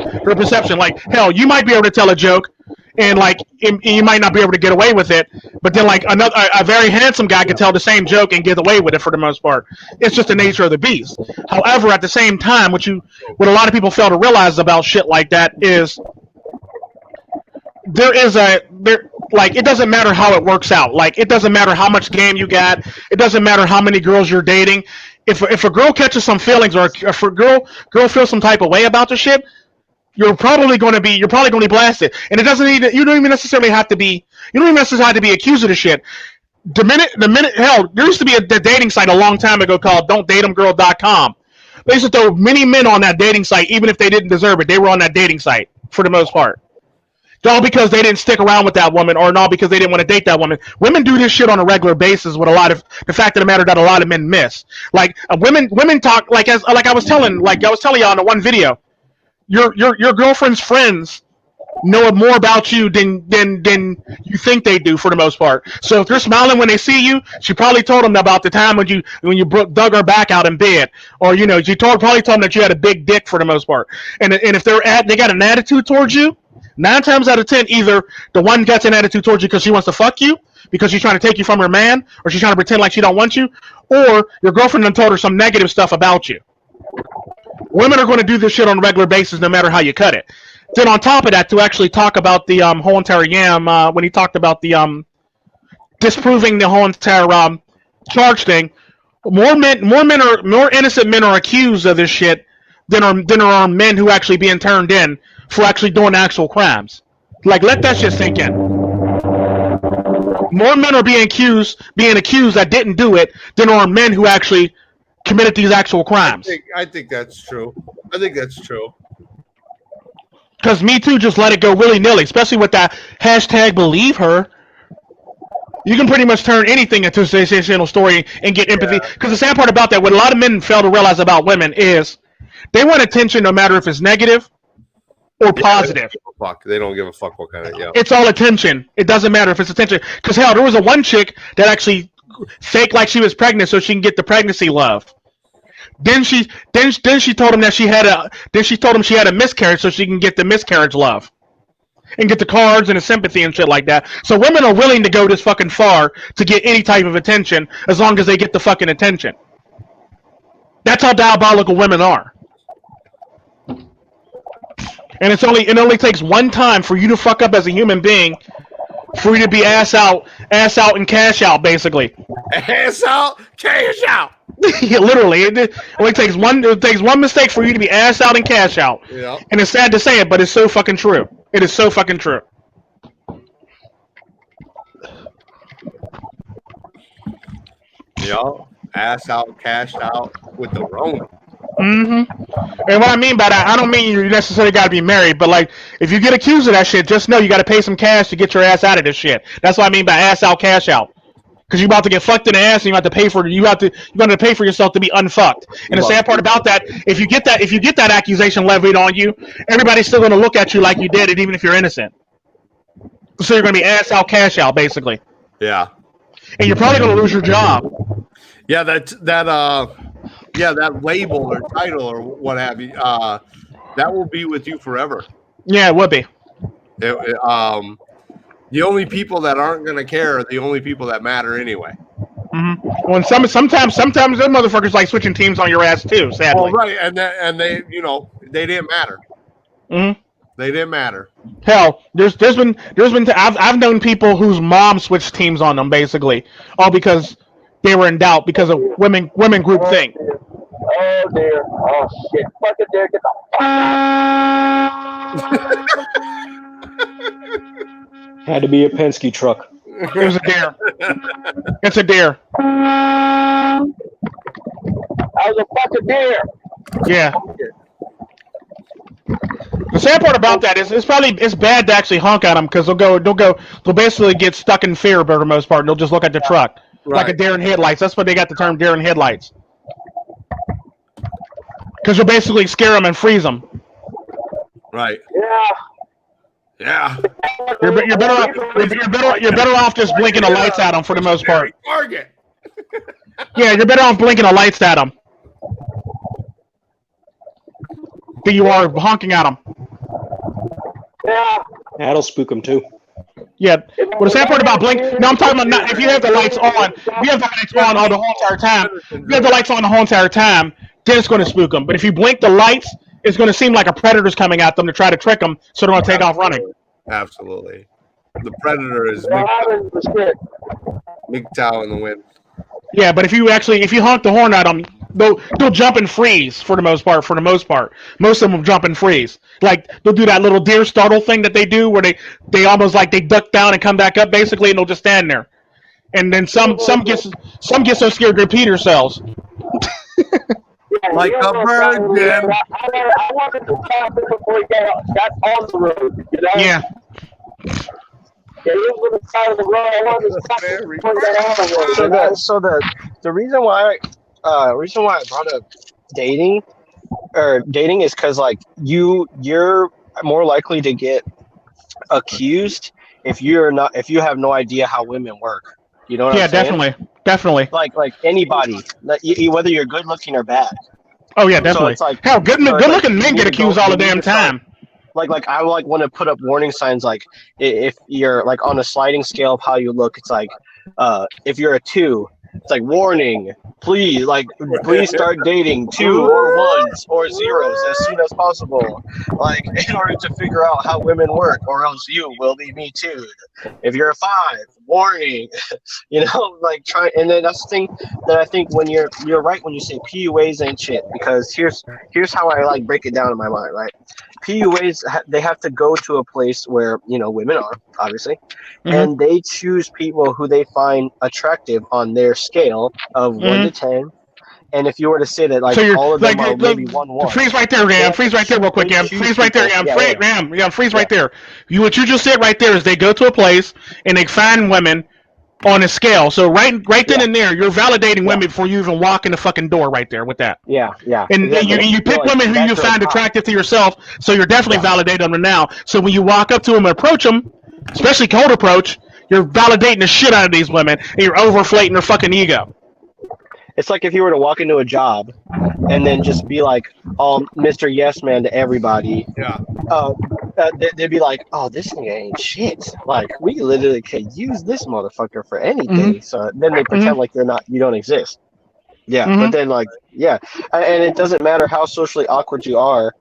Like, hell, you might be able to tell a joke, and like you might not be able to get away with it, but then like a very handsome guy can tell the same joke and get away with it for the most part. It's just the nature of the beast. However, at the same time, what a lot of people fail to realize about shit like that is, it doesn't matter how it works out. Like, it doesn't matter how much game you got. It doesn't matter how many girls you're dating. If a girl catches some feelings, or if a girl feels some type of way about the shit, you're probably going to be blasted. And you don't even necessarily have to be accused of the shit. The minute hell, there used to be a dating site a long time ago called Don'tDateEmGirl.com. They used to throw many men on that dating site, even if they didn't deserve it. They were on that dating site for the most part. All because they didn't stick around with that woman, or not because they didn't want to date that woman. Women do this shit on a regular basis with a lot of the fact of the matter that a lot of men miss. Like women talk like I was telling y'all in the one video. Your girlfriend's friends know more about you than you think they do for the most part. So if you're smiling when they see you, she probably told them about the time when you dug her back out in bed, or she probably told them that you had a big dick for the most part. And if they got an attitude towards you, 9 times out of 10, either the one gets an attitude towards you because she wants to fuck you, because she's trying to take you from her man, or she's trying to pretend like she don't want you, or your girlfriend done told her some negative stuff about you. Women are going to do this shit on a regular basis no matter how you cut it. Then on top of that, to actually talk about the whole entire when he talked about the disproving the whole entire charge thing, more innocent men are accused of this shit than are men who actually being turned in for actually doing actual crimes. Like, let that shit sink in. More men are being accused that didn't do it than are men who actually committed these actual crimes. I think that's true. I think that's true. Because Me Too just let it go willy-nilly, especially with that hashtag believe her. You can pretty much turn anything into a sensational story and get empathy. Because the sad part about that, what a lot of men fail to realize about women is they want attention no matter if it's negative or positive. They don't give a fuck what kind of, It's all attention. It doesn't matter if it's attention. Because hell, there was a one chick that actually faked like she was pregnant so she can get the pregnancy love. Then she told him that she had a miscarriage so she can get the miscarriage love. and get the cards and the sympathy and shit like that. So women are willing to go this fucking far to get any type of attention as long as they get the fucking attention. That's how diabolical women are. And it only takes one time for you to fuck up as a human being for you to be ass out and cash out, basically. Ass out, cash out. Yeah, literally, it only takes one. It takes one mistake for you to be ass out and cash out. Yeah. And it's sad to say it, but it's so fucking true. It is so fucking true. Yeah. Ass out, cash out with the Rona. Mm-hmm. And what I mean by that, I don't mean you necessarily got to be married, but like if you get accused of that shit, just know you got to pay some cash to get your ass out of this shit. That's what I mean by ass out, cash out. Because you're about to get fucked in the ass, and you have to pay for it. You have to pay for yourself to be unfucked. And the sad part about that, if you get that accusation levied on you, everybody's still going to look at you like you did it, even if you're innocent. So you're going to be ass out, cash out, basically. Yeah. And you're probably going to lose your job. Yeah, that label or title or what have you, that will be with you forever. Yeah, it would be. The only people that aren't going to care are the only people that matter anyway. Mm-hmm. Well, sometimes those motherfuckers like switching teams on your ass too. Sadly. Well, right, and they they didn't matter. Mm-hmm. They didn't matter. Hell, I've known people whose mom switched teams on them basically, all because they were in doubt because of women group thing. Oh dear. Oh shit. Fucking dear. Get the fuck out. Had to be a Penske truck. It was a deer. It's a deer. I was a fucking deer. Yeah. The sad part about that is it's bad to actually honk at them because they'll basically get stuck in fear for the most part. And they'll just look at the truck like a deer in headlights. That's why they got the term deer in headlights. Because you'll basically scare them and freeze them. Right. Yeah. Yeah. You're better off just blinking the lights at them for the most part. Target. Yeah, you're better off blinking the lights at them than you are honking at them. Yeah. That'll spook them too. Yeah. Well, the sad part about blink. No, I'm talking about not, if you have the lights on. If you have the lights on all the whole entire time. If you have the lights on the whole entire time, then it's going to spook them. But if you blink the lights, it's going to seem like a predator's coming at them to try to trick them, so they're going to take off running. Absolutely. The predator is MiGTOW in the wind. Yeah, but if you honk the horn at them, they'll jump and freeze for the most part. Most of them jump and freeze. Like they'll do that little deer startle thing that they do, where they almost like they duck down and come back up, basically, and they'll just stand there. And then some get so scared they repeat themselves. Like a virgin. I wanted to stop him before he got on the road, you know? Yeah. Yeah, he was on the side of the road. I wanted to stop him before he got on the road. So the reason why I brought up dating is because like you're more likely to get accused if you have no idea how women work. You know what I'm saying? Definitely. Like anybody, whether you're good looking or bad. Oh yeah, definitely. So it's like, hell, good looking men get accused all the damn time. Like I want to put up warning signs. Like if you're like on a sliding scale of how you look, it's like if you're a 2, it's like warning. Please start dating 2 or 1s or 0s as soon as possible. Like in order to figure out how women work, or else you will be me too. If you're a 5, warning. You know, like try. And then that's the thing that I think when you're right when you say PUAs ain't shit, because here's how I like break it down in my mind. Right, PUAs they have to go to a place where women are obviously, and they choose people who they find attractive on their scale of 1 to 10. And if you were to say that, like, so all of them are maybe 1-1. Freeze right there, Ram. Freeze right there real quick, Ram. Freeze right there, Ram. Ram, freeze right there. What you just said right there is they go to a place and they find women on a scale. So right then and there, you're validating women before you even walk in the fucking door right there with that. Yeah. And you pick women who you find attractive to yourself, so you're definitely validating them now. So when you walk up to them and approach them, especially cold approach, you're validating the shit out of these women, and you're overflating their fucking ego. It's like if you were to walk into a job and then just be like, Mr. Yes Man to everybody. Yeah. they'd be like, "Oh, this nigga ain't shit. Like, we literally could use this motherfucker for anything." So then they pretend like you don't exist. Yeah, but then and it doesn't matter how socially awkward you are.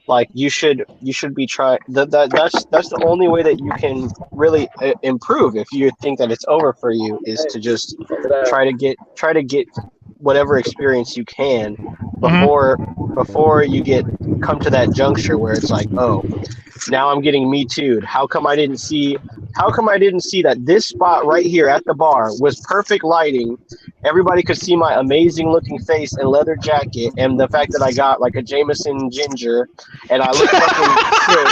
Like, you should be trying. That's the only way that you can really improve. If you think that it's over for you, is to just try to get whatever experience you can before you come to that juncture where it's like, oh, now I'm getting Me Too'd. How come I didn't see that this spot right here at the bar was perfect lighting? Everybody could see my amazing looking face and leather jacket, and the fact that I got like a Jameson ginger, and I look fucking sick,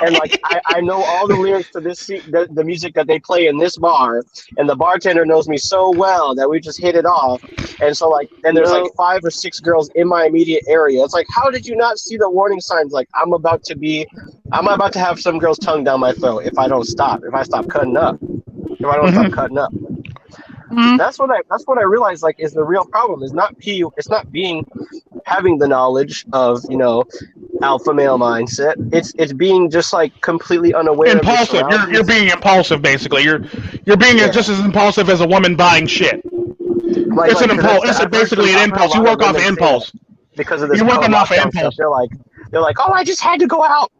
and like I know all the lyrics to the music that they play in this bar, and the bartender knows me so well that we just hit it off, and so like, and there's like 5 or 6 girls in my immediate area. It's like, how did you not see the warning signs? Like, I'm about to have some girl's tongue down my throat if I stop cutting up. Stop cutting up. That's what I realized, like, is the real problem. It's not having the knowledge of, alpha male mindset. It's being just like completely unaware. Impulsive. You're being impulsive, basically. You're being just as impulsive as a woman buying shit. It's an impulse. It's basically an impulse. You work off impulse. Because of this, you're working off impulse. They're like, oh, I just had to go out.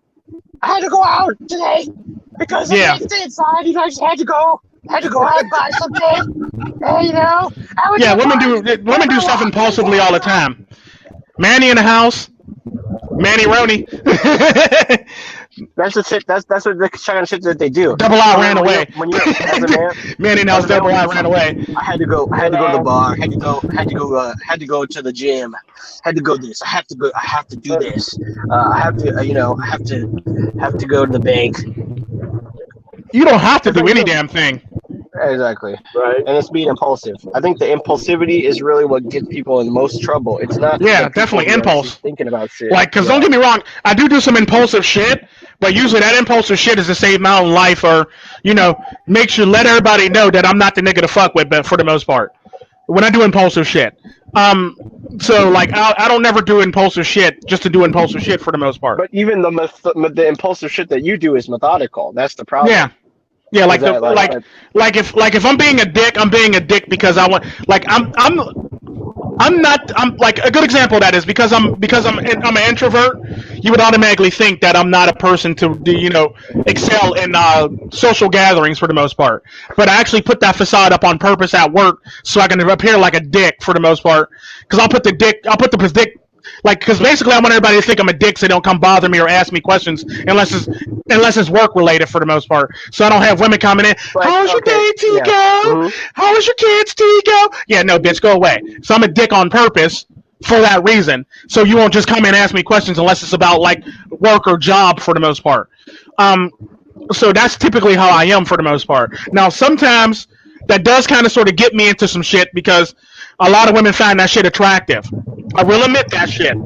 I had to go out today because I can't stay inside. I just had to go out and buy something. Women do stuff impulsively all the time. Manny in the house. Manny Roney. That's the shit. That's what the kind of shit that they do. Double out ran away. When you as a man, Manny in the house. Double out ran away. I had to go to the bar. Had to go to the gym. Had to go this. I have to do this. I have to go to the bank. You don't have to do any damn thing. Exactly. Right. And it's being impulsive. I think the impulsivity is really what gets people in most trouble. It's not. Yeah, definitely impulse. Thinking about shit. Like, because don't get me wrong, I do some impulsive shit, but usually that impulsive shit is to save my own life or, make sure let everybody know that I'm not the nigga to fuck with, but for the most part, when I do impulsive shit. So like I don't never do impulsive shit just to do impulsive shit for the most part. But even the impulsive shit that you do is methodical. That's the problem. Yeah. Yeah, like if I'm being a dick because I want, like I'm like a good example of that is because I'm an introvert. You would automatically think that I'm not a person to excel in social gatherings for the most part. But I actually put that facade up on purpose at work so I can appear like a dick for the most part. Because I'll put the dick. Like, because basically I want everybody to think I'm a dick so they don't come bother me or ask me questions unless it's work related for the most part. So I don't have women coming in, how's your day, Tico? Yeah. How was your kids, Tico? Yeah, no, bitch, go away. So I'm a dick on purpose for that reason. So you won't just come in and ask me questions unless it's about, like, work or job for the most part. So that's typically how I am for the most part. Now, sometimes that does kind of sort of get me into some shit because a lot of women find that shit attractive. I will admit that shit.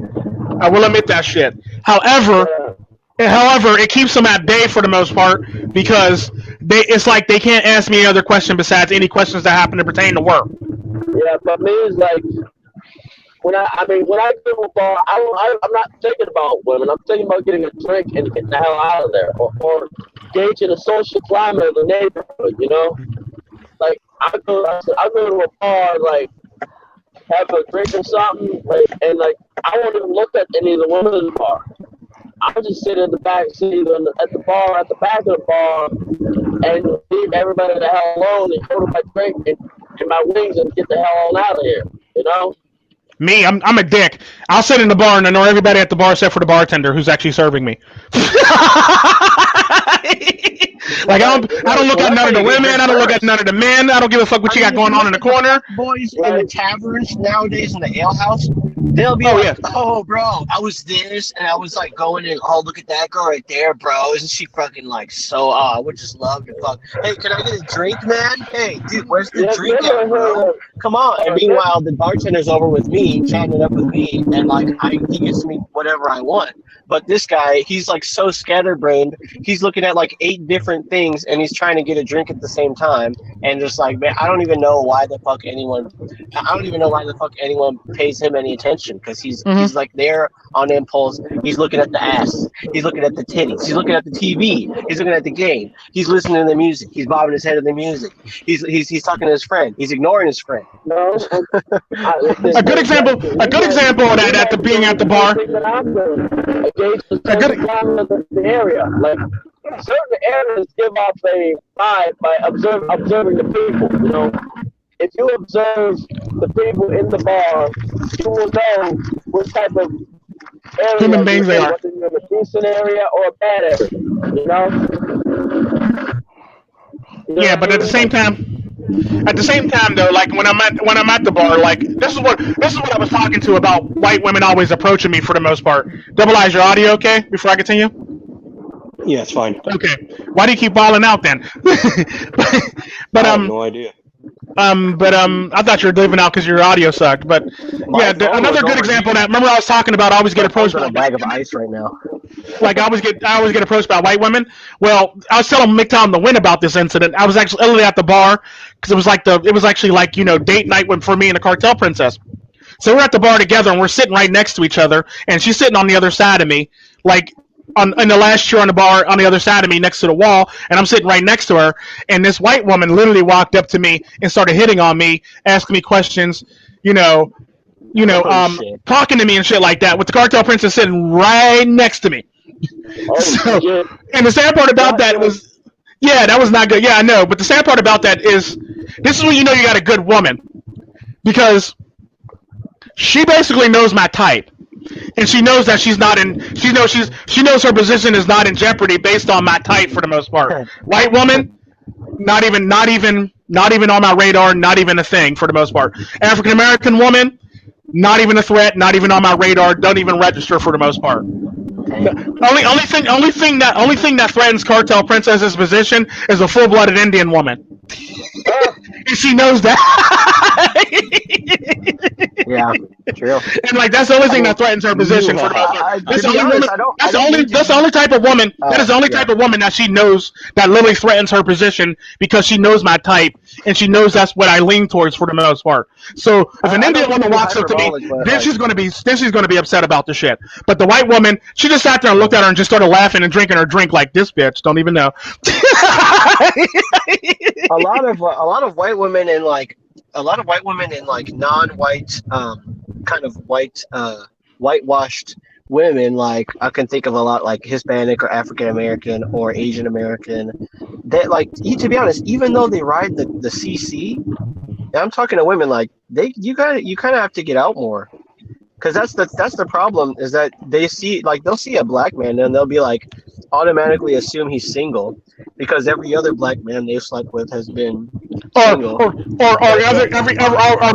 However, it keeps them at bay for the most part because it's like they can't ask me any other question besides any questions that happen to pertain to work. Yeah, but me is like when I go to a bar, I'm not thinking about women. I'm thinking about getting a drink and getting the hell out of there, or gauging the social climate of the neighborhood. Like I go to a bar, like, have a drink or something, and I won't even look at any of the women in the bar. I'll just sit in the back seat at the bar, at the back of the bar, and leave everybody the hell alone and go to my drink and my wings and get the hell on out of here, Me, I'm a dick. I'll sit in the bar and I know everybody at the bar except for the bartender who's actually serving me. Like I don't look at none of the women. I don't look at none of the men. I don't give a fuck what you got going on in the corner. Boys in the taverns nowadays in the ale house, they'll be oh, bro, I was this, and I was like going in. Oh, look at that girl right there, bro. Isn't she fucking like so? I would just love to fuck. Hey, can I get a drink, man? Hey, dude, where's the drink at, bro? Come on. And meanwhile, the bartender's over with me, chatting it up with me, and like he gives me whatever I want. But this guy, he's like so scatterbrained. He's looking at like 8 different different things, and he's trying to get a drink at the same time, and just like, man, I don't even know why the fuck anyone pays him any attention, because he's like there on impulse. He's looking at the ass, he's looking at the titties, he's looking at the TV, he's looking at the game, he's listening to the music, he's bobbing his head to the music, he's talking to his friend, he's ignoring his friend. No, A good example of that at the being at the bar. The area, like certain areas give off a vibe by observing the people. You know, if you observe the people in the bar, you will know what type of area Human beings they are. Whether you're in a decent area or a bad area. You know. Yeah, but at the same time though, like when I'm at the bar, like this is what I was talking to about white women always approaching me for the most part. Double Eyes, your audio okay before I continue? Yeah, it's fine. Okay. Why do you keep balling out then? I have no idea. I thought you were leaving out because your audio sucked. But yeah, another good example of that. Remember I was talking about I always get approached by a bag of ice right now. Like I always get approached by white women. Well, I was telling MiGTOW and the Win about this incident. I was actually at the bar because it was actually like date night for me and the Cartel Princess. So we're at the bar together and we're sitting right next to each other, and she's sitting on the other side of me, like in the last chair on the bar on the other side of me next to the wall, and I'm sitting right next to her, and this white woman literally walked up to me and started hitting on me, asking me questions, talking to me and shit like that, with the Cartel Princess sitting right next to me. And the sad part about that was, yeah, that was not good. Yeah, I know, but the sad part about that is, this is when you know you got a good woman, because she basically knows my type. And she knows that she knows her position is not in jeopardy based on my type for the most part. White woman, not even on my radar, not even a thing for the most part. African American woman, not even a threat, not even on my radar, don't even register for the most part. The only thing that threatens Cartel Princess's position is a full-blooded Indian woman. And she knows that. Yeah, true. And like that's the only thing that threatens her position for the most part. That's the only type of woman. That is the only type of woman that she knows that literally threatens her position, because she knows my type and she knows that's what I lean towards for the most part. So if an Indian woman walks up to me, then she's gonna be upset about the shit. But the white woman, she just sat there and looked at her and just started laughing and drinking her drink like, this bitch don't even know. a lot of white women in like non-white kind of whitewashed women, like I can think of a lot like Hispanic or African American or Asian American, that like, to be honest, even though they ride the CC, I'm talking to women like you kind of have to get out more. Because that's the problem, is that they'll see a black man and they'll be like, automatically assume he's single, because every other black man they've slept with has been single. Or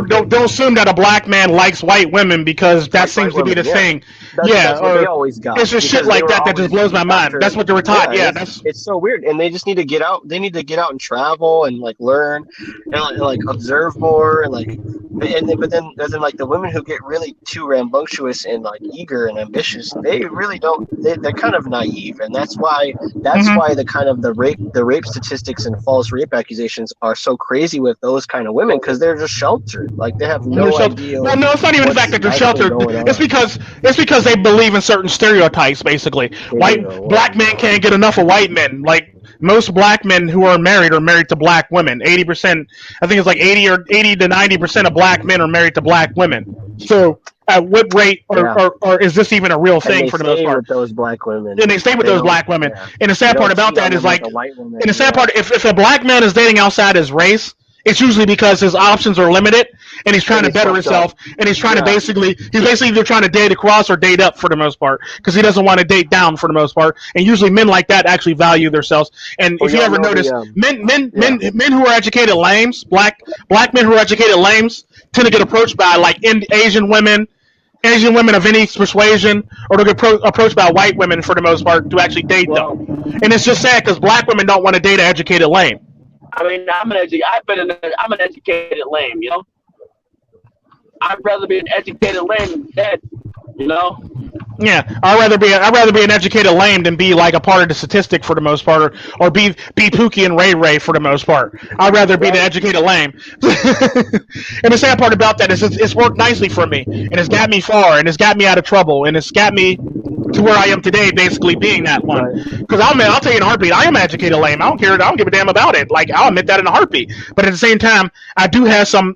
don't assume that a black man likes white women, because that seems to be the thing. That's what they always got. It's just shit like that just blows my mind. That's what they were taught. Yeah, it's so weird, and they just need to get out. They need to get out and travel and like learn and like observe more, and like, but then like the women who get really too rambunctious and like eager and ambitious, they really don't. They're kind of naive, and that's why the kind of the rape statistics and false rape accusations are so crazy with those kind of women, because they're just sheltered. Like they have no idea. Well, no, it's not even the fact that they're sheltered. It's because they believe in certain stereotypes. Basically, black men can't get enough of white men. Like most black men who are married to black women. 80%, I think it's like 80 to 90% of black men are married to black women. So at what rate or is this even a real thing for the most part? With those black women. And they stay with those black women. Yeah. And the sad part about that is like, if a black man is dating outside his race, it's usually because his options are limited, and he's trying to better himself, and he's trying to basically either trying to date across or date up for the most part, because he doesn't want to date down for the most part. And usually men like that actually value themselves. And if you ever notice, men who are educated lames, black men who are educated lames, tend to get approached by like Asian women of any persuasion, or they'll get approached by white women for the most part to actually date them. And it's just sad because black women don't want to date an educated lame. I mean, I'm an educated lame, you know? I'd rather be an educated lame than dead, you know? Yeah, I'd rather be an educated lame than be like a part of the statistic for the most part, or be Pookie and Ray Ray for the most part. I'd rather be the educated lame. And the sad part about that is it's worked nicely for me, and it's got me far, and it's got me out of trouble, and it's got me to where I am today, basically being that one. Because I'll tell you in a heartbeat, I am an educated lame. I don't care. I don't give a damn about it. Like, I'll admit that in a heartbeat. But at the same time, I do have some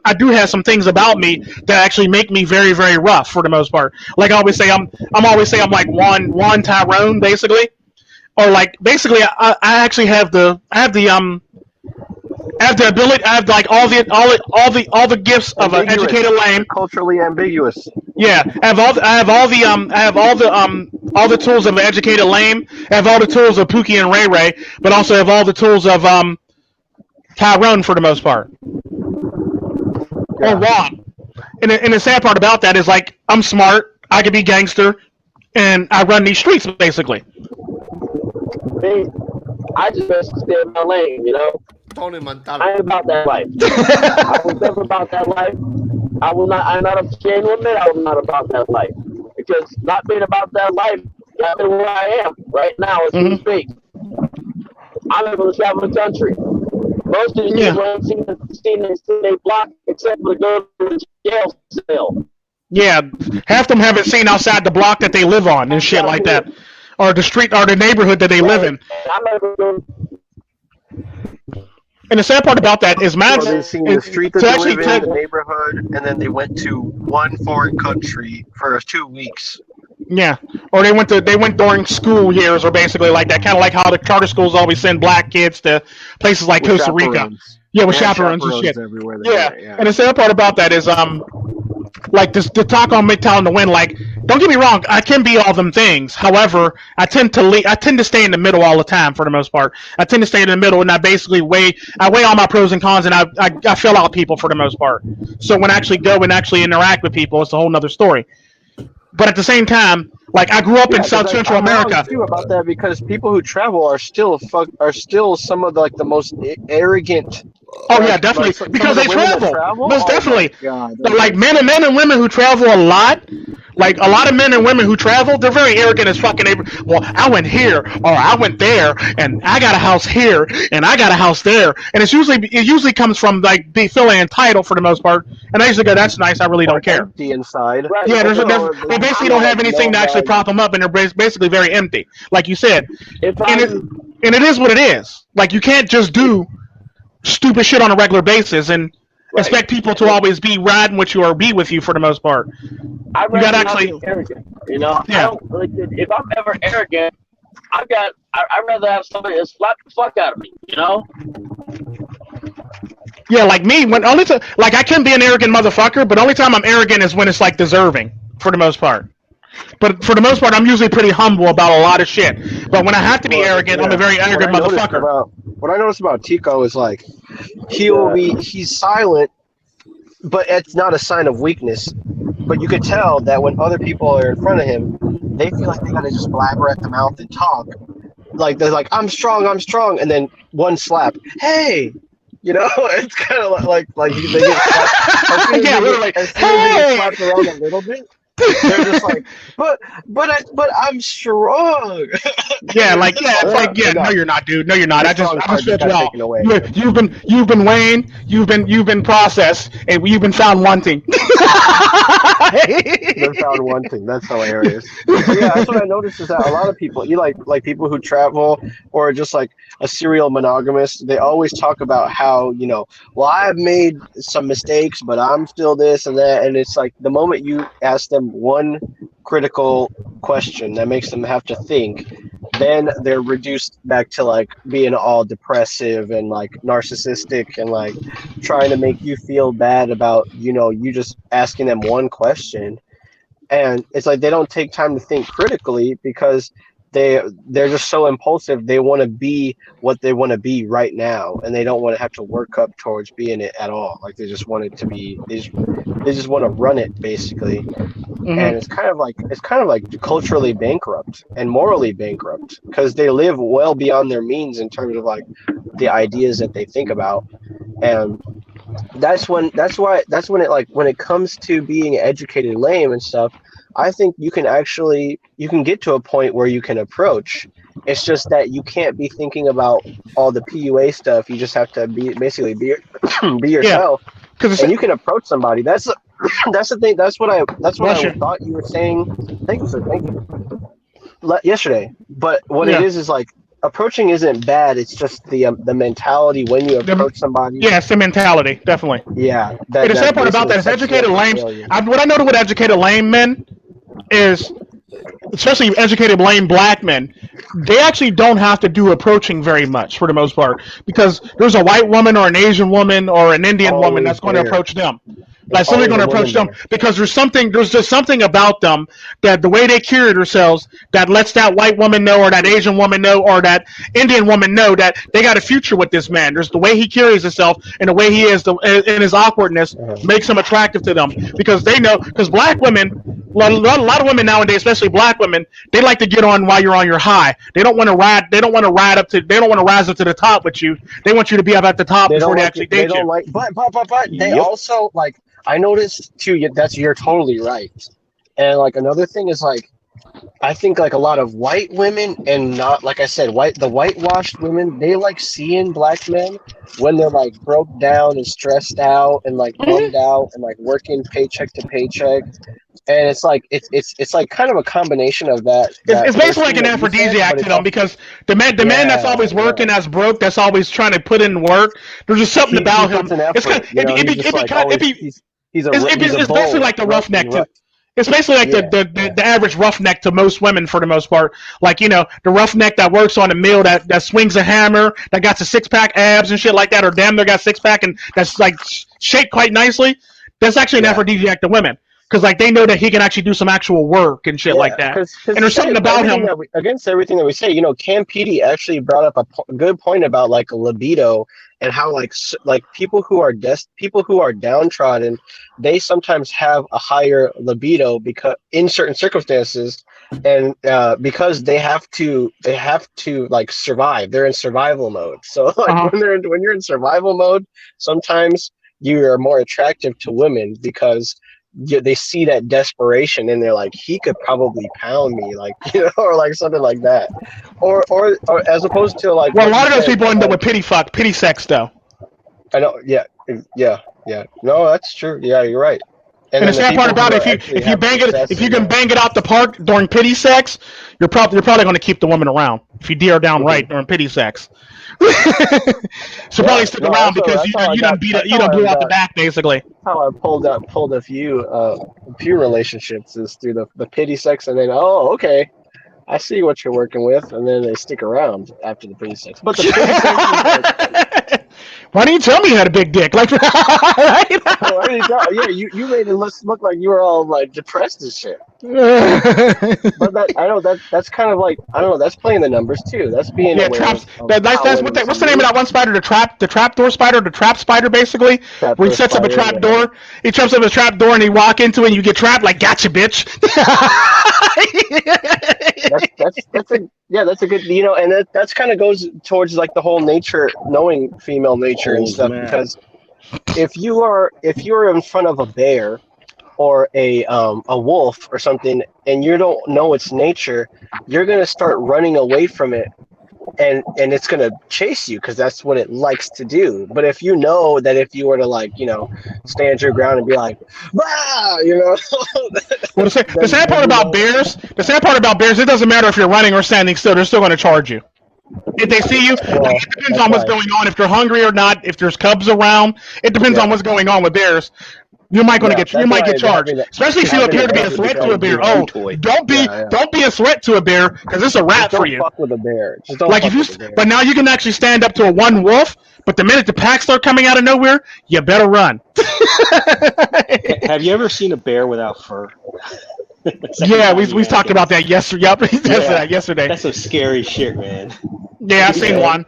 things about me that actually make me very, very rough for the most part. Like I always say, I'm like Juan Tyrone, basically, or like basically I actually have the ability. I have like all the gifts of an educated lame. Culturally ambiguous. Yeah, I have all the tools of an educated lame. I have all the tools of Pookie and Ray Ray, but also have all the tools of Tyrone for the most part. Or Juan. And the sad part about that is, like, I'm smart, I could be gangster, and I run these streets, basically. Me, I just best stay in my lane, you know? Tony Montana. I ain't about that life. I was never about that life. I'm not ashamed to admit I was not about that life. Because not being about that life got me where I am right now as we speak. I'm able to travel the country. Most of these people haven't seen a block except for to go to the jail cell. Yeah, half them haven't seen outside the block that they live on and shit like that. Or the street or the neighborhood that they live in. And the sad part about that is Max. They've seen the street that they live in, the neighborhood, and then they went to one foreign country for 2 weeks. Yeah, or they went during school years, or basically like that, kind of like how the charter schools always send black kids to places like Costa Rica. Yeah, with chaperones and shit. Everywhere Yeah, and the sad part about that is like this, the talk on MiGTOW in the wind. Like, don't get me wrong, I can be all them things. However, I tend to stay in the middle all the time for the most part. I tend to stay in the middle, and I basically weigh all my pros and cons, and I fill out people for the most part. So when I actually go and actually interact with people, it's a whole nother story. But at the same time, like, I grew up in South Central America. Too about that, because people who travel are still some of the most arrogant. Oh yeah, definitely, like, because they travel. Most definitely. God, like men and women who travel a lot. Like, a lot of men and women who travel, they're very arrogant as fucking. Well, I went here, or I went there, and I got a house here, and I got a house there, and it usually comes from like feeling entitled for the most part. And I usually go, "That's nice. I really don't care." Empty inside. Right. Yeah, they basically don't have anything to actually prop them up, and they're basically very empty, like you said. And it is what it is. Like, you can't just do stupid shit on a regular basis and expect people to always be riding with you or be with you for the most part. You got actually arrogant. You know, yeah. If I'm ever arrogant, I'd rather have somebody that slap the fuck out of me. You know. Yeah, like me, I can be an arrogant motherfucker, but only time I'm arrogant is when it's like deserving, for the most part. But for the most part, I'm usually pretty humble about a lot of shit. But when I have to be arrogant, I'm a very arrogant motherfucker. What I noticed about Tico is, like, he's silent, but it's not a sign of weakness. But you could tell that when other people are in front of him, they feel like they gotta just blabber at the mouth and talk. Like, they're like, I'm strong, and then one slap. Hey! You know, it's kind of like they get slapped. Yeah, literally. As soon as they get slapped around a little bit, they're just like, but I'm strong. Yeah, no, you're not, dude. No, you're not. I just feel you. You've been weighing, you've been processed, and you've been found wanting. Been found wanting. That's hilarious. Yeah, that's what I noticed is that a lot of people, like people who travel or just like a serial monogamist, they always talk about how, well, I've made some mistakes, but I'm still this and that, and it's like the moment you ask them one critical question that makes them have to think, then they're reduced back to like being all depressive and like narcissistic and like trying to make you feel bad about you just asking them one question. And it's like they don't take time to think critically because they're just so impulsive. They want to be what they want to be right now, and they don't want to have to work up towards being it at all. Like, they just want it to be, they just want to run it, basically. Mm-hmm. And it's kind of like culturally bankrupt and morally bankrupt because they live well beyond their means in terms of like the ideas that they think about. And that's when it, like, when it comes to being educated lame and stuff, I think you can get to a point where you can approach. It's just that you can't be thinking about all the PUA stuff. You just have to be be Yeah, yourself, because and you can approach somebody. That's the thing. That's what I Bless you. thought you were saying. Thank you, sir. Thank you. Yesterday, but what it is like approaching isn't bad. It's just the mentality when you approach somebody. Yeah, it's the mentality, definitely. Yeah, And the sad part about that is educated lames. What I noticed with educated lame men is, especially educated lame black men, they actually don't have to do approaching very much for the most part, because there's a white woman or an Asian woman or an Indian woman that's going to approach them. Like somebody's going to approach them because there's just something about them that the way they carry themselves that lets that white woman know, or that Asian woman know, or that Indian woman know that they got a future with this man. There's the way he carries himself and the way he is, in his awkwardness, makes him attractive to them, because they know. Because black women, a lot of women nowadays, especially black women, they like to get on while you're on your high. They don't want to ride. They don't want to rise up to the top with you. They want you to be up at the top before they actually date you. But they also like. I noticed too. You're totally right. And like another thing is like, I think like a lot of white women, and not like I said, the whitewashed women, they like seeing black men when they're like broke down and stressed out and like bummed out and like working paycheck to paycheck. And it's like it's like kind of a combination of that. It's basically like an aphrodisiac to them, because the man that's always working, that's broke, that's always trying to put in work. There's just something about him. It's kind of, it's basically like the roughneck too. It's basically like the average roughneck to most women for the most part. Like, the roughneck that works on a mill, that swings a hammer, that got the 6-pack abs and shit like that, or damn, they got 6-pack and that's like shaped quite nicely. That's actually an aphrodisiac to women. Because like they know that he can actually do some actual work and shit like that. And there's something about him. Against everything that we say, Cam Petey actually brought up a good point about like a libido, and how like people who are downtrodden, they sometimes have a higher libido because in certain circumstances, and because they have to like survive. They're in survival mode. So like when you're in survival mode, sometimes you are more attractive to women because they see that desperation and they're like, he could probably pound me, like, or like something like that, or as opposed to like. Well, a lot of those people end up with pity sex though. I know, yeah. No, that's true. Yeah, you're right. And the sad part about it, if you can bang it out the park during pity sex, you're probably going to keep the woman around if you deal her down right during pity sex. So probably stick around because you done blew out the back basically. How I pulled a few relationships is through the pity sex, and then okay, I see what you're working with, and then they stick around after the pity sex. But the pity sex is like, why didn't you tell me you had a big dick? Like, right? You made it look like you were all like depressed and shit. But that's kind of like, I don't know, that's playing the numbers too. That's being aware traps. What's the name of that one spider? The trapdoor spider, the trap spider, basically, where he sets up a trap door. He traps up a trap door and he walk into it and you get trapped. Like, gotcha, bitch. That's a good, and that's kind of goes towards like the whole nature, knowing female nature and stuff. Man. Because if you're in front of a bear or a wolf or something, and you don't know its nature, you're gonna start running away from it, and it's gonna chase you because that's what it likes to do. But if you know that if you were to like stand your ground and be like, bah, Well, the sad part about bears, it doesn't matter if you're running or standing still, they're still going to charge you. If they see you, it depends on what's going on. If they're hungry or not, if there's cubs around, it depends on what's going on with bears. You might get charged, especially if you appear to be a threat to a bear. Oh, don't be a threat to a bear because it's a rat for you. Don't fuck with a bear. But now you can actually stand up to a one wolf. But the minute the packs start coming out of nowhere, you better run. Have you ever seen a bear without fur? Yeah, we talked about that yesterday. Yep, yesterday. That's some scary shit, man. Yeah, I've seen one.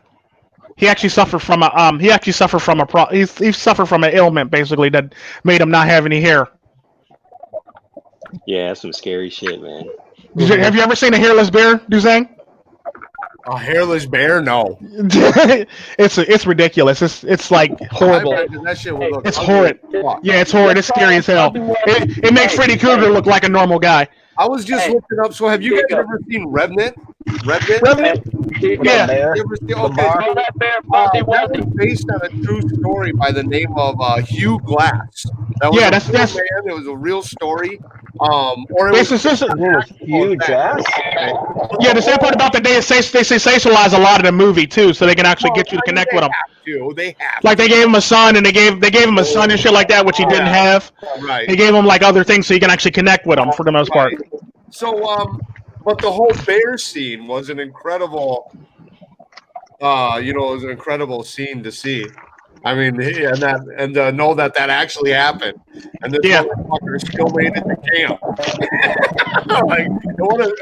He actually suffered from an ailment basically that made him not have any hair. Yeah, that's some scary shit, man. Have you ever seen a hairless bear, Dozang? A hairless bear? No. It's ridiculous. It's like horrible. I imagine that shit would look It's ugly horrid. as fuck. Yeah, it's horrid. It's scary as hell. It makes Freddy Krueger look like a normal guy. I was just looking up. So, have you guys ever seen Revenant? Revenant? Yeah. Bear. You ever see, The okay, bar. Oh, that bear that probably was wasn't. based on a true story by the name of Hugh Glass. That was Yeah, a that's- real that's- man. It was a real story. Or it It's was just, Huge ass. yeah, the sad part about that they sensationalize a lot of the movie too, so they can actually get you to connect with him. They have Like they gave him a son, and they gave him a son and shit like that, which he didn't have. to, right. They gave him like other things, so you can actually connect with him for the most part. Right. So, but the whole bear scene was an incredible, it was an incredible scene to see. I mean, and to know that actually happened, and this motherfucker still made it to camp.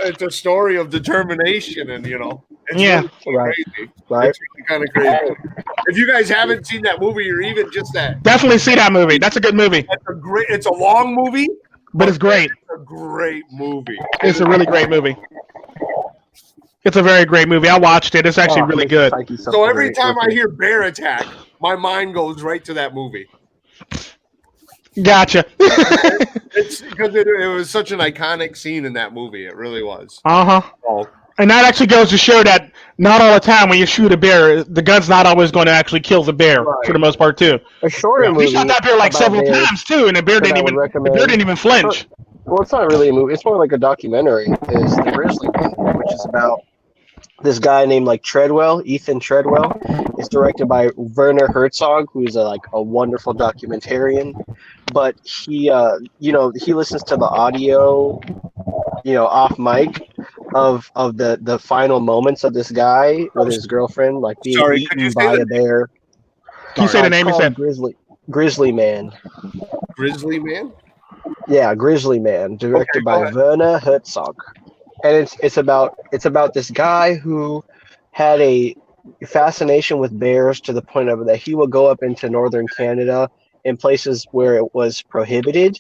It's a story of determination, and it's really Right. crazy. Right. It's really kind of crazy. If you guys haven't seen that movie, or even just that, Definitely see that movie. That's a good movie, it's a long movie, but it's great. It's a great movie. It's a really great movie. It's a very great movie. I watched it. It's actually really good. So every time I hear bear attack, my mind goes right to that movie. Gotcha. It's because it was such an iconic scene in that movie. It really was. Oh, And that actually goes to show that not all the time when you shoot a bear, the gun's not always going to actually kill the bear for the most part too. A shorter movie. We shot that bear like about several bears times too, and the bear that I didn't would even recommend. flinch. Well, it's not really a movie. It's more like a documentary. Is The Grizzly Man, which is about this guy named Ethan Treadwell. It's directed by Werner Herzog, who's a wonderful documentarian. But he listens to the audio, off mic of the final moments of this guy with his girlfriend, like being eaten by a bear. Can you say the name? It's You said called Grizzly Man. Grizzly Man. Yeah, Grizzly Man, directed go by ahead. Werner Herzog, and it's about this guy who had a fascination with bears to the point of that he would go up into northern Canada in places where it was prohibited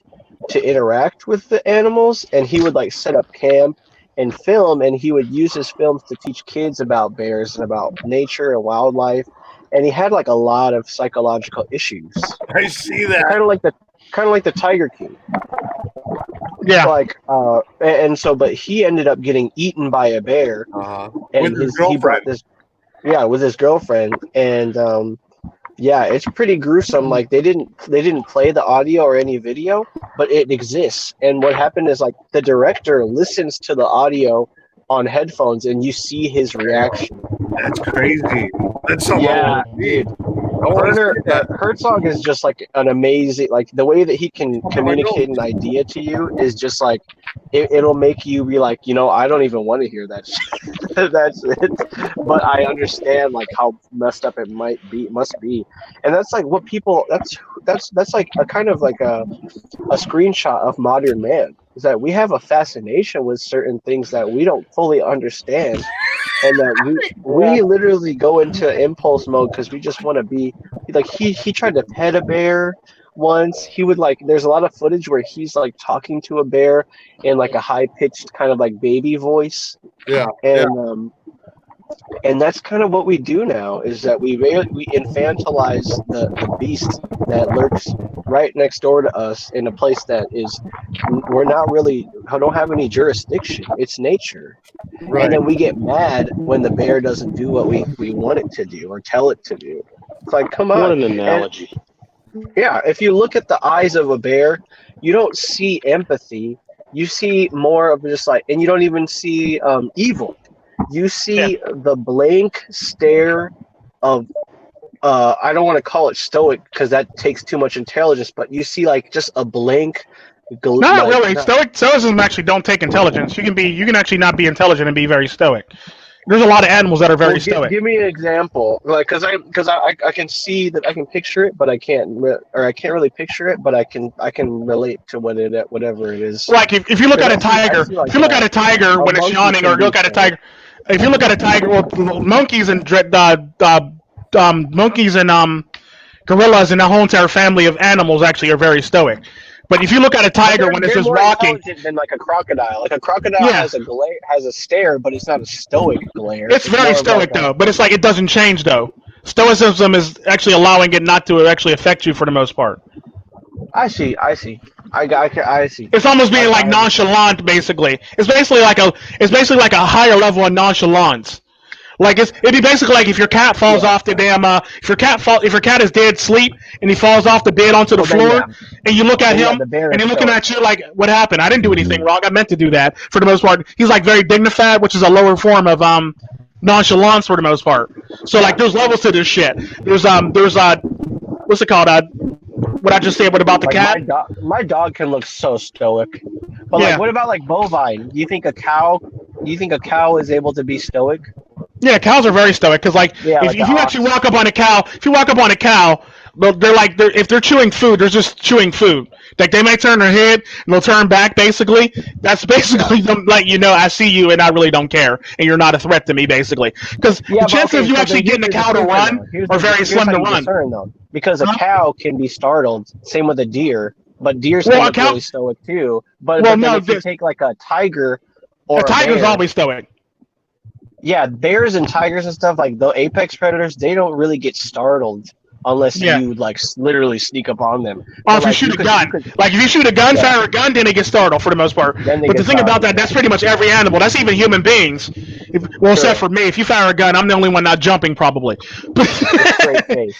to interact with the animals, and he would set up camp and film, and he would use his films to teach kids about bears and about nature and wildlife, and he had a lot of psychological issues, I see that. kind of like the Tiger King. yeah. But he ended up getting eaten by a bear, and With his he brought girlfriend. with his girlfriend, and it's pretty gruesome. They didn't play the audio or any video, but it exists. And what happened is the director listens to the audio on headphones, and you see his reaction. That's crazy. That's something. Yeah, Dude. Herzog is just an amazing, the way that he can communicate an idea to you is just it'll make you be I don't even want to hear that shit. That's it. But I understand how messed up it must be. And that's what people, that's a kind of a screenshot of modern man, is that we have a fascination with certain things that we don't fully understand. And that we literally go into impulse mode because we just want to be he tried to pet a bear once. He would there's a lot of footage where he's talking to a bear in a high pitched kind of baby voice. Yeah. And that's kind of what we do now, is that we infantilize the beast that lurks right next door to us in a place that we're not really, don't have any jurisdiction. It's nature. Right. And then we get mad when the bear doesn't do what we want it to do or tell it to do. It's come on. What an analogy. Yeah, if you look at the eyes of a bear, you don't see empathy. You see more of just and you don't even see evil. You see the blank stare of, I don't want to call it stoic because that takes too much intelligence, but you see just a blank. Not really. Stoicism actually don't take intelligence. You can actually not be intelligent and be very stoic. There's a lot of animals that are very stoic. Give me an example, because I can see that, I can picture it, but I can't really picture it, but I can relate to whatever it is. Like if you look at a tiger, if you look at a tiger when it's yawning, or look at a tiger, if you look at a tiger, well, monkeys and gorillas and the whole entire family of animals actually are very stoic. But if you look at a tiger They're, when it's they're just more walking, intelligent than like a crocodile. Like a crocodile Yeah. has a stare, but it's not a stoic glare. it's very more of stoic like a- though. But it's like it doesn't change though. Stoicism is actually allowing it not to actually affect you for the most part. I see. I see. It's almost being like nonchalant, basically. It's basically like a higher level of nonchalance. Like it'd be basically like if your cat falls off the damn if your cat is dead asleep and he falls off the bed onto the floor and you look at him the bear and is he's looking stoic. at you like, what happened? I didn't do anything wrong. I meant to do that. For the most part, he's like very dignified, which is a lower form of nonchalance for the most part. So like there's levels to this shit. There's what's it called? What I just said. What about the Like cat? my dog can look so stoic. But Yeah. like, what about like bovine? Do you think a cow is able to be stoic? Yeah, cows are very stoic because, like, Yeah, if like you the actually ox. walk up on a cow, if they're chewing food, they're just chewing food. Like they may turn their head and they'll turn back. Basically, that's basically them letting you know I see you and I really don't care and you're not a threat to me. Basically, because the chances of you actually getting a cow to run are very slim to run. Though, because a cow can be startled. Same with a deer, but deers Well, can a look cow- really stoic too. But Well, then no, if you take like a tiger or A tiger's bear, always stoic. yeah, bears and tigers and stuff like the apex predators, they don't really get startled unless Yeah. you like literally sneak up on them. Or But, if you like, shoot a could- gun, could- like if you shoot a gun, fire a gun, then they get startled for the most part. Then they But the get thing about startled. that's pretty much every animal. That's even human beings. Except for me. If you fire a gun, I'm the only one not jumping, probably. straight face.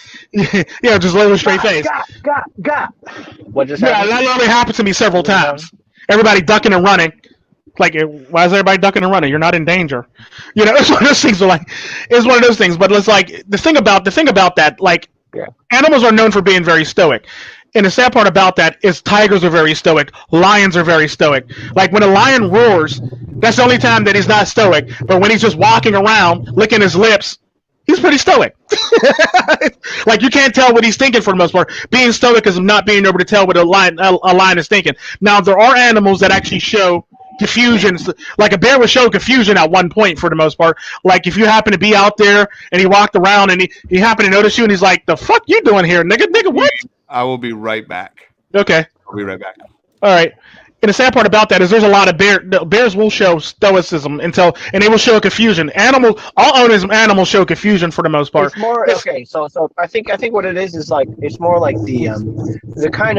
Yeah, just literally straight face. Got. What just Yeah, happened? that literally happened to me several times. Everybody ducking and running. Like, why is everybody ducking and running? You're not in danger. You know, it's one of those things. It's one of those things. But it's like the thing about that, like, animals are known for being very stoic. And the sad part about that is tigers are very stoic. Lions are very stoic. Like when a lion roars, that's the only time that he's not stoic. But when he's just walking around, licking his lips, he's pretty stoic. Like you can't tell what he's thinking for the most part. Being stoic is not being able to tell what a lion is thinking. Now there are animals that actually show confusion. Like a bear would show confusion at one point for the most part. Like if you happen to be out there and he walked around and he happened to notice you and he's like, "The fuck you doing here, nigga? What?" I will be right back. Okay. I'll be right back. All right. And the sad part about that is there's a lot of bears will show stoicism and they will show confusion. All animals show confusion for the most part. It's more okay. So I think what it is like it's more like the kind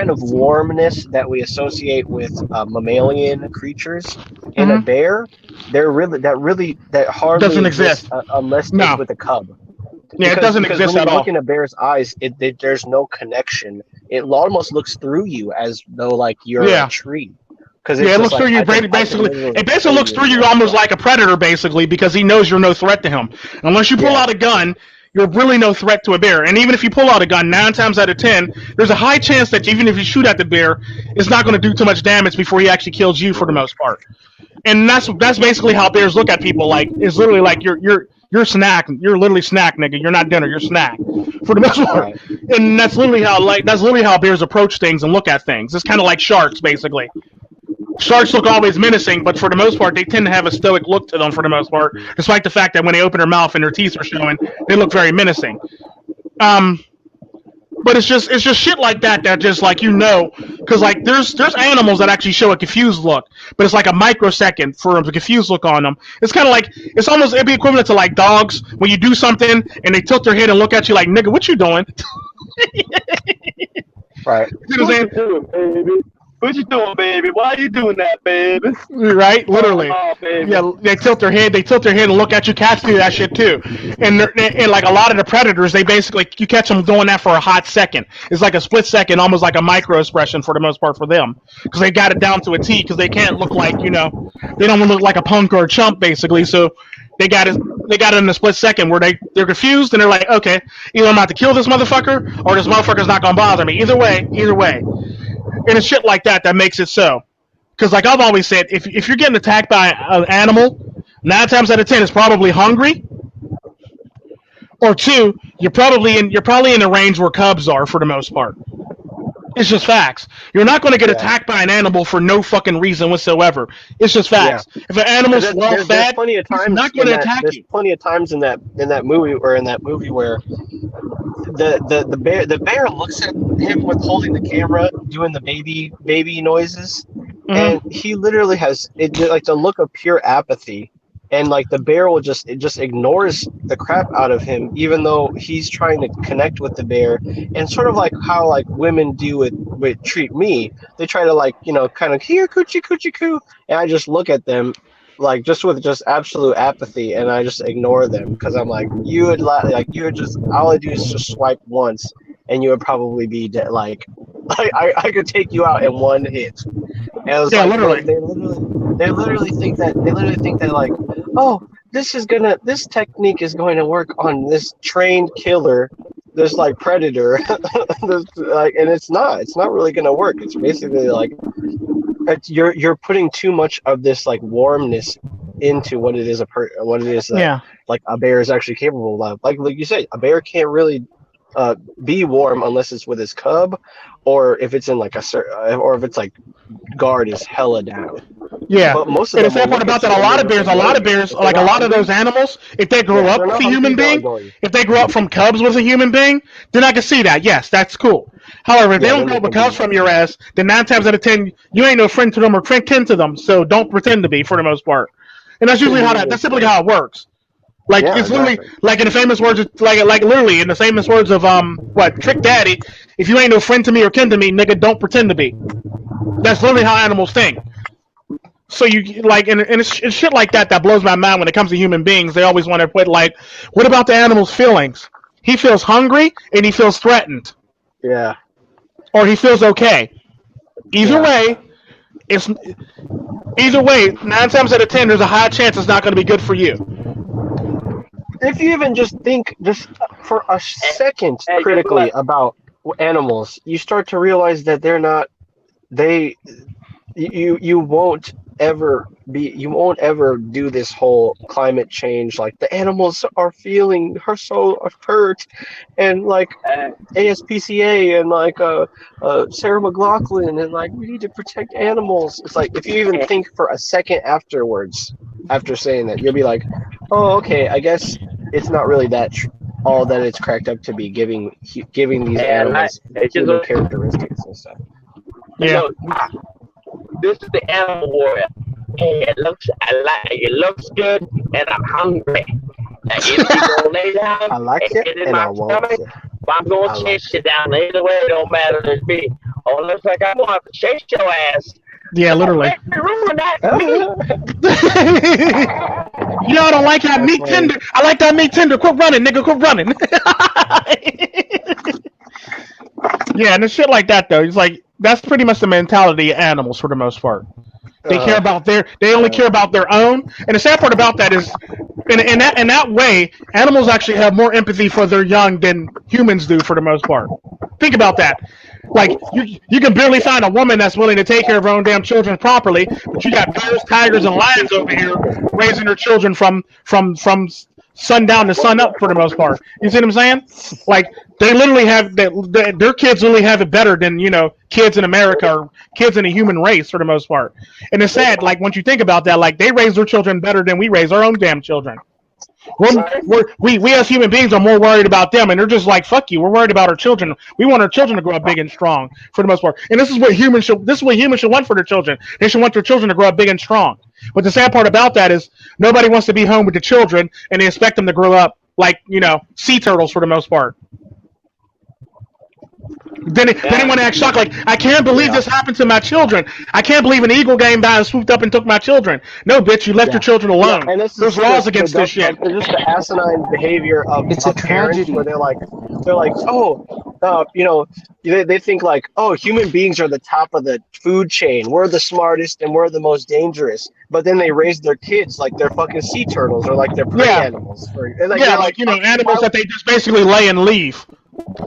of warmness that we associate with mammalian creatures. In a bear, that hardly Doesn't exist. Unless No. it's with a cub. Yeah, it doesn't exist when at you all. look in a bear's eyes, there's no connection. It almost looks through you as though like you're a tree. Because Yeah, it looks through you basically. It basically looks through you almost like a predator, basically, because he knows you're no threat to him. Unless you pull out a gun, you're really no threat to a bear. And even if you pull out a gun, 9 times out of 10, there's a high chance that even if you shoot at the bear, it's not going to do too much damage before he actually kills you for the most part. And that's basically how bears look at people. Like it's literally like you're snack. You're literally snack, nigga. You're not dinner. You're snack, for the most part. Right. And that's literally how bears approach things and look at things. It's kind of like sharks, basically. Sharks look always menacing, but for the most part, they tend to have a stoic look to them. For the most part, despite the fact that when they open their mouth and their teeth are showing, they look very menacing. But it's just shit like that just like because like there's animals that actually show a confused look, but it's like a microsecond for a confused look on them. It's kind of like it'd be equivalent to like dogs when you do something and they tilt their head and look at you like, nigga, what you doing? Right. You know what I'm saying? What you doing, baby? Why you doing that, baby? Right, literally. Oh, baby. Yeah, they tilt their head and look at you. Cats do that shit too. And like a lot of the predators, they basically you catch them doing that for a hot second. It's like a split second, almost like a micro expression for the most part for them, because they got it down to a T. Because they can't look like they don't want to look like a punk or a chump basically. So they got it in a split second where they're confused and they're like, okay, either I'm about to kill this motherfucker or this motherfucker's not gonna bother me. Either way. And it's shit like that makes it so. Because like I've always said, if you're getting attacked by an animal, 9 times out of 10 it's probably hungry. Or 2, you're probably in the range where cubs are for the most part. It's just facts. You're not going to get attacked by an animal for no fucking reason whatsoever. It's just facts. Yeah. If an animal's well fed, he's not going to attack you. There's plenty of times in that movie where the bear looks at him with holding the camera, doing the baby noises, and he literally has like the look of pure apathy, and like the bear will just ignores the crap out of him, even though he's trying to connect with the bear, and sort of like how like women do with treat me. They try to like kind of here coochie coochie coo, and I just look at them like just with just absolute apathy, and I just ignore them because I'm like you would just all I do is just swipe once, and you would probably be dead. Like I could take you out in one hit. And it was Yeah, like, literally. They literally think that like, oh, this technique is going to work on this trained killer, this like predator, this, like, and it's not really going to work. It's basically like you're putting too much of this like warmness into what it is like a bear is actually capable of. Like you said, a bear can't really be warm unless it's with his cub, or if it's in like or if it's like guard is hella down. Yeah, but most of and them the sad part about that, a lot of bears, like a lot of those animals, if they grow up with a human being, if they grow up from cubs with a human being, then I can see that. Yes, that's cool. However, if they don't grow up with cubs from your ass, then 9 times out of 10, you ain't no friend to them or kin to them. So don't pretend to be for the most part. And that's usually that's simply how it works. Like it's literally like in the famous words, like literally in the famous words of Trick Daddy. If you ain't no friend to me or kin to me, nigga, don't pretend to be. That's literally how animals think. So you like, and it's shit like that blows my mind when it comes to human beings. They always want to put like, what about the animal's feelings? He feels hungry and he feels threatened. Yeah. Or he feels okay. Either way, 9 times out of 10, there's a high chance it's not going to be good for you. If you even just think just for a second critically about animals, you start to realize that they're not. You won't ever do this whole climate change. Like the animals are feeling so hurt, and like ASPCA and like Sarah McLachlan and like we need to protect animals. It's like if you even think for a second afterwards, after saying that, you'll be like, oh, okay, I guess it's not really all that it's cracked up to be, giving these animals human characteristics and stuff. Yeah. This is the animal warrior. Hey, it looks good, and I'm hungry. And if you gonna lay down, I like it, and I want it. I'm gonna chase you down either way. It don't matter to me. Oh, looks like I'm gonna have to chase your ass. Yeah, literally. You know, I don't like that meat tender. I like that meat tender. Quit running, nigga. Quit running. Yeah, and it's shit like that though. It's like that's pretty much the mentality of animals for the most part. They care about they only care about their own. And the sad part about that is, in that way, animals actually have more empathy for their young than humans do for the most part. Think about that. Like you can barely find a woman that's willing to take care of her own damn children properly, but you got bears, tigers, and lions over here raising their children from sundown to sun up for the most part. You see what I'm saying? Like they literally have their kids literally have it better than kids in America or kids in the human race for the most part. And it's sad. Like once you think about that, like they raise their children better than we raise our own damn children. We as human beings are more worried about them, and they're just like, fuck you. We're worried about our children. We want our children to grow up big and strong for the most part. And this is what humans should want for their children. They should want their children to grow up big and strong. But the sad part about that is nobody wants to be home with the children, and they expect them to grow up like sea turtles for the most part. Then they want to act shocked, like, I can't believe this happened to my children. I can't believe an eagle came by and swooped up and took my children. No, bitch, you left your children alone. Yeah, and there's laws against this shit. It's just the asinine behavior of parents where they're like, they think like, oh, human beings are the top of the food chain. We're the smartest and we're the most dangerous. But then they raise their kids like they're fucking sea turtles or like they're prey animals. Animals that they just basically lay and leave.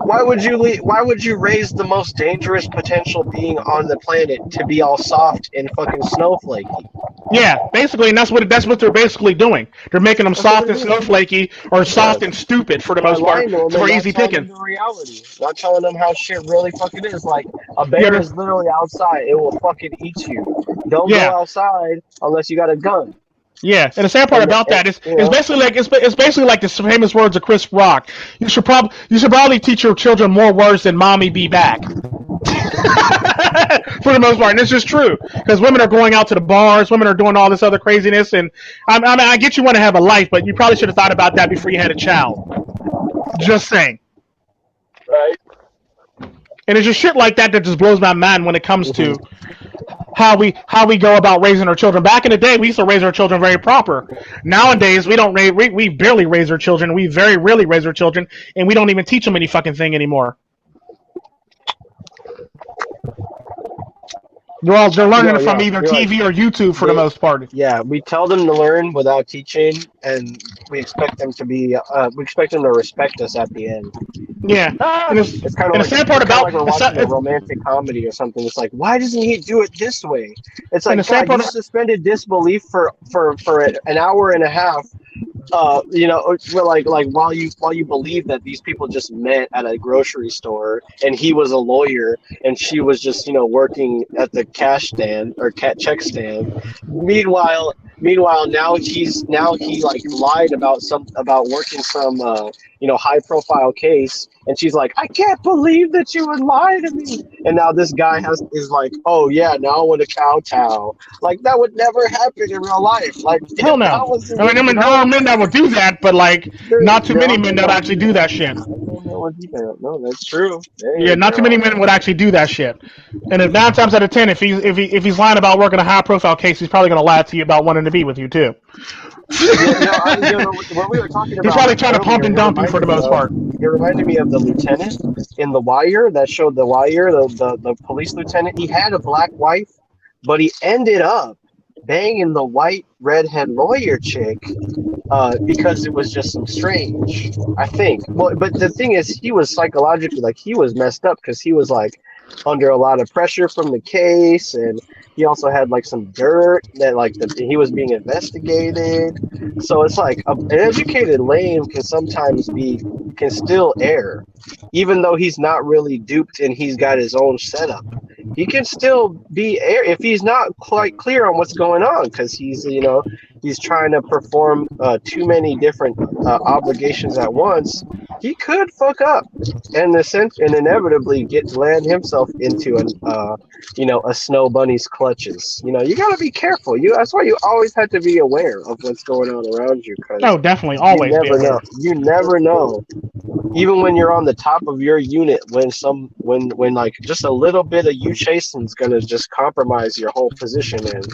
Why would you raise the most dangerous potential being on the planet to be all soft and fucking snowflakey? Yeah, basically, and that's what they're basically doing. They're making them soft and snowflakey or soft and stupid for the most part. For easy picking. The reality, not telling them how shit really fucking is. Like a bear is literally outside; it will fucking eat you. Don't go outside unless you got a gun. Yeah, and the sad part about that is you it's know, basically like the famous words of Chris Rock. You should probably teach your children more words than "mommy be back." For the most part, and this is true because women are going out to the bars, women are doing all this other craziness, and I get you want to have a life, but you probably should have thought about that before you had a child. Just saying. Right. And it's just shit like that that just blows my mind when it comes to how we go about raising our children. Back in the day, we used to raise our children very proper. Nowadays, we don't we barely raise our children. We very rarely raise our children, and we don't even teach them any fucking thing anymore. They're learning it from either TV or YouTube for the most part. Yeah, we tell them to learn without teaching, and we expect them to respect us at the end. Yeah, and It's kind of like, the sad part about like we're watching a romantic comedy or something. It's like, why doesn't he do it this way? It's like, God, you suspended disbelief for an hour and a half. You know, like while you believe that these people just met at a grocery store, and he was a lawyer, and she was just, you know, working at the cash stand or check stand. Meanwhile, now he like lied about working some high profile case, and she's like, I can't believe that you would lie to me. And now this guy is like, oh yeah, now I want to kowtow. Like, that would never happen in real life. Like, hell no. I mean, there are men that would do that, but like, not too many men that would actually do that shit. No, that's true. Yeah, not too many men would actually do that shit. And 9 times out of 10, if he's lying about working a high profile case, he's probably gonna lie to you about wanting to be with you too. What we were talking about, he's probably trying to pump and dump you for the most part. It reminded me of the lieutenant in The Wire that showed The Wire, the police lieutenant. He had a black wife, but he ended up banging the white redhead lawyer chick because it was just some strange, I think. Well, but the thing is, he was psychologically, like, he was messed up because he was like under a lot of pressure from the case, and he also had like some dirt that he was being investigated. So it's like an educated lame can still err, even though he's not really duped and he's got his own setup. He can still be err if he's not quite clear on what's going on, because he's trying to perform too many different obligations at once. He could fuck up and inevitably land himself into a snow bunny's clutches. You know, you gotta be careful. That's why you always have to be aware of what's going on around you. Oh, definitely, always. You never know. Even when you're on the top of your unit, when like just a little bit of you chasing is gonna just compromise your whole position, and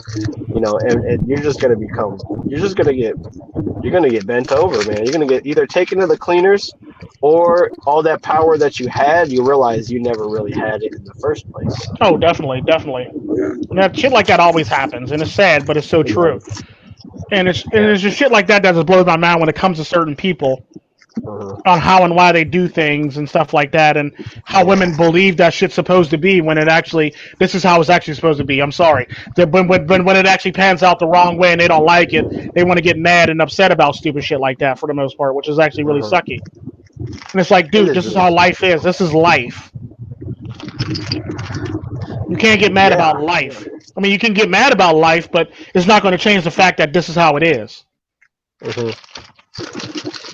you're gonna get bent over, man. You're gonna get either taken to the cleaners, or all that power that you had, you realize you never really had it in the first place. Oh, definitely. And that shit like that always happens, and it's sad, but it's so true. And it's just shit like that just blows my mind when it comes to certain people. On how and why they do things and stuff like that, and how women believe that shit's supposed to be when this is how it's actually supposed to be. I'm sorry. When it actually pans out the wrong way and they don't like it, they want to get mad and upset about stupid shit like that for the most part, which is actually really sucky. And it's like, dude, this is how life is. This is life. You can't get mad about life. I mean, you can get mad about life, but it's not going to change the fact that this is how it is.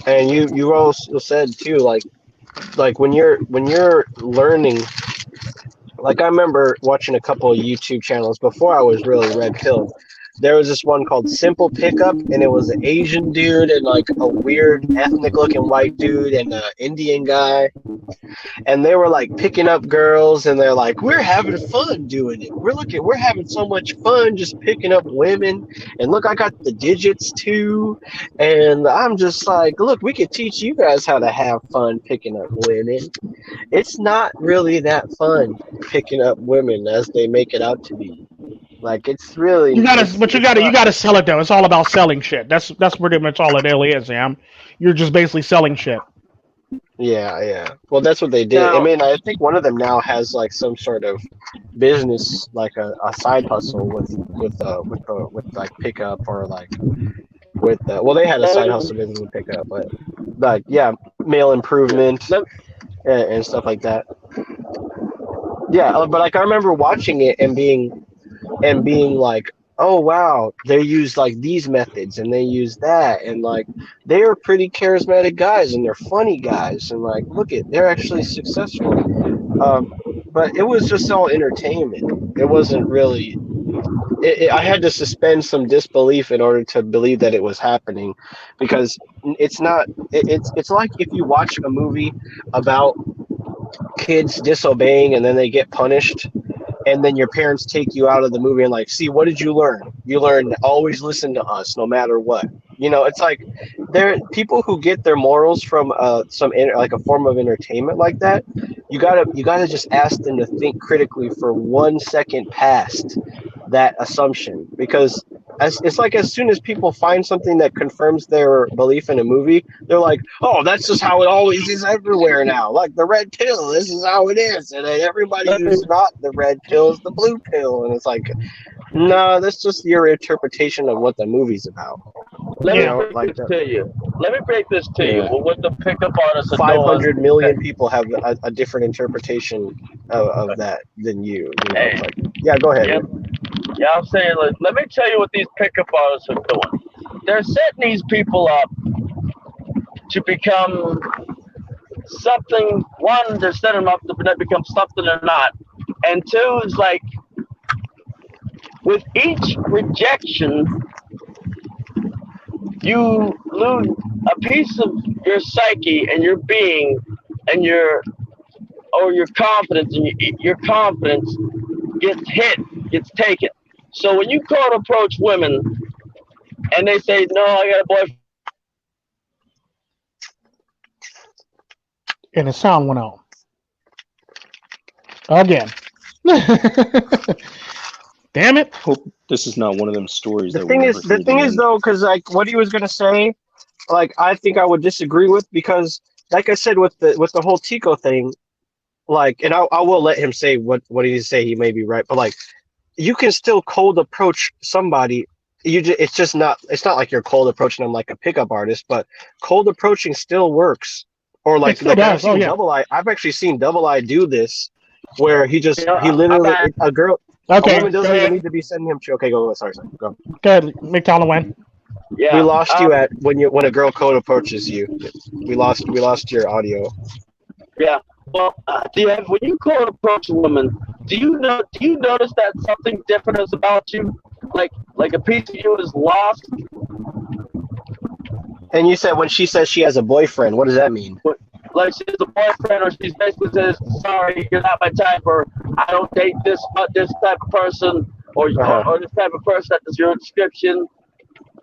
And you also said too, like when you're learning, like, I remember watching a couple of YouTube channels before I was really red pilled. There was this one called Simple Pickup, and it was an Asian dude and like a weird ethnic looking white dude and an Indian guy, and they were like picking up girls, and they're like, we're having fun doing it. We're having so much fun just picking up women, and look, I got the digits too. And I'm just like, look, we could teach you guys how to have fun picking up women. It's not really that fun picking up women as they make it out to be. Like, it's really you gotta sell it though. It's all about selling shit. That's pretty much all it really is, Sam. You're just basically selling shit. Yeah. Well, that's what they did. I mean, I think one of them now has like some sort of business, like a side hustle with like pickup, or like they had a side hustle business with pickup, but like, yeah, male improvement and stuff like that. Yeah, but like, I remember watching it and being like, oh wow, they use like these methods and they use that, and like they are pretty charismatic guys and they're funny guys, and like look at they're actually successful. But it was just all entertainment. It wasn't really. I had to suspend some disbelief in order to believe that it was happening, because it's not. It's like if you watch a movie about kids disobeying and then they get punished, and then your parents take you out of the movie and like, see, what did you learn? You learned to always listen to us no matter what. You know, it's like there people who get their morals from like a form of entertainment like that. You gotta just ask them to think critically for 1 second past that assumption, because it's like as soon as people find something that confirms their belief in a movie, they're like, oh, that's just how it always is everywhere now. Like the red pill, this is how it is, and then everybody who's not the red pill is the blue pill, and it's like, no, that's just your interpretation of what the movie's about. Let You me know, break like this that. to you. Let me break this to you. Yeah. Well, what the pickup artists are 500 doing. million people have a different interpretation of that than you. You know, Hey. it's like, yeah, go ahead. Yeah, yeah, I'm saying, let me tell you what these pickup artists are doing. They're setting these people up to become something. One, they're setting them up to become something they're not. And two, is like, with each rejection, you lose a piece of your psyche and your being and your confidence, and your confidence gets hit, gets taken. So when you cold approach women and they say, no, I got a boyfriend. And the sound went out again. Damn it! Hope this is not one of them stories. The thing is though, because like what he was gonna say, like I think I would disagree with, because like I said with the whole Tico thing, like, and I will let him say what he say, he may be right, but like you can still cold approach somebody. It's not like you're cold approaching them like a pickup artist, but cold approaching still works. Or like, does. Oh, yeah. I've actually seen Double I do this, where he Yeah, literally a girl. Okay, A woman doesn't go even ahead. need to be sending him. Okay, go. Sorry. Go. Go ahead, MiGTOW win. Yeah, We lost you at when a girl code approaches you. We lost your audio. Yeah. Well, when you cold approach a woman, do you notice that something different is about you? Like a piece of you is lost. And you said when she says she has a boyfriend, what does that mean? Like she's a boyfriend, or she's basically says, sorry, you're not my type, or I don't date this type of person, or this type of person that is your description.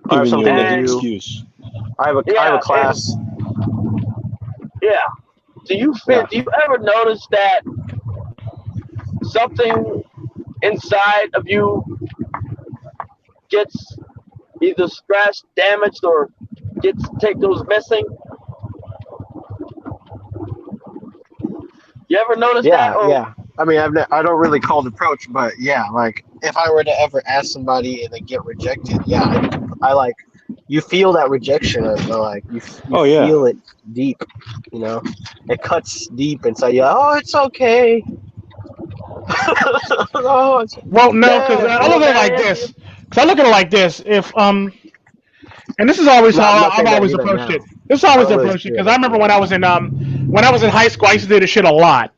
I have Giving something you to an do. excuse. I have a class. Yeah. Do you ever notice that something inside of you gets either scratched, damaged, or goes missing? You ever notice that? Yeah. I mean, I don't really cold approach, but yeah, like if I were to ever ask somebody and they get rejected, yeah, I like you feel that rejection, like you feel it deep, you know, it cuts deep inside you. Oh, it's okay. Well, no, because I look at it like this. If and this is always how I've always approached it. This is always approached it, because I remember when I was in high school, I used to do this shit a lot.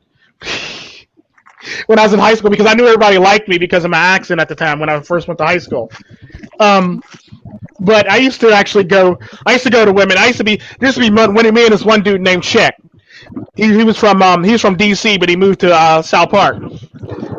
When I was in high school, because I knew everybody liked me because of my accent at the time when I first went to high school. But I used to actually go. I used to go to women. There used to be me and this one dude named Chick. He was from DC, but he moved to South Park.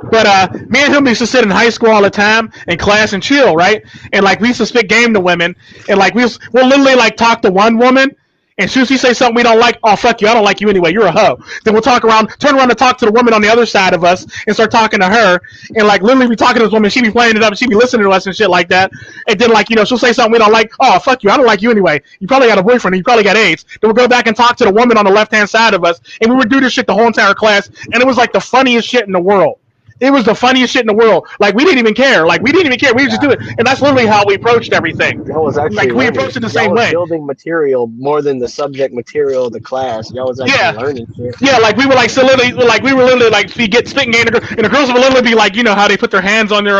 But me and him used to sit in high school all the time in class and chill, right? And like we used to spit game to women, and like we'll literally like talk to one woman, and as soon as she say something we don't like, oh fuck you, I don't like you anyway, you're a hoe. Then we'll turn around and talk to the woman on the other side of us and start talking to her, and like literally be talking to this woman, she be playing it up, she be listening to us and shit like that. And then like, you know, she'll say something we don't like, oh fuck you, I don't like you anyway, you probably got a boyfriend, you probably got AIDS. Then we'll go back and talk to the woman on the left hand side of us, and we would do this shit the whole entire class, and it was like the funniest shit in the world. It was the funniest shit in the world. Like we didn't even care. Like we didn't even care. We would just do it, and that's literally how we approached everything. Y'all was actually Like we learning. approached it the Y'all same was way. building material more than the subject material of the class. Y'all was actually learning shit. Yeah, like we were like so literally, like we were literally like we get spitting game, and the girls would literally be like, you know how they put their hands on their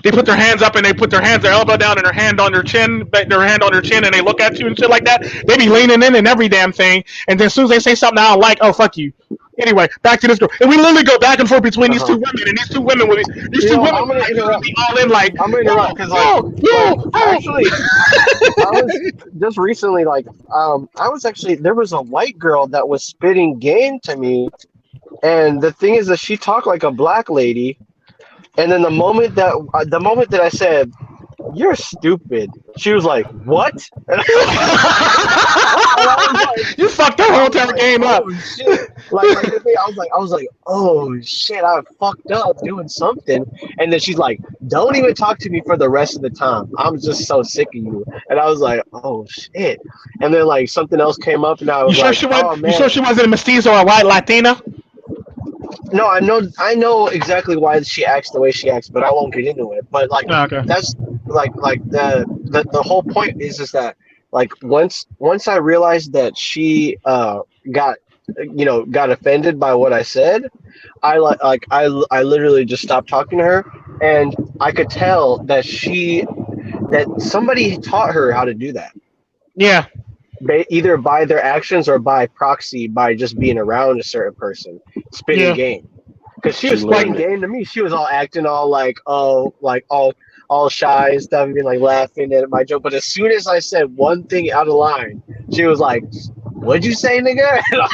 they put their hands up and they put their elbow down and their hand on their chin, and they look at you and shit like that. They be leaning in and every damn thing, and then as soon as they say something I don't like, oh fuck you. Anyway, back to this girl, and we literally go back and forth between these two women, and these two women would be all in like. I'm gonna interrupt because actually, I was just recently I was actually there was a white girl that was spitting game to me, and the thing is that she talked like a black lady, and then the moment that I said, "You're stupid," she was like, "What?" And I was like, you fucked that whole entire game up. Oh, shit. Like the thing, I was like, oh shit, I fucked up doing something. And then she's like, don't even talk to me for the rest of the time. I'm just so sick of you. And I was like, oh shit. And then like something else came up, and I was You sure she wasn't a mestizo or a white Latina? No, I know exactly why she acts the way she acts, but I won't get into it. But like that's like the whole point is that like once I realized that she got offended by what I said, I literally just stopped talking to her, and I could tell that somebody taught her how to do that. Yeah. Either by their actions or by proxy, by just being around a certain person, spitting game. Because she was spitting game to me. She was all acting all all shy and stuff, and being like laughing at my joke. But as soon as I said one thing out of line, she was like, "What'd you say, nigga?" And I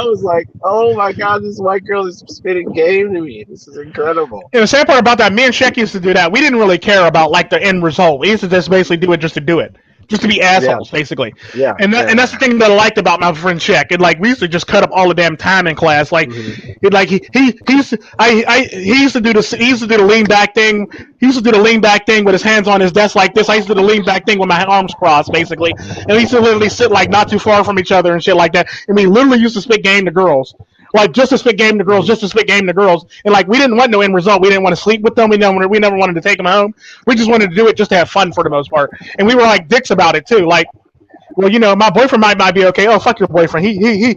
was like, "Oh my god, this white girl is spitting game to me. This is incredible." Yeah, the sad part about that, me and Shaq used to do that. We didn't really care about like the end result. We used to just basically do it just to do it. Just to be assholes, basically. Yeah. And that's the thing that I liked about my friend Shaq. And like we used to just cut up all the damn time in class. Like, he used to do the lean back thing. He used to do the lean back thing with his hands on his desk like this. I used to do the lean back thing with my arms crossed, basically. And we used to literally sit like not too far from each other and shit like that. And we literally used to spit game to girls. Like just to spit game to girls, and like we didn't want no end result. We didn't want to sleep with them. We never wanted to take them home. We just wanted to do it just to have fun for the most part. And we were like dicks about it too. Like, well, you know, my boyfriend might be okay. Oh, fuck your boyfriend. He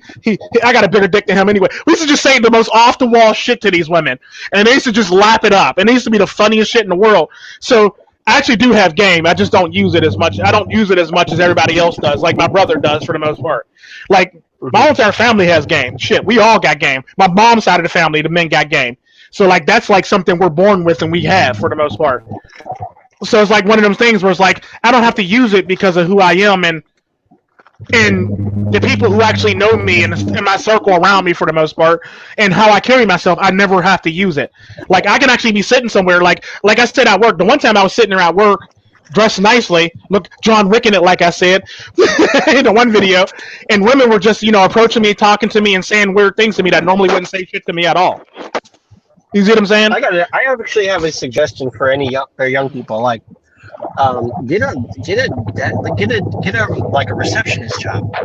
I got a bigger dick than him anyway. We used to just say the most off the wall shit to these women, and they used to just lap it up. And it used to be the funniest shit in the world. So I actually do have game. I just don't use it as much. I don't use it as much as everybody else does, like my brother does for the most part. Like. My entire family has game. Shit, we all got game. My mom's side of the family, the men got game. So like that's like something we're born with and we have for the most part. So it's like one of them things where it's like I don't have to use it because of who I am and the people who actually know me and in my circle around me for the most part and how I carry myself. I never have to use it. Like I can actually be sitting somewhere like I said at work. The one time I was sitting there at work. Dressed nicely, look, John Wicking it, like I said in the one video, and women were just, approaching me, talking to me, and saying weird things to me that normally wouldn't say shit to me at all. You see what I'm saying? I actually have a suggestion for any young people. Like, get a receptionist job.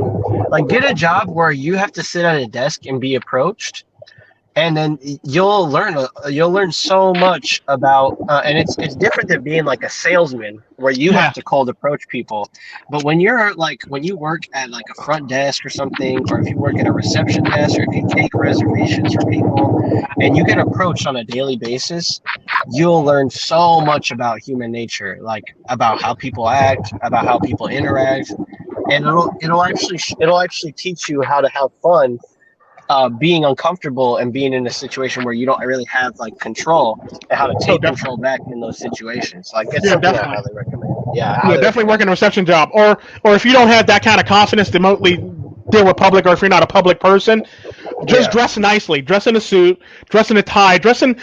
Like, get a job where you have to sit at a desk and be approached. And then you'll learn so much about, and it's different than being like a salesman where you have to cold approach people. But when you work at like a front desk or something, or if you work at a reception desk, or if you take reservations for people, and you get approached on a daily basis, you'll learn so much about human nature, like about how people act, about how people interact, and it'll actually teach you how to have fun. Being uncomfortable and being in a situation where you don't really have like control and how to take control back in those situations. Like it's something I highly recommend. Definitely work in a reception job, or if you don't have that kind of confidence to remotely deal with public, or if you're not a public person, just dress nicely, dress in a suit, dress in a tie, dress with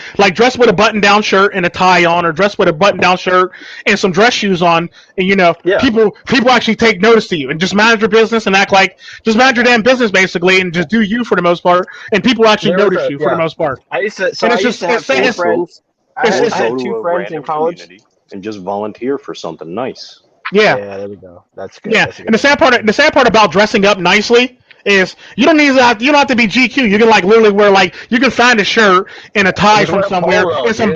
a button-down shirt and a tie on, or dress with a button-down shirt and some dress shoes on, and people actually take notice to you, and just manage your business and just manage your damn business basically, and just do you for the most part, and people actually notice you for the most part. I used to have two friends. I had two friends in college, and just volunteer for something nice. Yeah, there we go. That's good. Yeah, That's and the sad part about dressing up nicely is you don't have to be GQ. You can like literally wear like you can find a shirt and a tie from somewhere and some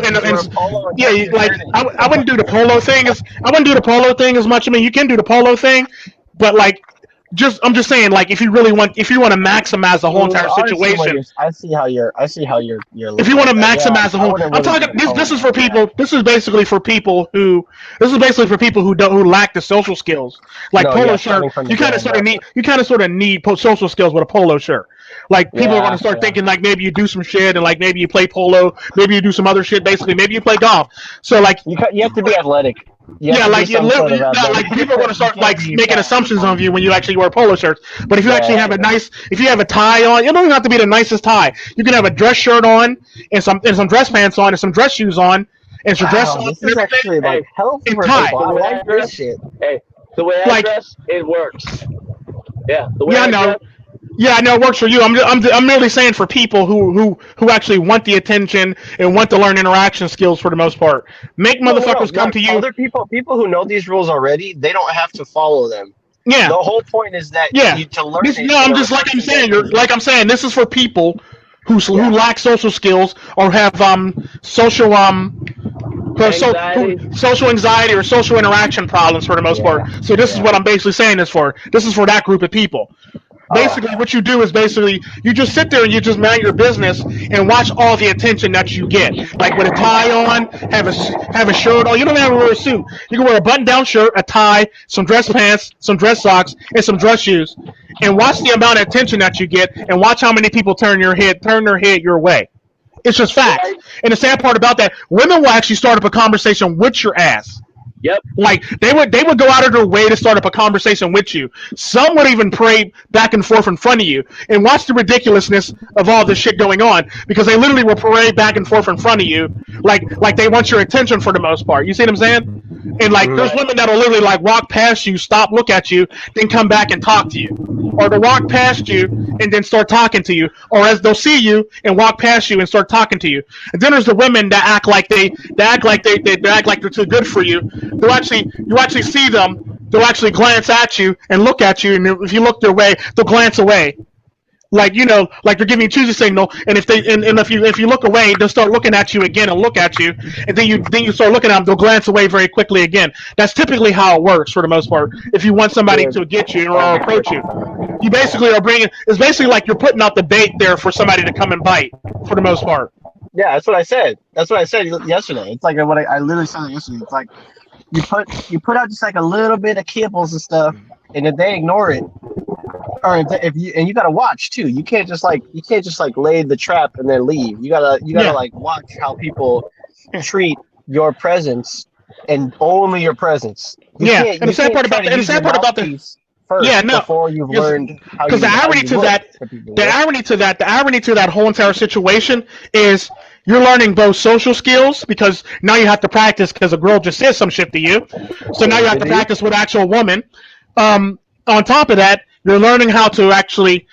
yeah like I wouldn't do the polo thing as much. I mean you can do the polo thing, but like I'm just saying like if you want to maximize the whole entire situation. I see how you're. If you want to maximize the whole, I'm talking. This is for people. This is basically for people who who lack the social skills. Like polo shirt, you kind of sort of need social skills with a polo shirt. Like people are going to start thinking like maybe you do some shit and like maybe you play polo, maybe you do some other shit. Basically, maybe you play golf. So like you have to be athletic. Like people are going to start like making assumptions on you when you actually wear polo shirts. But if you actually have if you have a tie on, you don't even have to be the nicest tie. You can have a dress shirt on and some dress pants on and some dress shoes on and some dress. This is actually like healthy for tie. I like this shit. Hey, the way I dress, it works. Yeah, the way I dress. Yeah, I know it works for you. I'm merely saying for people who actually want the attention and want to learn interaction skills for the most part. Make motherfuckers come to you. Other people who know these rules already, they don't have to follow them. Yeah. The whole point is that to learn. I'm saying this is for people who lack social skills or have social anxiety or social interaction problems for the most part. So this is what I'm basically saying this for. This is for that group of people. Basically, what you do is you just sit there and you just mind your business and watch all the attention that you get. Like with a tie on, have a shirt on. You don't have to wear a suit. You can wear a button-down shirt, a tie, some dress pants, some dress socks, and some dress shoes. And watch the amount of attention that you get, and watch how many people turn their head your way. It's just fact. And the sad part about that, women will actually start up a conversation with your ass. Yep. Like they would go out of their way to start up a conversation with you. Some would even pray back and forth in front of you and watch the ridiculousness of all this shit going on because they literally will parade back and forth in front of you like they want your attention for the most part. You see what I'm saying? And like there's women that'll literally like walk past you, stop, look at you, then come back and talk to you. Or they'll walk past you and then start talking to you. Or as they'll see you and walk past you and start talking to you. And then there's the women that act like they're too good for you. You actually see them. They'll actually glance at you and look at you, and if you look their way, they'll glance away, like they're giving you a choosy signal. And if you look away, they'll start looking at you again and look at you, and then you start looking at them, they'll glance away very quickly again. That's typically how it works for the most part. If you want somebody to get you or approach you, you basically are bringing. It's basically like you're putting out the bait there for somebody to come and bite for the most part. Yeah, that's what I said. That's what I said yesterday. It's like what I literally said yesterday. It's like. You put out just like a little bit of kibbles and stuff, and if they ignore it, or if you gotta watch too. You can't just like lay the trap and then leave. You gotta like watch how people treat your presence and only your presence. And the sad part about that. Before you've learned how because the irony to that whole entire situation is you're learning both social skills because now you have to practice because a girl just said some shit to you, so now you have to practice with an actual woman. On top of that, you're learning how to actually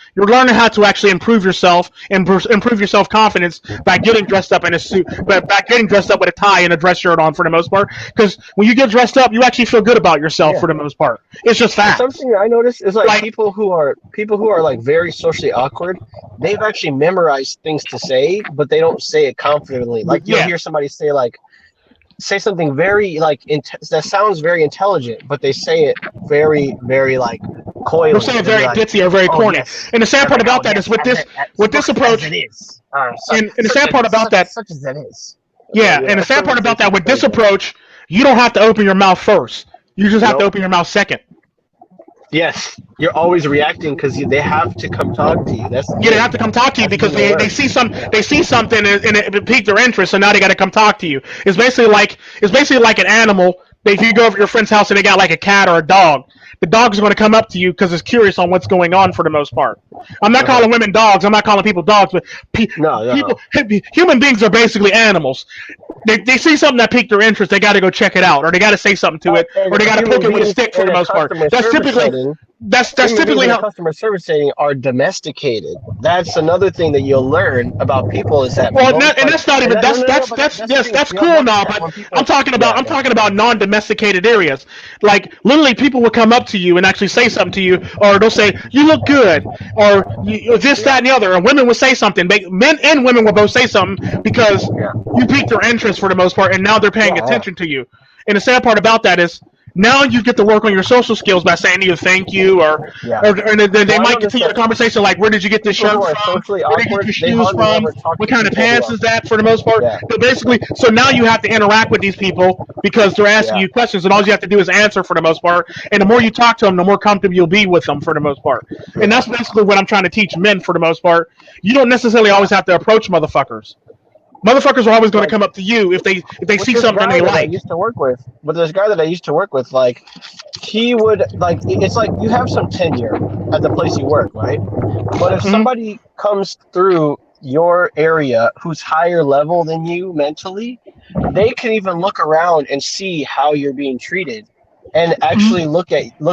improve yourself and improve your self-confidence by getting dressed up in a suit, but by getting dressed up with a tie and a dress shirt on for the most part. Because when you get dressed up, you actually feel good about yourself for the most part. It's just fact. Something I noticed is like people who are like very socially awkward, they've actually memorized things to say, but they don't say it confidently. Like you'll hear somebody say something very like that sounds very intelligent, but they say it very, very like coy. They're saying very ditzy or very corny. Yes. And the sad part about that is with this approach, and the sad part about that, such as that is. Yeah, and the sad part about that with this approach, you don't have to open your mouth first. You just have to open your mouth second. Yes, you're always reacting because they have to come talk to you. They have to come talk to you because they see something and it piqued their interest, so now they got to come talk to you. It's basically like an animal. If you go over to your friend's house and they got like a cat or a dog, the dog is going to come up to you because it's curious on what's going on for the most part. I'm not calling women dogs. I'm not calling people dogs, but human beings are basically animals. They see something that piqued their interest, they got to go check it out, or they got to say something to it, or they got to poke it with a stick for the most part. That's typically how customer service setting are domesticated. That's another thing that you'll learn about people is that. Well, that's not even that's cool now, but I'm talking about non-domesticated areas. Like literally, people will come up to to you and actually say something to you, or they'll say you look good, or this, that, and the other. And women will say something. Men and women will both say something because you piqued their interest for the most part, and now they're paying attention to you. And the sad part about that is now you get to work on your social skills by saying either thank you or they might continue the conversation like, where did you get this shirt from? Where did you get your shoes from? What kind of pants is that for the most part? But basically, so now you have to interact with these people because they're asking you questions, and all you have to do is answer for the most part. And the more you talk to them, the more comfortable you'll be with them for the most part. And that's basically what I'm trying to teach men for the most part. You don't necessarily always have to approach motherfuckers. Motherfuckers are always going to come up to you if they see something they like. I used to work with, but there's a guy that I used to work with. Like, he would like. It's like you have some tenure at the place you work, right? But if somebody comes through your area who's higher level than you mentally, they can even look around and see how you're being treated, and actually look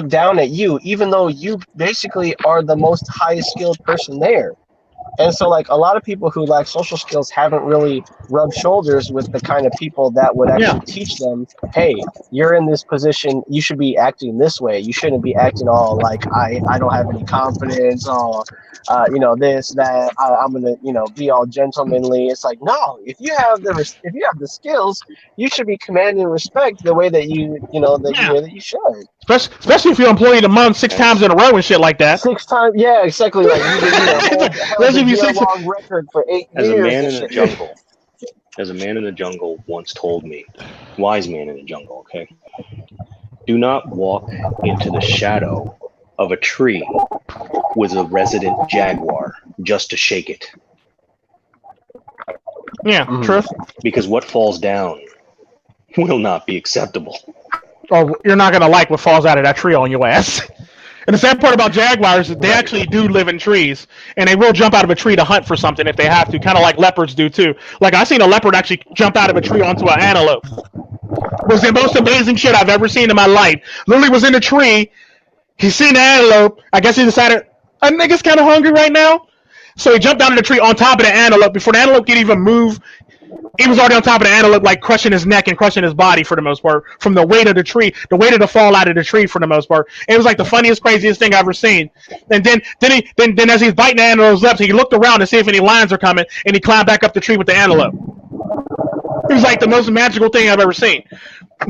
down at you, even though you basically are the most highest skilled person there. And so, like, a lot of people who lack social skills haven't really rubbed shoulders with the kind of people that would actually teach them, hey, you're in this position, you should be acting this way. You shouldn't be acting all like, I don't have any confidence, or, this, that, I'm going to, be all gentlemanly. It's like, no, if you have the skills, you should be commanding respect the way that that you should. Especially if you're employed a month 6 times in a row and shit like that. 6 times, yeah, exactly. Like you did a long record for 8 As years. a man in the jungle, as a man in the jungle once told me, wise man in the jungle, okay? Do not walk into the shadow of a tree with a resident jaguar just to shake it. Yeah, true. Because what falls down will not be acceptable. Or you're not going to like what falls out of that tree on your ass. And the sad part about jaguars is they actually do live in trees, and they will jump out of a tree to hunt for something if they have to, kind of like leopards do too. Like, I seen a leopard actually jump out of a tree onto an antelope. It was the most amazing shit I've ever seen in my life. Literally was in a tree, he seen the antelope, I guess he decided, I nigga's kind of hungry right now. So he jumped out of the tree on top of the antelope. Before the antelope could even move, he was already on top of the antelope, like crushing his neck and crushing his body for the most part from the weight of the tree, the weight of the fall out of the tree for the most part. It was like the funniest, craziest thing I've ever seen. And then as he's biting the antelope's lips, he looked around to see if any lions are coming, and he climbed back up the tree with the antelope. It was like the most magical thing I've ever seen.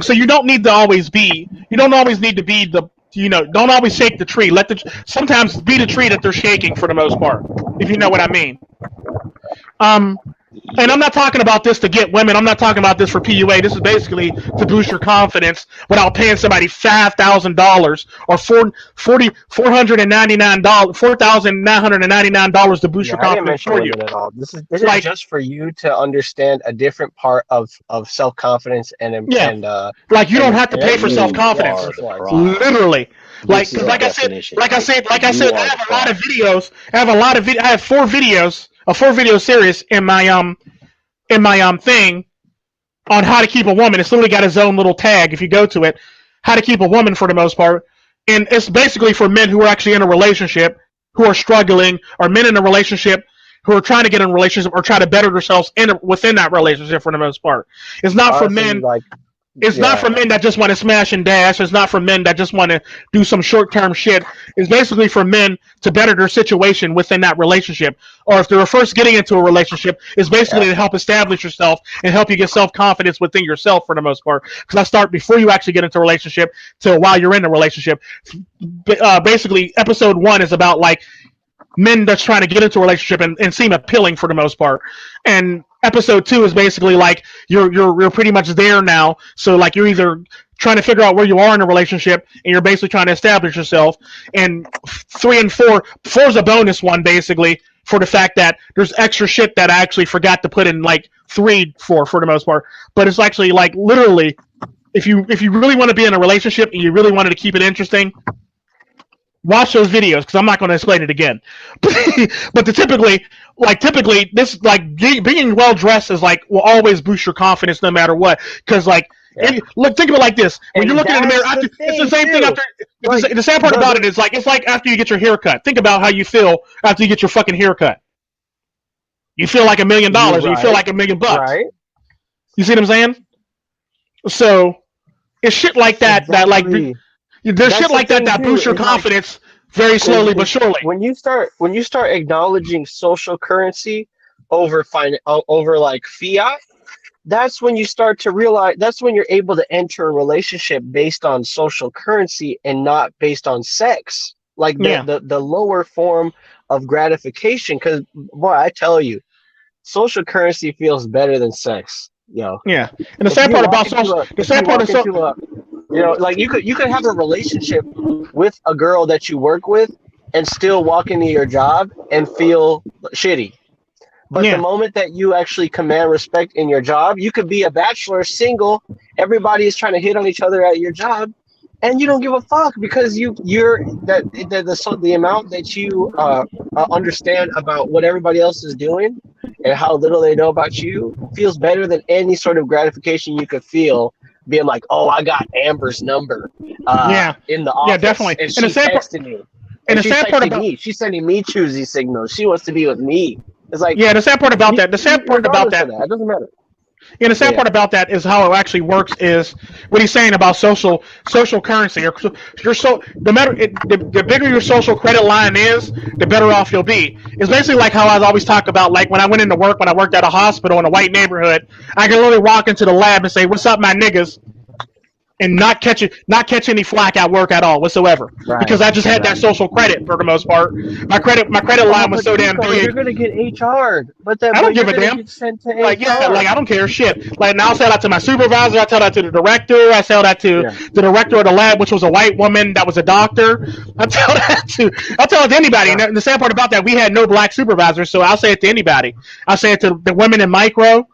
So you don't need to always be. You don't always need to be the. Don't always shake the tree. Sometimes be the tree that they're shaking for the most part, if you know what I mean. And I'm not talking about this to get women. I'm not talking about this for PUA. This is basically to boost your confidence without paying somebody $5,000 or $4,999 to boost your confidence for you. At all. This is like, just for you to understand a different part of self-confidence and like you don't have to pay for self-confidence. Literally. Like I said, I have a lot of videos. I have 4 videos. A 4-video series in my thing on how to keep a woman. It's literally got its own little tag if you go to it. How to keep a woman for the most part. And it's basically for men who are actually in a relationship, who are struggling, or men in a relationship who are trying to get in a relationship or try to better themselves within that relationship for the most part. It's not for men. It's not for men that just want to smash and dash. It's not for men that just want to do some short-term shit. It's basically for men to better their situation within that relationship. Or if they're first getting into a relationship, it's basically to help establish yourself and help you get self-confidence within yourself for the most part. Because I start before you actually get into a relationship to while you're in a relationship. Basically, episode 1 is about like men that's trying to get into a relationship and seem appealing for the most part. And episode 2 is basically like you're pretty much there now. So like you're either trying to figure out where you are in a relationship and you're basically trying to establish yourself. And 3 and 4 is a bonus one basically for the fact that there's extra shit that I actually forgot to put in like 3, 4 for the most part. But it's actually like literally if you really want to be in a relationship and you really wanted to keep it interesting, watch those videos because I'm not going to explain it again. But typically this like being well dressed is like will always boost your confidence no matter what. Because like look, think of it like this: when you're looking in the mirror, it's the same thing after. The sad part about it is like it's like after you get your haircut. Think about how you feel after you get your fucking haircut. You feel like $1 million. Or you feel like $1 million. Right. You see what I'm saying? So it's shit like that. Exactly. That like. There's That's shit the like that thing, that too, boosts your is like- confidence very slowly but surely. When you start acknowledging social currency over over like fiat, that's when you start to realize, that's when you're able to enter a relationship based on social currency and not based on sex, like the lower form of gratification. Because boy, I tell you, social currency feels better than sex, yo. Yeah, and the If sad you part walk about into social, a- the if sad you part walk is into a- you know, like you could have a relationship with a girl that you work with and still walk into your job and feel shitty. But Yeah. the moment that you actually command respect in your job, you could be a bachelor, single, everybody is trying to hit on each other at your job, and you don't give a fuck because the amount that you understand about what everybody else is doing and how little they know about you feels better than any sort of gratification you could feel being like, oh, I got Amber's number in the office. definitely. And And she the sad part- texted me. and the she's sad part texting about- me. She's sending me choosy signals. She wants to be with me. It's like, Yeah, the sad part about that. The sad part about regardless that. of it doesn't matter. Yeah, the sad Yeah. part about that is how it actually works is what he's saying about social currency. The bigger your social credit line is, the better off you'll be. It's basically like how I always talk about, like when I went into work, when I worked at a hospital in a white neighborhood, I could literally walk into the lab and say, "What's up, my niggas?" and not catch any flack at work at all whatsoever, because I just had that social credit for the most part. My credit line was so damn big. You're gonna get HR'd, but I don't give a damn. Get sent to Like, yeah, HR. like I don't care shit. Like, now I tell that to my supervisor, I tell that to the director, I tell that to the director of the lab, which was a white woman that was a doctor. I tell it to anybody. And the sad part about that, we had no black supervisors, so I'll say it to anybody. I'll say it to the women in micro.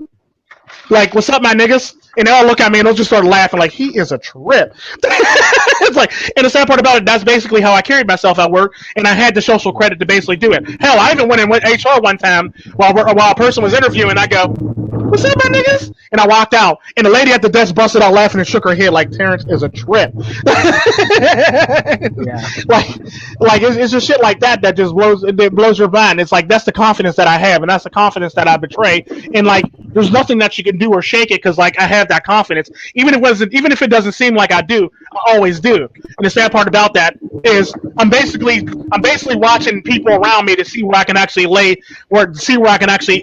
Like, what's up, my niggas? And they all look at me and they'll just start laughing like, he is a trip. It's like, and the sad part about it, that's basically how I carried myself at work, and I had the social credit to basically do it. Hell, I even went in with HR one time while a person was interviewing, I go, what's up, my niggas? And I walked out, and the lady at the desk busted out laughing and shook her head like, Terrence is a trip. Like it's just shit like that just blows your mind. It's like, that's the confidence that I have, and that's the confidence that I betray. And like, there's nothing that you can do or shake it, because like, I have that confidence. Even if it doesn't seem like I do, I always do. And the sad part about that is I'm basically watching people around me to see where I can actually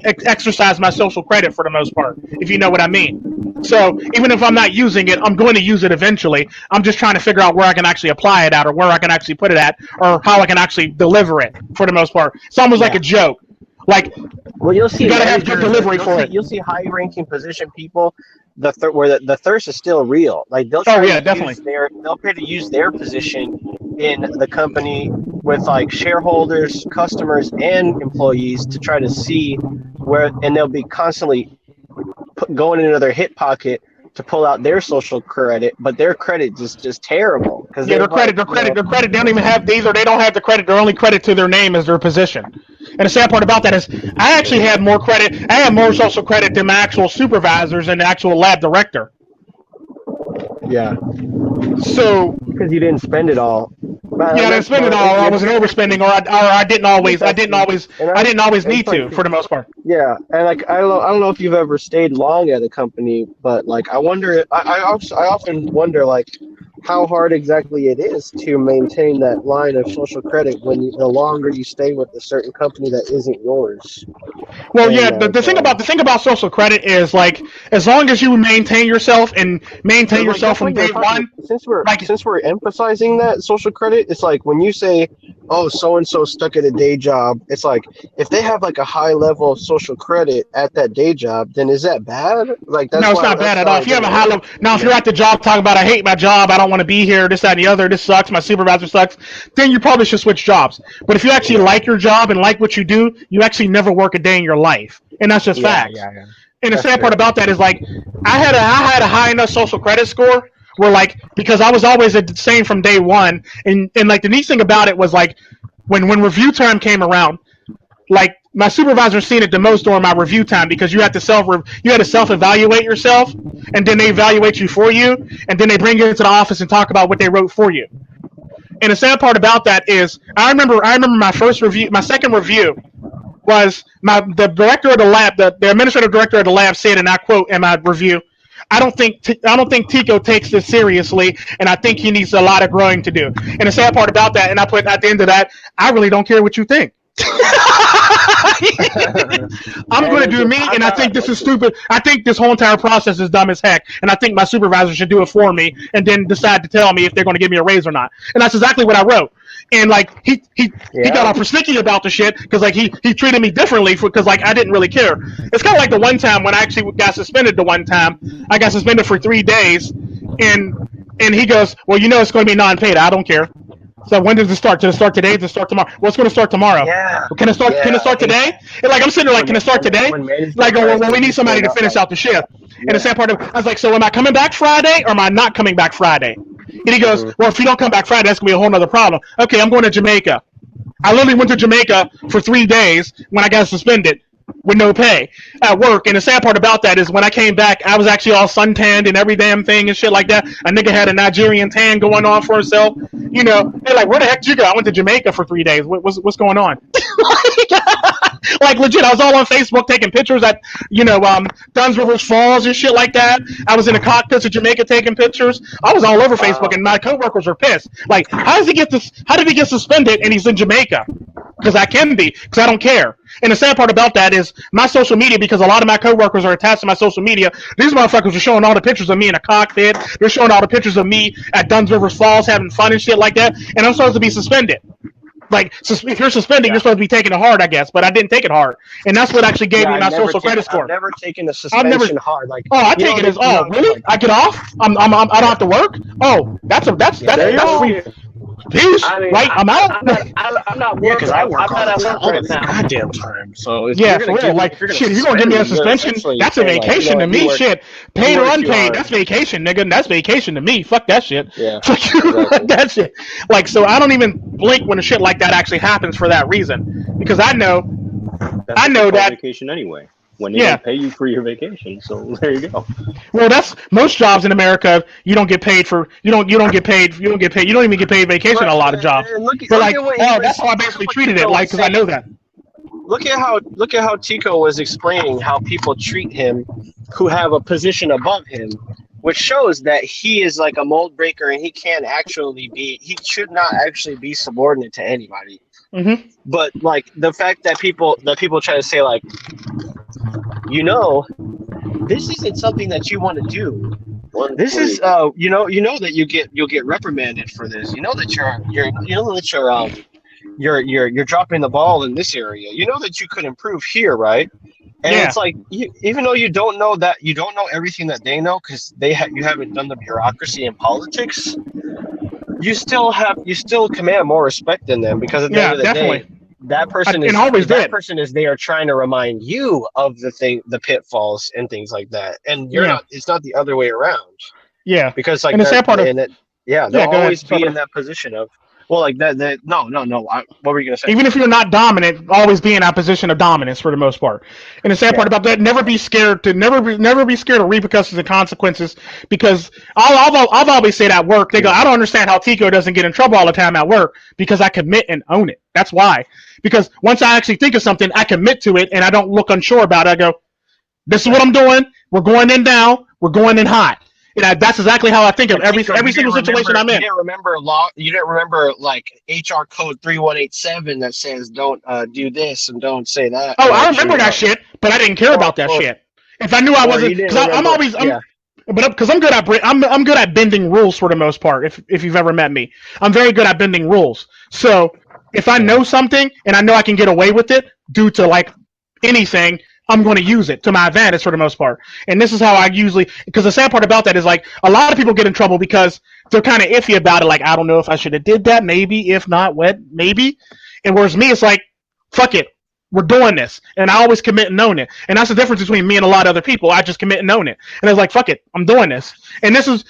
exercise my social credit for the most part, if you know what I mean. So even if I'm not using it, I'm going to use it eventually. I'm just trying to figure out where I can actually apply it at, or where I can actually put it at, or how I can actually deliver it for the most part. It's almost like a joke. Like, well, you'll see, you gotta have good delivery for it. You'll see high-ranking position people, where the thirst is still real. Like, they'll definitely. They'll pay to use their position in the company with like shareholders, customers, and employees to try to see where, and they'll be constantly going into their hip pocket to pull out their social credit, but their credit is just terrible. Because their credit, they don't even have these, or they don't have the credit. Their only credit to their name is their position. And the sad part about that is, I actually have more credit. I have more social credit than my actual supervisors and the actual lab director. Yeah. So because you didn't spend it all. I didn't spend it all. I wasn't overspending, or I didn't always need to, for the most part. Yeah, and like I don't know if you've ever stayed long at a company, but like I wonder, I often wonder like how hard exactly it is to maintain that line of social credit when the longer you stay with a certain company that isn't yours. Well, the thing about social credit is, like, as long as you maintain yourself and maintain yourself from day one. Since we're emphasizing that social credit, it's like when you say, "Oh, so and so stuck at a day job," it's like if they have like a high level of social credit at that day job, then is that bad? Like, that's no, it's not bad at all. If you have a high level, now if you're at the job talking about, I hate my job, I don't want to be here, this, that, and the other, this sucks, my supervisor sucks, then you probably should switch jobs. But if you actually like your job and like what you do, you actually never work a day in your life, and that's just facts. Yeah. And the sad part about that is, like, I had a high enough social credit score where, like, because I was always the same from day one, and like the neat thing about it was, like, when review time came around, like, my supervisor seen it the most during my review time, because you had to self-evaluate yourself, and then they evaluate you for you, and then they bring you into the office and talk about what they wrote for you. And the sad part about that is, I remember my second review was the director of the lab, the administrative director of the lab said, and I quote in my review, I don't think Tico takes this seriously, and I think he needs a lot of growing to do. And the sad part about that, and I put at the end of that, I really don't care what you think. I'm going to do me, and I think this is stupid. I think this whole entire process is dumb as heck, and I think my supervisor should do it for me, and then decide to tell me if they're going to give me a raise or not. And that's exactly what I wrote. And like he got all persnickety about the shit because like he treated me differently because like I didn't really care. It's kind of like the one time when I actually got suspended. The one time I got suspended for 3 days, and he goes, "Well, you know it's going to be non-paid. I don't care." So when does it start? Does it start today? Does it start tomorrow? Well, it's going to start tomorrow. Yeah. Can it start? Yeah. Can it start today? And like I'm sitting there like, can it start today? Like, well, we need somebody to finish out the shift. Yeah. And the sad part of it, I was like, so am I coming back Friday or am I not coming back Friday? And he goes, well, if you don't come back Friday, that's going to be a whole other problem. Okay, I'm going to Jamaica. I literally went to Jamaica for 3 days when I got suspended with no pay at work. And the sad part about that is when I came back, I was actually all suntanned and every damn thing and shit like that. A nigga had a Nigerian tan going on for himself. You know, they're like, where the heck did you go? I went to Jamaica for 3 days. What's going on? Like legit, I was all on Facebook taking pictures at, Duns Rivers Falls and shit like that. I was in the cockpits of Jamaica taking pictures. I was all over Facebook, and my coworkers were pissed. Like, how did he get suspended and he's in Jamaica? Because I can be, because I don't care. And the sad part about that is my social media, because a lot of my coworkers are attached to my social media. These motherfuckers are showing all the pictures of me in a cockpit. They're showing all the pictures of me at Duns Rivers Falls having fun and shit like that. And I'm supposed to be suspended. Like, if you're suspended, you're supposed to be taking it hard, I guess. But I didn't take it hard, and that's what actually gave me my social credit score. I've never taken the suspension hard. Like, I take it as really? I get off? I don't have to work? Oh, that's free. Peace, right? I'm out. I'm not working. Because I work all the goddamn time. So for real. Like, shit, if you're gonna give me a suspension, that's a vacation to me. Shit, paid or unpaid, that's vacation, nigga. That's vacation to me. Fuck that shit. Yeah, fuck you. Exactly. That shit. Like, so I don't even blink when a shit like that actually happens for that reason, because I know that vacation anyway. When they don't pay you for your vacation, so there you go. Well, that's most jobs in America. You don't get paid for. You don't even get paid vacation. A lot of jobs. But like, that's how I basically treated it. Like, because I know that. Look at how Tico was explaining how people treat him who have a position above him, which shows that he is like a mold breaker and he should not actually be subordinate to anybody. Mm-hmm. But like the fact that people try to say like, this isn't something that you want to do. This is that you'll get reprimanded for this. You know that you're dropping the ball in this area. You know that you could improve here, right? And it's like, even though you don't know everything that they know, because you haven't done the bureaucracy in politics, you still command more respect than them, because at the end of the day, that person is there trying to remind you of the pitfalls and things like that, and you're not. It's not the other way around. Yeah, because like, and the sad part they'll always be in that position of. Well, like that. No. What were you gonna say? Even if you're not dominant, always be in that position of dominance for the most part. And the sad part about that, never be scared of repercussions and consequences. Because I've always said at work, they go, I don't understand how Tico doesn't get in trouble all the time at work, because I commit and own it. That's why. Because once I actually think of something, I commit to it, and I don't look unsure about it. I go, this is what I'm doing. We're going in down. We're going in hot. And that's exactly how I think of every single situation I'm in. You didn't remember like HR code 3187 that says don't do this and don't say that. Oh, I remember that shit, but I didn't care about that shit. If I knew I wasn't, because I'm good at bending rules for the most part. If you've ever met me, I'm very good at bending rules. So if I know something and I know I can get away with it due to like anything, I'm going to use it to my advantage for the most part. And this is how I usually, because the sad part about that is like a lot of people get in trouble because they're kind of iffy about it. Like, I don't know if I should have did that. Maybe, if not, what, maybe. And whereas me, it's like, fuck it. We're doing this. And I always commit and own it. And that's the difference between me and a lot of other people. I just commit and own it. And it's like, fuck it. I'm doing this. And this is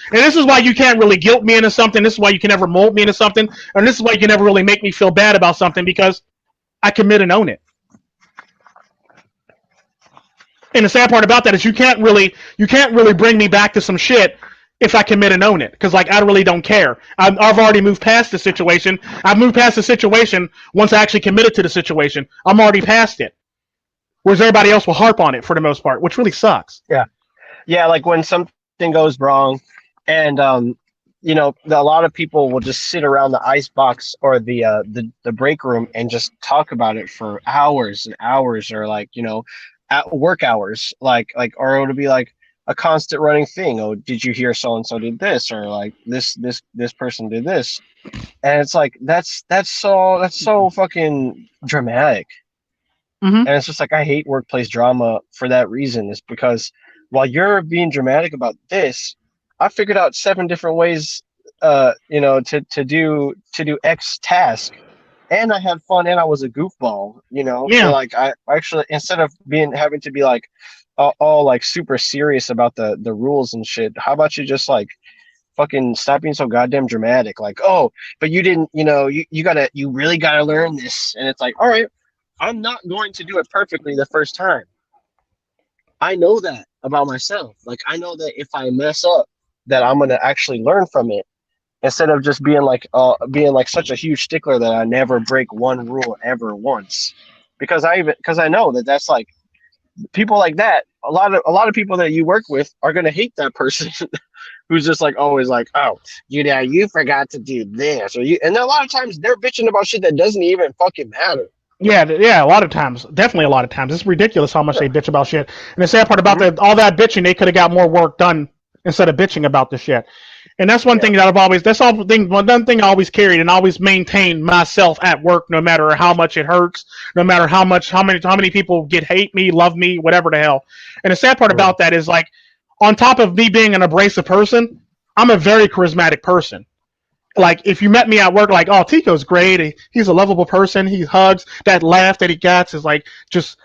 why you can't really guilt me into something. This is why you can never mold me into something. And this is why you can never really make me feel bad about something, because I commit and own it. And the sad part about that is you can't really bring me back to some shit if I commit and own it, because like I really don't care. I've already moved past the situation. I've moved past the situation once I actually committed to the situation. I'm already past it. Whereas everybody else will harp on it for the most part, which really sucks. Yeah. Like when something goes wrong, and a lot of people will just sit around the ice box or the break room and just talk about it for hours and hours, or like at work hours, or it'll be like a constant running thing. Oh, did you hear so and so did this, or like this person did this, and it's like that's so fucking dramatic. Mm-hmm. And it's just like, I hate workplace drama for that reason. Is because while you're being dramatic about this, I figured out 7 different ways, to do X task, and I had fun, and I was a goofball, Yeah. So like, I actually, instead of having to be like all like super serious about the rules and shit, how about you just like fucking stop being so goddamn dramatic? Like, oh, but you didn't, you really gotta learn this, and it's like, all right, I'm not going to do it perfectly the first time. I know that about myself. Like, I know that if I mess up, that I'm gonna actually learn from it, instead of just being like such a huge stickler that I never break one rule ever once. Because I know that that's like, people like that. A lot of people that you work with are gonna hate that person who's just like always like, oh, you forgot to do this, and a lot of times they're bitching about shit that doesn't even fucking matter. Yeah, a lot of times. Definitely a lot of times. It's ridiculous how much they bitch about shit. And the sad part about all that bitching, they could have got more work done instead of bitching about the shit. And that's one thing that one thing I always carried and always maintained myself at work, no matter how much it hurts, no matter how many people hate me, love me, whatever the hell. And the sad part about that is, like, on top of me being an abrasive person, I'm a very charismatic person. Like, if you met me at work, like, oh, Tico's great. He's a lovable person. He hugs. That laugh that he gets is like just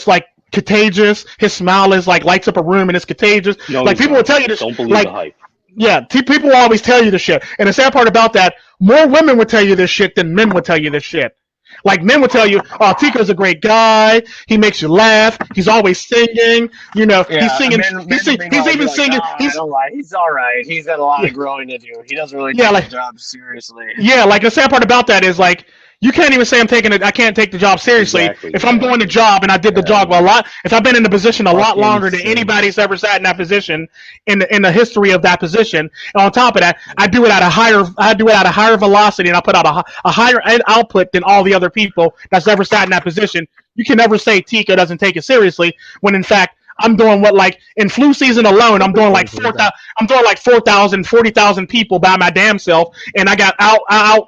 like contagious. His smile is like lights up a room and it's contagious. No, like, people will tell you this. Don't believe like, the hype. Yeah, people will always tell you this shit. And the sad part about that, more women would tell you this shit than men would tell you this shit. Like, men would tell you, oh, Tico's a great guy. He makes you laugh. He's always singing. He's singing. He's even singing. He's all right. He's got a lot of growing to do. He doesn't really take the job seriously. Yeah, like, the sad part about that is, like, you can't even say I can't take the job seriously. Exactly, if I'm doing the job and I did the job a lot, if I've been in the position a lot longer than anybody's ever sat in that position in the history of that position, and on top of that, I do it at a higher velocity, and I put out a higher output than all the other people that's ever sat in that position. You can never say Tico doesn't take it seriously, when in fact I'm doing what, like, in flu season alone, I'm doing like 4,000, 40,000 people by my damn self, and I got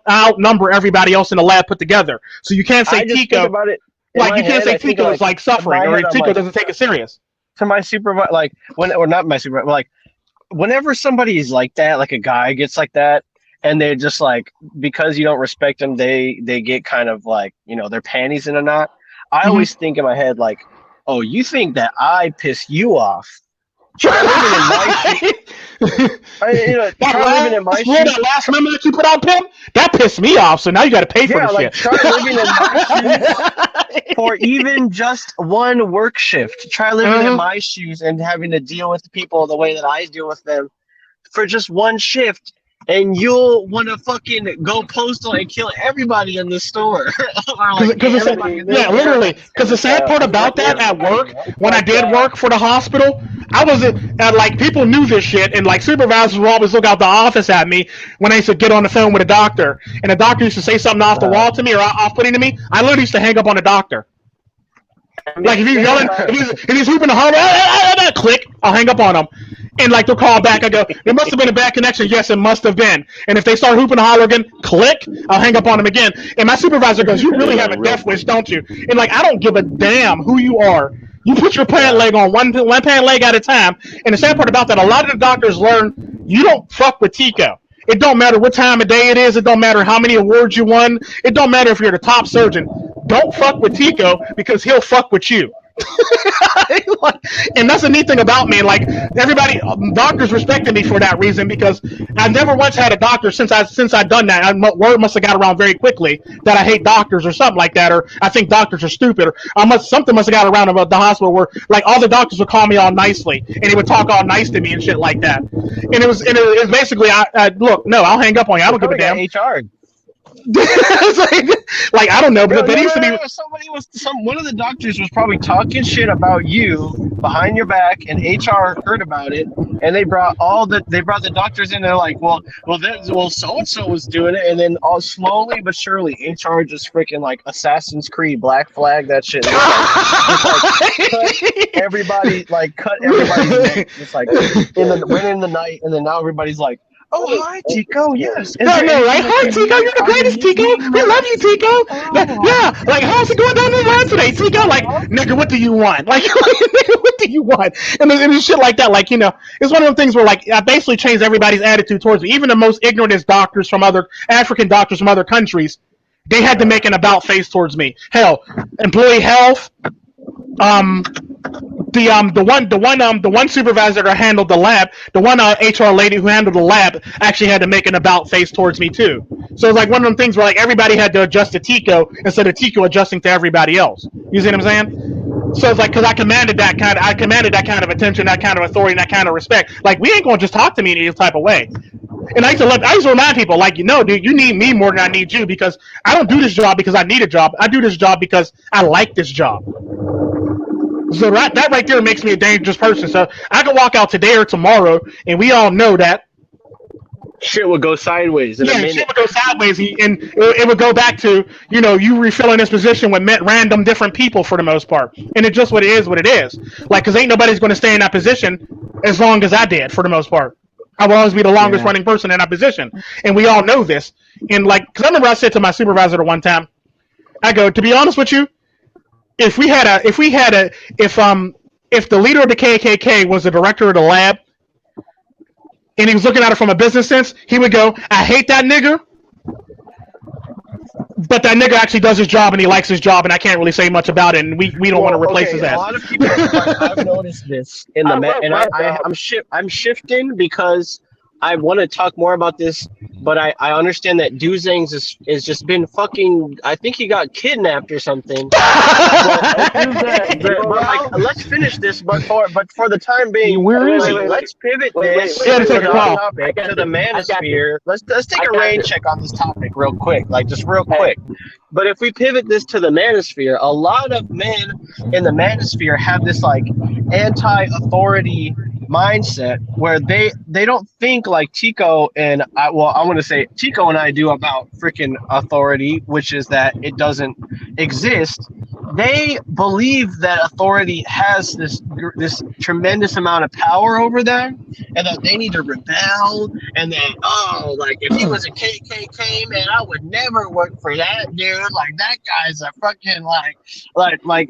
outnumber everybody else in the lab put together. So you can't say Tico, like, you can't say Tico is like suffering, or Tico doesn't take it serious. To my supervisor, like, not my supervisor, but like, whenever somebody's like that, like a guy gets like that, and they're just like, because you don't respect them, they get kind of like, their panties in a knot. I always think in my head, like, oh, you think that I piss you off? Try living in my shoes. Try living in my shoes. That last memo that you put on, Pim, that pissed me off. So now you got to pay for the shit. Try living in my shoes for even just one work shift. Try living in my shoes and having to deal with people the way that I deal with them for just one shift. And you'll want to fucking go postal and kill everybody in the store. Literally. Because the sad part about that at work, when I did work for the hospital, I wasn't, like, people knew this shit, and, like, supervisors would always look out the office at me when I used to get on the phone with a doctor. And the doctor used to say something off the wall to me or off-putting to me, I literally used to hang up on the doctor. Like, if he's yelling, if he's hooping the holler, click, I'll hang up on him. And, like, they'll call back. I go, there must have been a bad connection. Yes, it must have been. And if they start hooping the holler again, click, I'll hang up on them again. And my supervisor goes, you really have a death wish, don't you? And, like, I don't give a damn who you are. You put your pant leg on one pant leg at a time. And the sad part about that, a lot of the doctors learn you don't fuck with Tico. It don't matter what time of day it is. It don't matter how many awards you won. It don't matter if you're the top surgeon. Don't fuck with Tico, because he'll fuck with you. And that's the neat thing about me. Like, everybody, doctors respected me for that reason, because I've never once had a doctor since I've done that. Word must have got around very quickly that I hate doctors or something like that, or I think doctors are stupid, or something must have got around about the hospital where, like, all the doctors would call me all nicely, and they would talk all nice to me and shit like that. And it was basically, look, no, I'll hang up on you. I don't give a damn. HR. Like, I don't know, but No, there used to be. One of the doctors was probably talking shit about you behind your back, and HR heard about it, and they brought the doctors in. They're like, well, so and so was doing it, and then all slowly but surely, HR just freaking like Assassin's Creed Black Flag that shit. Cut everybody's neck, just like went in the night, and then now everybody's like, oh, hi, Tico. Yes. No, right? Hi, Tico. You're the greatest, Tico. We love you, Tico. Yeah. Like, how's it going down the line today, Tico? Like, nigga, what do you want? Like, nigga, what do you want? And it's shit like that. Like, it's one of them things where, like, I basically changed everybody's attitude towards me. Even the most ignorant doctors from African doctors from other countries, they had to make an about face towards me. Hell, employee health, the one supervisor that handled the lab, the one HR lady who handled the lab actually had to make an about face towards me too. So it's like one of them things where like everybody had to adjust to Tico instead of Tico adjusting to everybody else. You see what I'm saying? So it's like because I commanded that kind of attention, that kind of authority, and that kind of respect. Like we ain't gonna just talk to me in any type of way. And I used to remind people, like, dude, you need me more than I need you because I don't do this job because I need a job. I do this job because I like this job. So that right there makes me a dangerous person. So I could walk out today or tomorrow, and we all know that shit would go sideways in a minute. Shit would go sideways, and it would go back to you refilling this position with random different people for the most part, and it's just what it is. Like, because ain't nobody's going to stay in that position as long as I did for the most part. I will always be the longest running person in that position, and we all know this. And like, because I remember I said to my supervisor one time, I go, to be honest with you. If the leader of the KKK was the director of the lab, and he was looking at it from a business sense, he would go, "I hate that nigga, but that nigga actually does his job and he likes his job, and I can't really say much about it, and we don't want to replace his ass." A lot of people, I've noticed this in the I'm shifting because I want to talk more about this, but I understand that Dozangsands is just been fucking. I think he got kidnapped or something. but like, let's finish this. But for the time being, let's pivot this to the manosphere. Let's take a rain check on this topic real quick, like just real quick. But if we pivot this to the manosphere, a lot of men in the manosphere have this like anti-authority mindset where they don't think like Tico and I want to say Tico and I do about freaking authority, which is that it doesn't exist. They believe that authority has this tremendous amount of power over them, and that they need to rebel. And that like if he was a KKK man, I would never work for that dude. Like that guy's a fucking like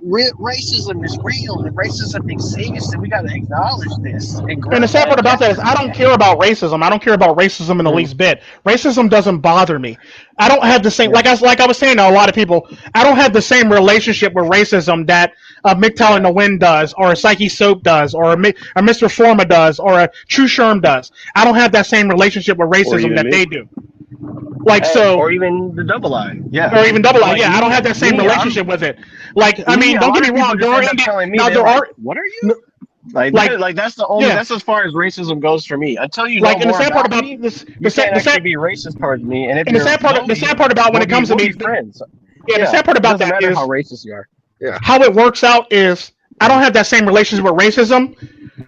racism is real and racism exists, and we got to acknowledge this. And the sad part about that is I don't care about racism. I don't care about racism in the least bit. Racism doesn't bother me. I don't have the same, like I was saying to a lot of people, I don't have the same relationship with racism that MiGTOW in the Wind does, or a Psyche Soap does, or a Mr. Forma does, or a True Sherm does. I don't have that same relationship with racism that they do. Like, so, or even the Double I. Yeah. Or even Double I. Yeah, I don't have that same relationship with it. Like, I mean, don't get me wrong. What are you? Like that's the only that's as far as racism goes for me. Until you know like, more about me, you can't actually be racist towards me. And the sad part about when it comes to me, friends. Yeah, the sad part about that is how racist you are. Yeah. How it works out is I don't have that same relationship with racism,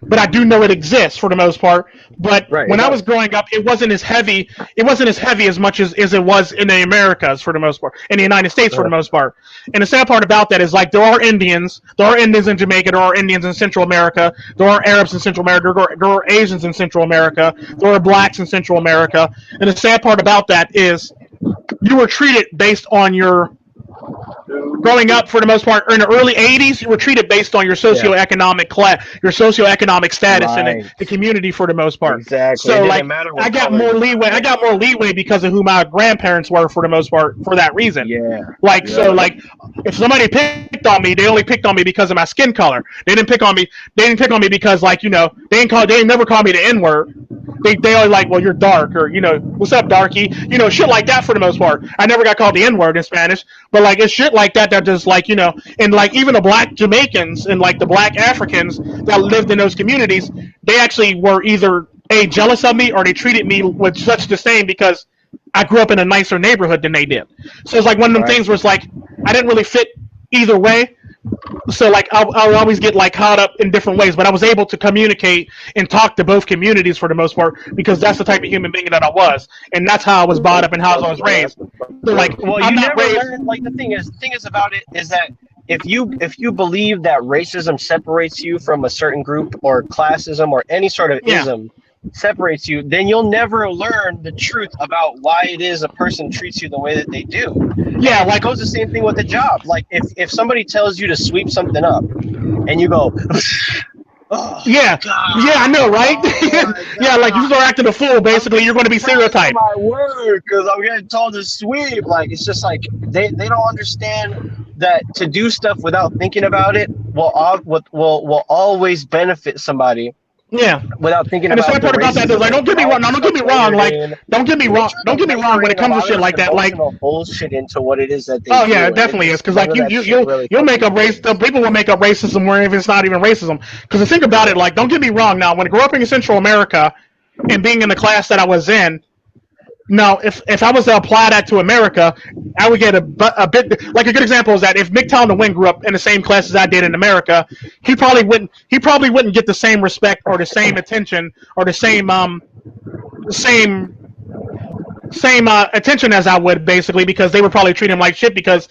but I do know it exists for the most part. But when I was growing up, it wasn't as heavy. It wasn't as heavy as much as it was in the Americas for the most part, in the United States for the most part. And the sad part about that is like there are Indians in Jamaica, there are Indians in Central America, there are Arabs in Central America, there are Asians in Central America, there are blacks in Central America. And the sad part about that is you were treated based on your growing up for the most part in the early 80s. You were treated based on your socioeconomic class, your socioeconomic status in the community for the most part. Exactly. So like I got more leeway because of who my grandparents were for the most part for that reason. So like if somebody picked on me, they only picked on me because of my skin color. They didn't pick on me because like they ain't never called me the N-word. They always like, well, you're dark, or what's up, darky, shit like that for the most part. I never got called the N-word in Spanish, but like it's shit like that just like and like even the black Jamaicans and like the black Africans that lived in those communities, they actually were either jealous of me or they treated me with such disdain because I grew up in a nicer neighborhood than they did. So it's like one of them things where it's like I didn't really fit either way. So like I'll always get like caught up in different ways, but I was able to communicate and talk to both communities for the most part because that's the type of human being that I was, and that's how I was brought up and how I was raised. So like, well, I'm you not never raised. learn. Like the thing is about it is that if you believe that racism separates you from a certain group or classism or any sort of ism separates you, then you'll never learn the truth about why it is a person treats you the way that they do. Yeah, and like it goes the same thing with the job. Like if somebody tells you to sweep something up, and you go, oh, yeah, God. yeah, I know, right? Oh yeah, like you start acting a fool. Basically, you're going to be stereotyped. My word, because I'm getting told to sweep. Like it's just like they don't understand that to do stuff without thinking about it will always benefit somebody. Yeah, without thinking and about the sad part about that is like, don't get me wrong. Don't get me wrong. Like, don't get me wrong. Don't get me wrong when it comes to shit like that. Like, bullshit into what it is that they. Oh yeah, it definitely is because like you'll make up race. People will make up racism where if it's not even racism. Because the thing about it, like, don't get me wrong. Now, when I grew up in Central America and being in the class that I was in, now if I was to apply that to America, I would get a bit. Like a good example is that if MiGTOW and the Wing grew up in the same class as I did in America, he probably wouldn't get the same respect or the same attention or the same attention as I would, basically, because they would probably treat him like shit because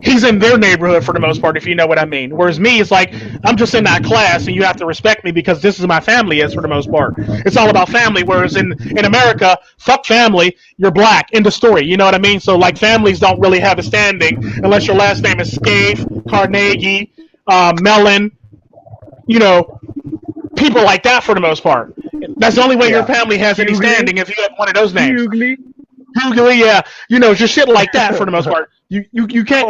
he's in their neighborhood for the most part, if you know what I mean. Whereas me, it's like I'm just in that class and you have to respect me because this is my family is for the most part. It's all about family. Whereas in America, fuck family, you're black. End of story. You know what I mean? So like families don't really have a standing unless your last name is Scaife, Carnegie, Mellon, you know, people like that for the most part. That's the only way your family has any standing if you have one of those names. Hughley, yeah, you know, just shit like that for the most part. You can't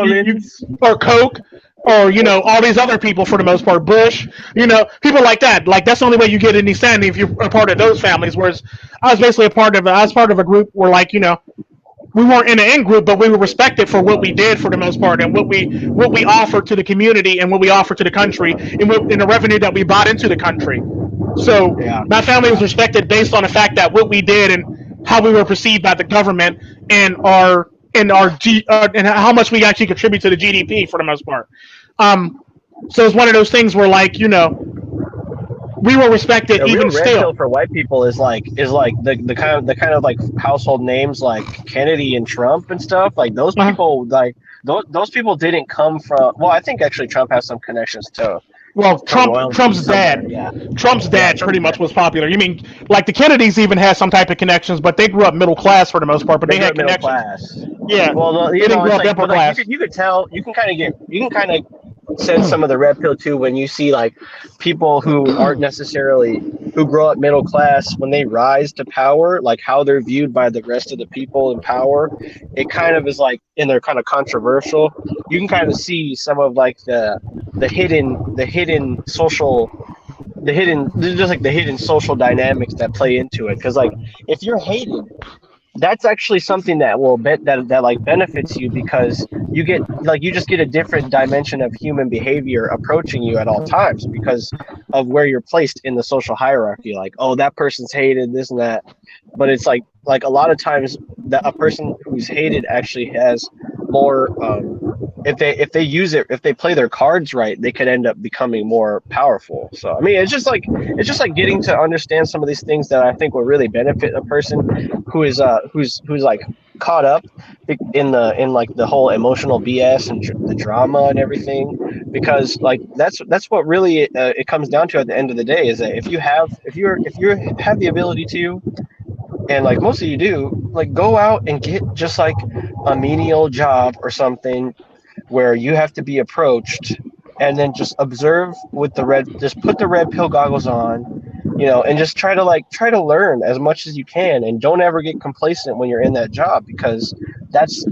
or Coke or you know all these other people for the most part. Bush, you know, people like that. Like that's the only way you get any standing if you're a part of those families. Whereas I was basically part of a group where like you know we weren't in an in group, but we were respected for what we did for the most part and what we offered to the community and what we offered to the country and the revenue that we brought into the country. So my family was respected based on the fact that what we did and how we were perceived by the government and and how much we actually contribute to the GDP for the most part. So it's one of those things where like you know we were respected even still. For white people is like the kind of like household names like Kennedy and Trump and stuff. Like those people those people didn't come from. Well, I think actually Trump has some connections too. Well, Trump's dad. Yeah. Trump's dad pretty much was popular. You mean like the Kennedys even had some type of connections, but they grew up middle class for the most part. But they had connections. Class. Yeah. Well, they didn't grow up upper class. You could tell. You can kind of sense some of the red pill too when you see like people who aren't necessarily who grow up middle class when they rise to power, like how they're viewed by the rest of the people in power. It kind of is like, and they're kind of controversial. You can kind of see some of like the hidden social social dynamics that play into it. Because like if you're hated, that's actually something that will that like benefits you because you get like you just get a different dimension of human behavior approaching you at all times because of where you're placed in the social hierarchy. Like, oh, that person's hated, this and that. But it's like a lot of times that a person who's hated actually has more if they play their cards right, they could end up becoming more powerful. So I mean, it's just like getting to understand some of these things that I think will really benefit a person who's like caught up in like the whole emotional BS and the drama and everything, because like that's what really it comes down to at the end of the day is that if you have the ability to, and like most of you do, like go out and get just like a menial job or something where you have to be approached and then just observe with just put the red pill goggles on, you know, and just try to learn as much as you can, and don't ever get complacent when you're in that job, because that's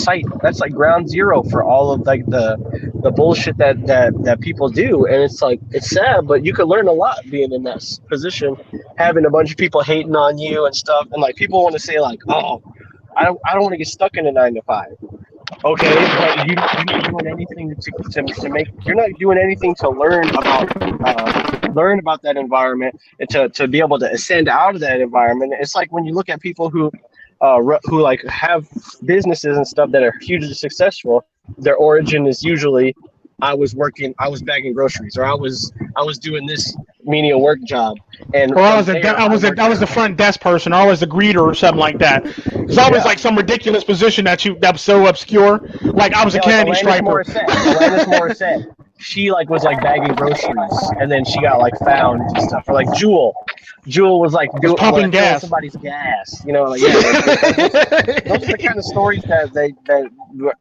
like ground zero for all of like the bullshit that people do. And it's like, it's sad, but you could learn a lot being in that position, having a bunch of people hating on you and stuff, and like people want to say like, oh, I don't want to get stuck in a 9 to 5. Okay, but you're not doing anything you're not doing anything to learn about that environment and to be able to ascend out of that environment. It's like when you look at people who who like have businesses and stuff that are hugely successful, their origin is usually I was bagging groceries, or I was doing this menial work job, and or I was the front desk person, or I was the greeter or something like that. It's always like some ridiculous position that's so obscure. Like I was a candy striper. Alanis Morissette. She like was like bagging groceries, and then she got like found and stuff. Or like Jewel was like pumping gas, somebody's gas. You know, like yeah. Those are the kind of stories that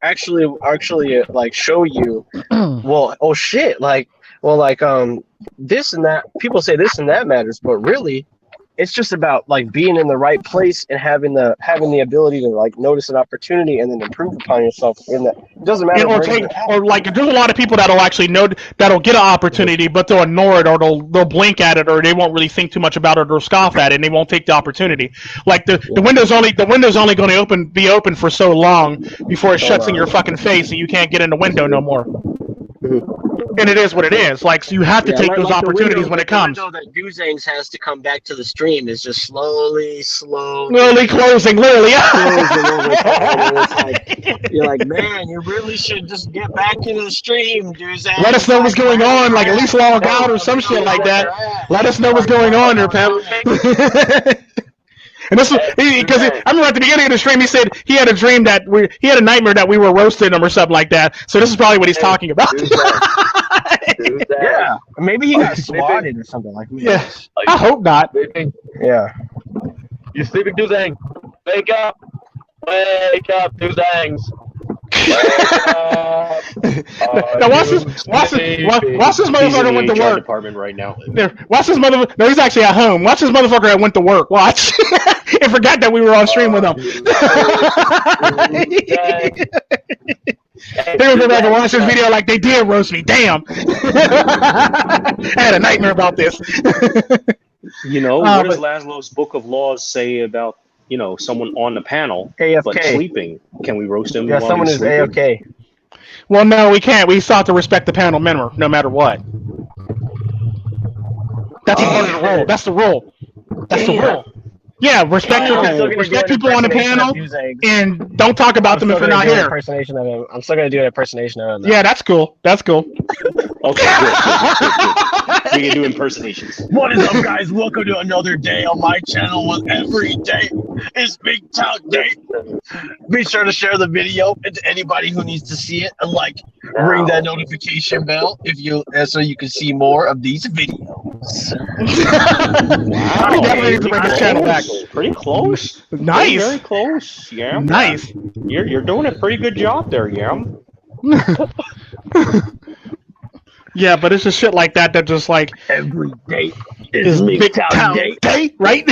actually like show you. Well, oh shit, this and that. People say this and that matters, but really, it's just about like being in the right place and having the ability to like notice an opportunity and then improve upon yourself. In that, it doesn't matter. Or like there's a lot of people that'll actually that'll get an opportunity, but they'll ignore it, or they'll blink at it, or they won't really think too much about it, or scoff at it, and they won't take the opportunity. Like the window's only going to be open for so long before it shuts in your fucking face, and you can't get in the window no more. And it is what it is. Like, so you have to take those opportunities when it comes. The window that Dozangsands has to come back to the stream is just slowly closing, literally. Closing over time. You're like, man, you really should just get back into the stream, Dozangsands. Let us know what's going on. Like, at least log out or some shit like that. Let us know what's going on there, pal. And this was because I remember at the beginning of the stream he said he had a dream that he had a nightmare that we were roasting him or something like that. So this is probably what he's talking about. Yeah, maybe he got swatted or something like that. Yeah, I hope not. Yeah, You sleeping, Dozang? Wake up, Dozangs. Now watch this motherfucker went to work. Department right now. Watch this motherfucker. No, he's actually at home. Watch this motherfucker that went to work. Watch. And forgot that we were on stream with him. They were back and watch this video like they did roast me. Damn. I had a nightmare about this. You know, what does Laszlo's Book of Laws say about, you know, someone on the panel AFK. But sleeping? Can we roast him? Yeah, someone is AFK. Well, no, we can't. We sought to respect the panel member, no matter what. That's part of the rule. That's the rule. That's the rule. Yeah, respect people on the panel, and don't talk about them if they're not here. I'm still gonna do an impersonation of him. Yeah, that's cool. That's cool. Okay, good. We can do impersonations. What is up, guys? Welcome to another day on my channel. With every day is MiGTOW Day. Be sure to share the video to anybody who needs to see it, and like ring that notification bell so you can see more of these videos. Wow, We definitely need to bring this channel back. Pretty close. Nice. Very close. Yeah. Nice. You're doing a pretty good job there, Yam. Yeah, but it's just shit like that that just like Every day is MiGTOW Day, right?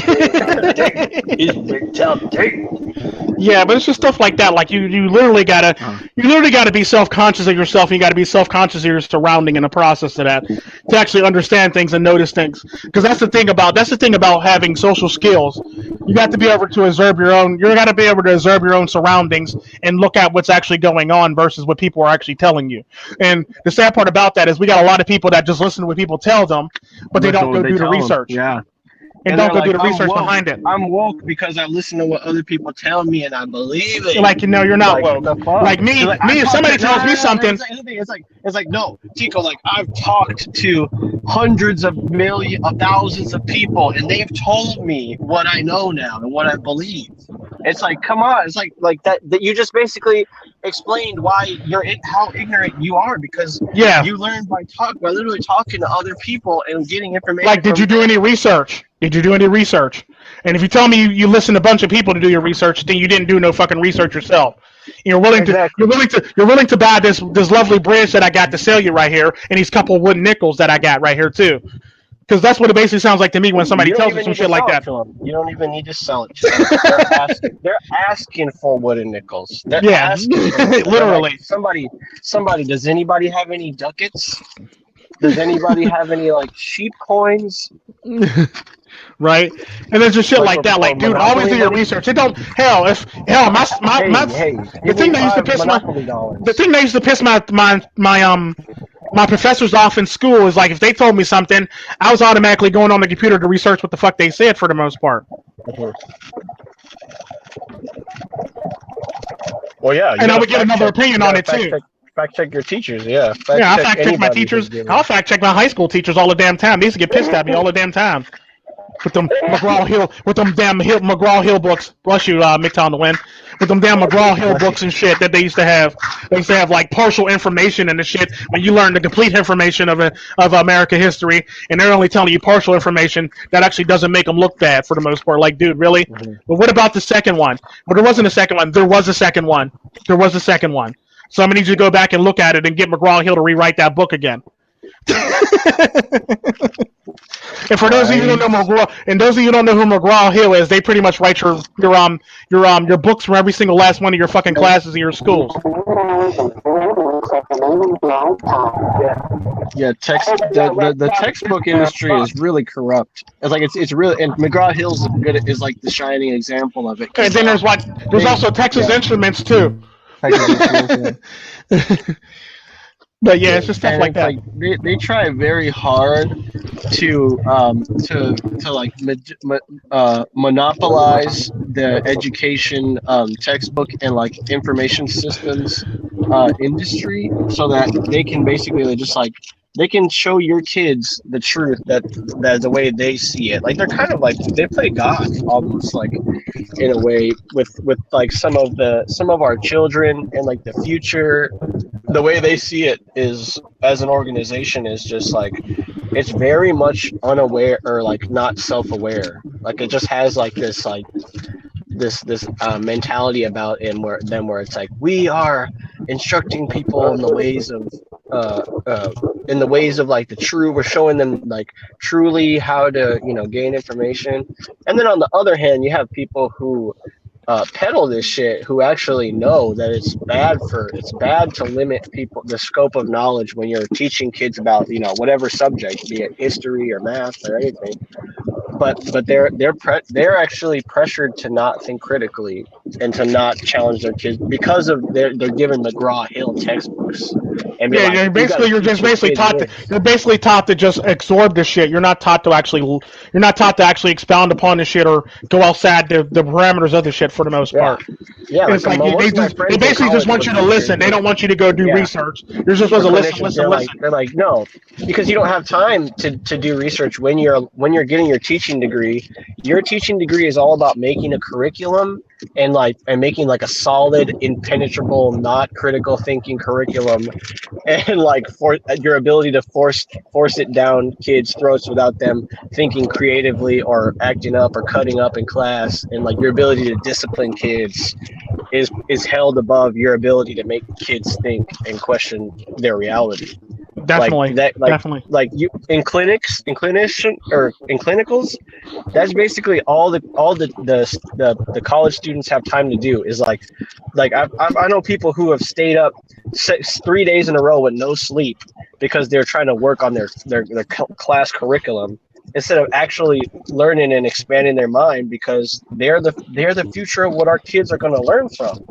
Is MiGTOW Day. Yeah, but it's just stuff like that. Like you literally gotta be self-conscious of yourself. And you gotta be self-conscious of your surrounding in the process of that to actually understand things and notice things. Because that's the thing about having social skills. You got to be able to observe your own. You got to be able to observe your own surroundings and look at what's actually going on versus what people are actually telling you. And the sad part about that is we got a lot of people that just listen to what people tell them, but they don't go do the research. Yeah. And don't go do the research behind it. I'm woke because I listen to what other people tell me and I believe it. Like, no, you're not woke. Like me, if somebody tells me something. It's like, no, Tico, like I've talked to hundreds of thousands of people and they've told me what I know now and what I believe. It's like, come on. It's like that you just basically explained why how ignorant you are because you learn by literally talking to other people and getting information. Like, did you do any research? Did you do any research? And if you tell me you listen to a bunch of people to do your research, then you didn't do no fucking research yourself. You're willing to buy this lovely bridge that I got to sell you right here, and these couple wooden nickels that I got right here too. Because that's what it basically sounds like to me when somebody tells me some shit like that. You don't even need to sell it to them. They're asking for wooden nickels. They're asking for literally. Like, somebody. Does anybody have any ducats? Does anybody have any like sheep coins? Right, and there's just shit like that. Like, dude, always do your research. It don't the thing that used to piss my professors off in school is like if they told me something, I was automatically going on the computer to research what the fuck they said for the most part. Well, yeah. And I would get another opinion on it too. Fact check your teachers, yeah. I fact check my teachers. I'll fact check my high school teachers all the damn time. They used to get pissed at me all the damn time. With them McGraw-Hill books. Bless you, MiGTOW on the win. With them damn McGraw-Hill books and shit that they used to have. They used to have like partial information and the shit when you learn the complete information of American history, and they're only telling you partial information that actually doesn't make them look bad for the most part. Like, dude, really? Mm-hmm. But what about the second one? Well, there wasn't a second one. There was a second one. So I'm gonna need you to go back and look at it and get McGraw-Hill to rewrite that book again. And for those of you who don't know who McGraw-Hill is, they pretty much write your books from every single last one of your fucking classes in your schools. Yeah, the textbook industry is really corrupt. It's really, and McGraw-Hill's is like the shining example of it. And then there's also Texas Instruments too. But yeah, it's just stuff like that. They try very hard to monopolize the education textbook and like information systems industry, so that they can basically they can show your kids the truth that the way they see it. Like they're kind of like they play God almost, like in a way with like some of our children, and like the future, the way they see it is as an organization is just like it's very much unaware or like not self-aware. Like it just has like this mentality about it where it's like we are instructing people in the ways of like the true, we're showing them like truly how to gain information. And then on the other hand, you have people who peddle this shit, who actually know that it's bad to limit the scope of knowledge when you're teaching kids about whatever subject, be it history or math or anything. But they're actually pressured to not think critically and to not challenge their kids because of they're given McGraw-Hill textbooks. And you're basically taught to just absorb the shit. You're not taught to actually expound upon the shit or go outside the parameters of the shit for the most part. Yeah, it's like they basically just want you to listen. They don't want you to go do research. You're just supposed to listen. They're like, no, because you don't have time to do research when you're getting your teaching degree. Your teaching degree is all about making a curriculum and making like a solid, impenetrable, not critical thinking curriculum, and like for your ability to force it down kids' throats without them thinking creatively or acting up or cutting up in class, and like your ability to discipline kids is held above your ability to make kids think and question their reality. Definitely, definitely. Like you in clinicals, that's basically all the college students have time to do is like I know people who have stayed up 3 days in a row with no sleep because they're trying to work on their class curriculum instead of actually learning and expanding their mind, because they're the future of what our kids are going to learn from.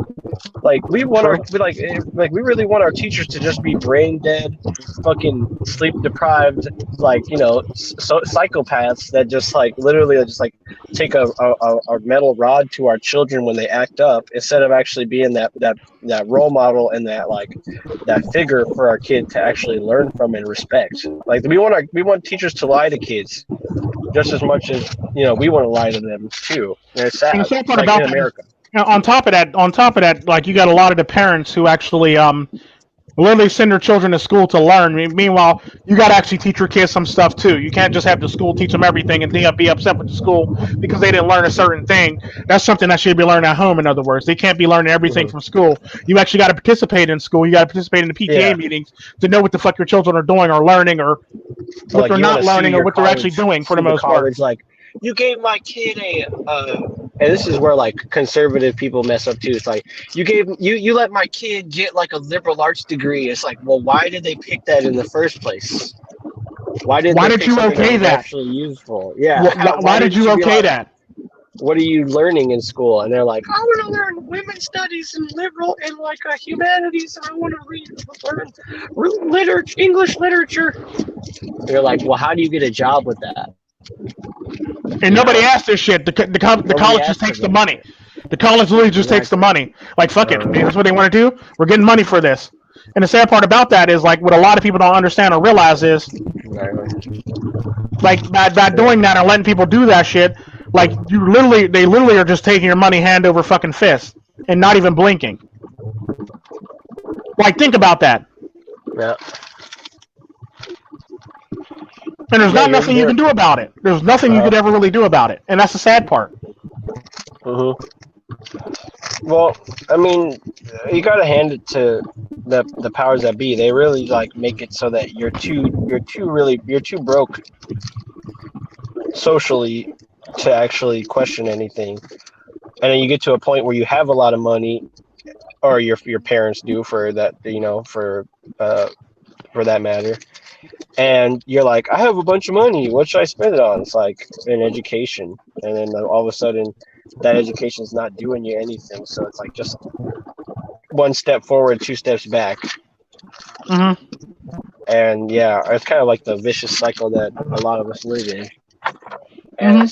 Like we really want our teachers to just be brain dead, fucking sleep deprived, psychopaths that just literally take a metal rod to our children when they act up, instead of actually being that role model and that figure for our kid to actually learn from and respect. Like we want teachers to lie to kids just as much as we want to lie to them too. And it's sad. In America. On top of that, like you got a lot of the parents who actually literally send their children to school to learn. Meanwhile, you got to actually teach your kids some stuff too. You can't just have the school teach them everything and then be upset with the school because they didn't learn a certain thing. That's something that should be learned at home. In other words, they can't be learning everything from school. You actually got to participate in school. You got to participate in the PTA meetings to know what the fuck your children are doing or learning, or what they're not learning, or what they're actually doing for the most part. You gave my kid and this is where conservative people mess up too. It's like you let my kid get a liberal arts degree. It's like, well, why did they pick that in the first place? Why did you okay that? Actually useful. Yeah. Why did you okay that? What are you learning in school? And they're like, I want to learn women's studies and liberal and humanities, and I want to learn English literature. They're like, well, how do you get a job with that? And nobody asked this shit. The college just takes the money. The college literally just takes the money. Like, fuck it. That's what they want to do. We're getting money for this. And the sad part about that is, like, what a lot of people don't understand or realize is, like, by doing that and letting people do that shit, like, they literally are just taking your money hand over fucking fist and not even blinking. Like, think about that. Yeah. And there's not nothing you can do about it. There's nothing you could ever really do about it. And that's the sad part. Well, I mean, you gotta hand it to the powers that be. They really like make it so that you're too broke socially to actually question anything. And then you get to a point where you have a lot of money, or your parents do for that, for that matter. And you're like, I have a bunch of money. What should I spend it on? It's like in education, and then all of a sudden, that education is not doing you anything. So it's like just one step forward, two steps back. And yeah, it's kind of like the vicious cycle that a lot of us live in. And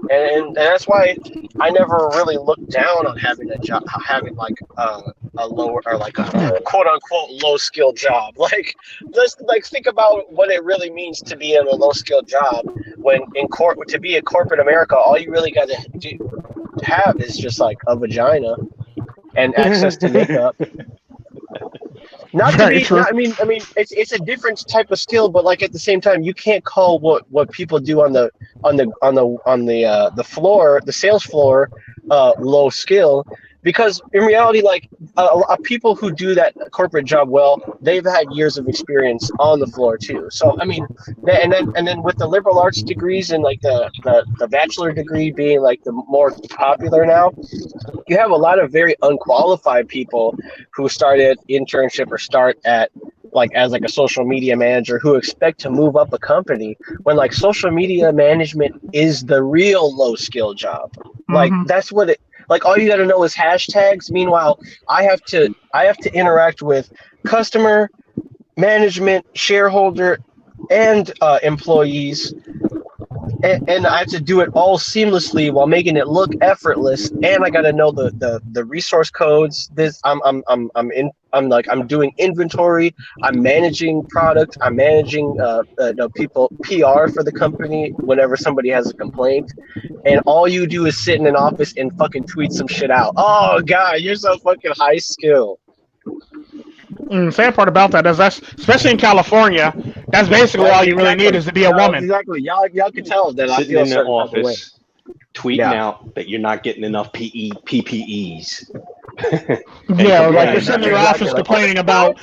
and that's why I never really looked down on having a job, having like a lower or like a quote unquote low skill job. Like, just like think about what it really means to be in a low skill job. When to be a corporate America, all you really got to have is just like a vagina and access to makeup. Not to be. I mean, it's a different type of skill, but like at the same time, you can't call what people do on the floor, the sales floor, low skill, because in reality, like people who do that corporate job well, they've had years of experience on the floor too. So I mean, and then with the liberal arts degrees and like the bachelor degree being like the more popular now, you have a lot of very unqualified people who start at internship or start at like as like a social media manager who expect to move up a company when like social media management is the real low skill job. Like that's what it. Like all you got to know is hashtags. Meanwhile, I have to interact with customer, management, shareholder, and employees, and I have to do it all seamlessly while making it look effortless. And I got to know the resource codes. I'm doing inventory. I'm managing product. I'm managing people PR for the company whenever somebody has a complaint. And all you do is sit in an office and fucking tweet some shit out. Oh god, you're so fucking high skill. The sad part about that is especially in California, that's basically all you really need is to be a woman. Exactly. Y'all can tell that sitting I feel in the office, tweeting out that you're not getting enough PPEs. Yeah, like you're sitting in your office complaining about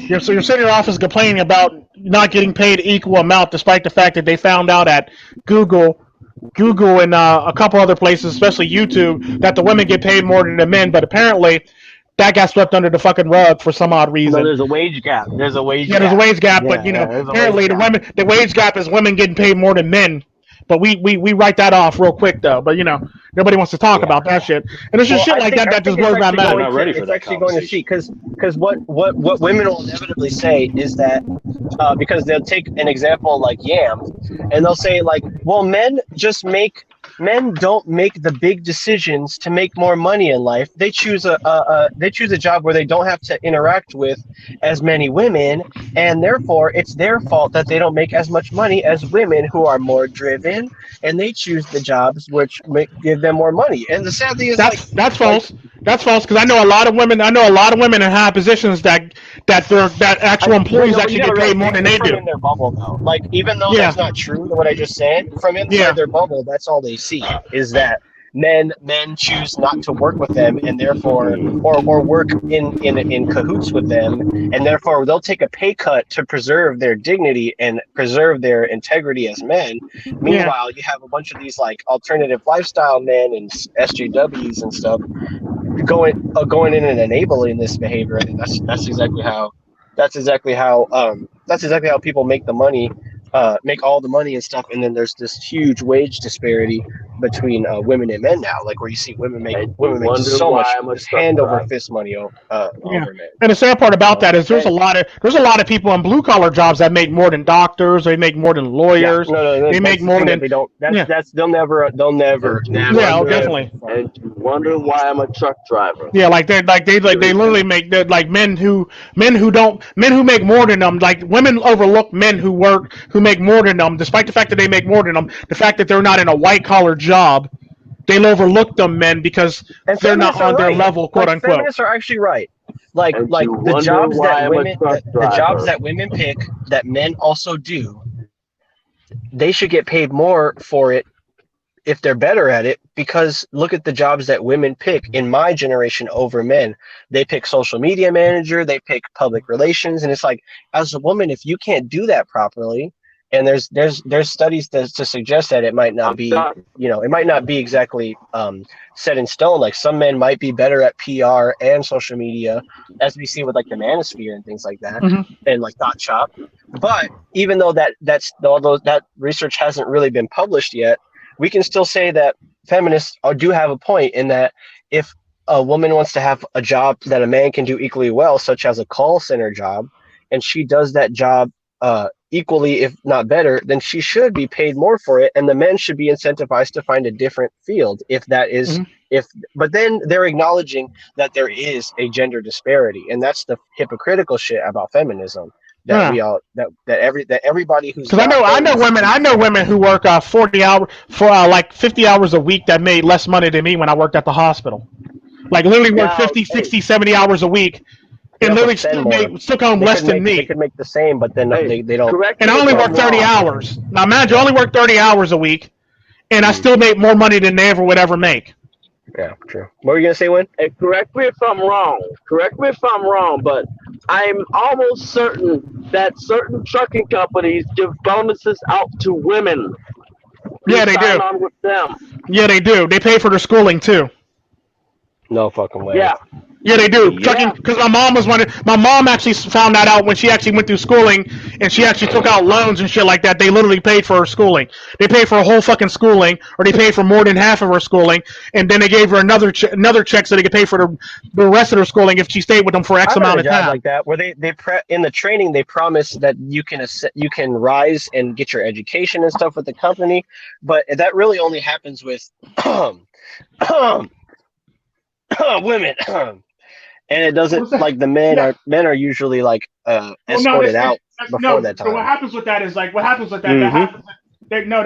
you're sitting in your office complaining about not getting paid equal amount, despite the fact that they found out at Google and a couple other places, especially YouTube, that the women get paid more than the men, but apparently that got swept under the fucking rug for some odd reason. No, there's a wage gap. There's a wage gap, but apparently the wage gap is women getting paid more than men. But we write that off real quick though. But nobody wants to talk about that shit. And it's just shit like that just blows my mind. I'm not ready for it's that actually going to see because what women will inevitably say is that because they'll take an example like yam, and they'll say like, well, men don't make the big decisions to make more money in life. They choose a job where they don't have to interact with as many women, and therefore it's their fault that they don't make as much money as women who are more driven, and they choose the jobs which give them more money. And the sad thing is that's false. That's false because I know a lot of women in high positions that actual employees actually get paid more than they do. In their bubble though, like even though that's not true, what I just said, from inside their bubble, that's all they see is that men choose not to work with them, and therefore or work in cahoots with them, and therefore they'll take a pay cut to preserve their dignity and preserve their integrity as men. Meanwhile, you have a bunch of these like alternative lifestyle men and SJWs and stuff going in and enabling this behavior, and that's exactly how people make the money make all the money and stuff, and then there's this huge wage disparity between women and men now, like where you see women make so much hand over fist money over men. And the sad part about that is there's a lot of people in blue collar jobs that make more than doctors. They make more than lawyers. They make more than they don't. They'll never. Yeah, definitely. And you wonder why I'm a truck driver. Yeah, they literally make like men who make more than them. Like women overlook men who make more than them, despite the fact that they make more than them. The fact that they're not in a white collar job, they'll overlook them men because they're not on their level, quote unquote. Feminists are actually right. Like the jobs that women pick that men also do, they should get paid more for it if they're better at it, because look at the jobs that women pick in my generation over men. They pick social media manager, they pick public relations, and it's like, as a woman, if you can't do that properly, and there's studies to suggest that it might not be, it might not be exactly set in stone. Like some men might be better at PR and social media, as we see with like the manosphere and things like that, and like Thought Shop. But even though that research hasn't really been published yet, we can still say that feminists do have a point in that if a woman wants to have a job that a man can do equally well, such as a call center job, and she does that job equally, if not better, then she should be paid more for it, and the men should be incentivized to find a different field if that is but then they're acknowledging that there is a gender disparity, and that's the hypocritical shit about feminism. That we all that everybody who's, because I know women who work 40 hours for like 50 hours a week that made less money than me when I worked at the hospital. Like literally work 50, 60, 70 hours a week and literally still come less than me. They could make the same, but then they don't. And I only work 30 hours. Now imagine I only work 30 hours a week and I still make more money than they ever would ever make. Yeah, true. What were you gonna say, Win? Hey, correct me if I'm wrong, but I'm almost certain that certain trucking companies give bonuses out to women. Yeah, they do. On with them. Yeah, they do. They pay for their schooling too. No fucking way. Yeah, they do. Trucking, because my mom actually found that out when she actually went through schooling, and she actually took out loans and shit like that. They literally paid for her schooling. They paid for her whole fucking schooling, or they paid for more than half of her schooling, and then they gave her another check so they could pay for the rest of her schooling if she stayed with them for X amount of time. Like that, where in the training they promise that you can rise and get your education and stuff with the company, but that really only happens with women. And it doesn't, like, the men are usually like escorted out before that time. So what happens with that is that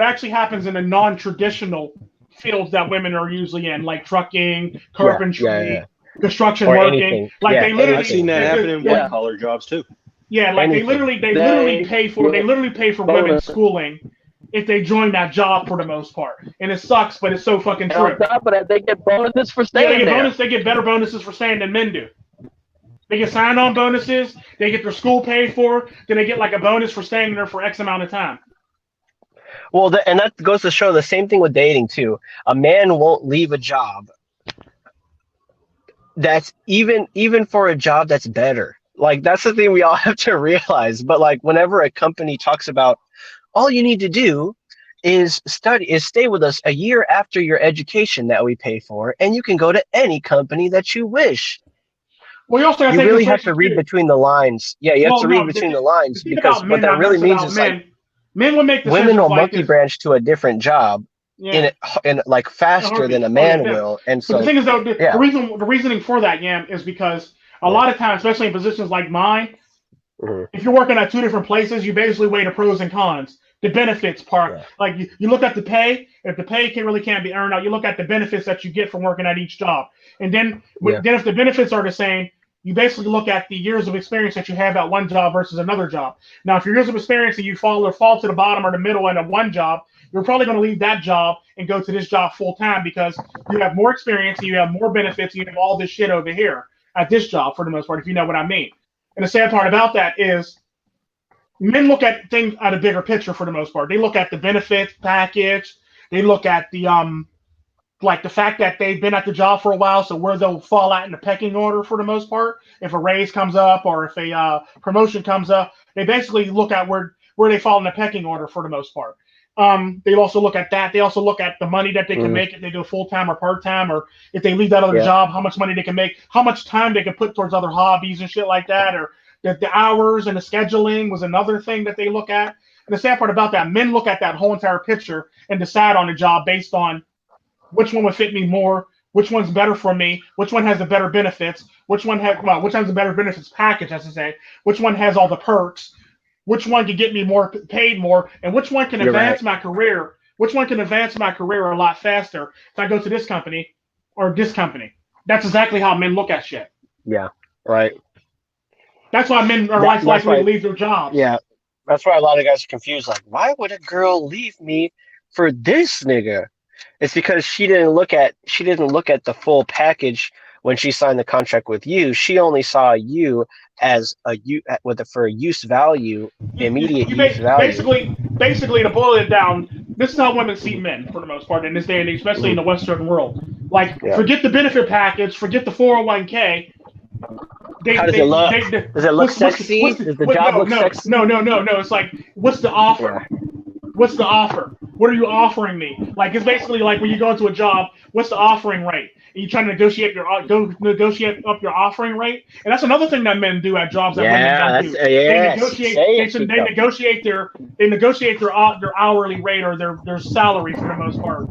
actually happens in the non-traditional fields that women are usually in, like trucking, carpentry, construction, or working. Anything. Like they literally, I've seen that happen in white collar jobs too. Yeah, like they literally pay for women's schooling if they join that job for the most part. And it sucks, but it's so fucking true. On top of that, they get bonuses for staying there. They get better bonuses for staying than men do. They get sign-on bonuses. They get their school paid for. Then they get like a bonus for staying there for X amount of time. Well, and that goes to show the same thing with dating too. A man won't leave a job that's even for a job that's better. Like, that's the thing we all have to realize. But like, whenever a company talks about, all you need to do is stay with us a year after your education that we pay for, and you can go to any company that you wish. Well, you really have to read between the lines. Yeah, you have to read between the lines, because what that really means is like men will make women will monkey branch to a different job in like faster than a man will. And so the thing is, though, the reasoning for that, Yam, is because a lot of times, especially in positions like mine, if you're working at two different places, you basically weigh the pros and cons. The benefits part, like you look at the pay. If the pay can't be earned out, you look at the benefits that you get from working at each job, and then if the benefits are the same, you basically look at the years of experience that you have at one job versus another job. Now, if your years of experience and you fall to the bottom or the middle end of one job, you're probably going to leave that job and go to this job full time because you have more experience, and you have more benefits, and you have all this shit over here at this job for the most part, if you know what I mean. And the sad part about that is, men look at things at a bigger picture for the most part. They look at the benefits package. They look at the like the fact that they've been at the job for a while, so where they'll fall out in the pecking order for the most part. If a raise comes up or if a promotion comes up, they basically look at where where they fall in the pecking order for the most part. They also look at that. They also look at the money that they can make if they do full time or part time, or if they leave that other job, how much money they can make, how much time they can put towards other hobbies and shit like that, or the hours and the scheduling was another thing that they look at. And the sad part about that, men look at that whole entire picture and decide on a job based on which one would fit me more, which one's better for me, which one has the better benefits, which has the better benefits package, I should say, which one has all the perks, which one can get me more paid more, and which one can advance my career. Which one can advance my career a lot faster if I go to this company or this company? That's exactly how men look at shit. Yeah, right. That's why men are likely to leave their jobs. Yeah, that's why a lot of guys are confused. Like, why would a girl leave me for this nigga? It's because she didn't look at the full package when she signed the contract with you. She only saw you as for a use value, immediate use value. Basically, to boil it down, this is how women see men for the most part in this day and age, especially in the Western world. Like, forget the benefit package, forget the 401k. How does it look? Does it look sexy? Does the job look sexy? No. It's like, what's the offer? Yeah. What's the offer? What are you offering me? Like, it's basically like when you go into a job, what's the offering rate? And you try to negotiate up your offering rate. And that's another thing that men do at jobs that women don't do. They negotiate their hourly rate or their salary for the most part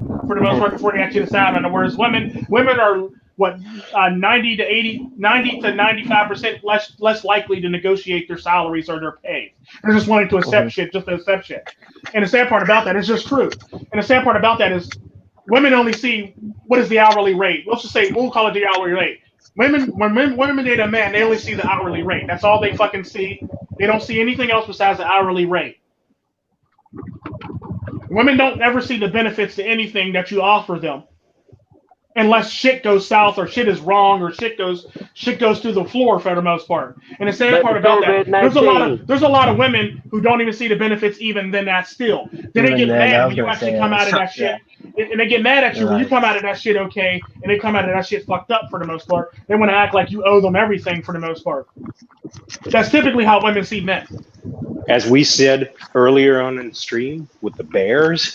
before they actually decide on it. Whereas women are 90 to 95% less likely to negotiate their salaries or their pay. They're just wanting to accept shit just to accept shit. And the sad part about that is just true. And the sad part about that is women only see what is the hourly rate. Let's just say we'll call it the hourly rate. When women date a man, they only see the hourly rate. That's all they fucking see. They don't see anything else besides the hourly rate. Women don't ever see the benefits to anything that you offer them. Unless shit goes south or shit is wrong or shit goes through the floor for the most part. And the sad part about that, there's a lot of women who don't even see the benefits even then that still. Then they get mad when you actually come out of that shit. And they get mad at you when you come out of that shit okay, and they come out of that shit fucked up for the most part. They want to act like you owe them everything for the most part. That's typically how women see men. As we said earlier on in the stream with the bears,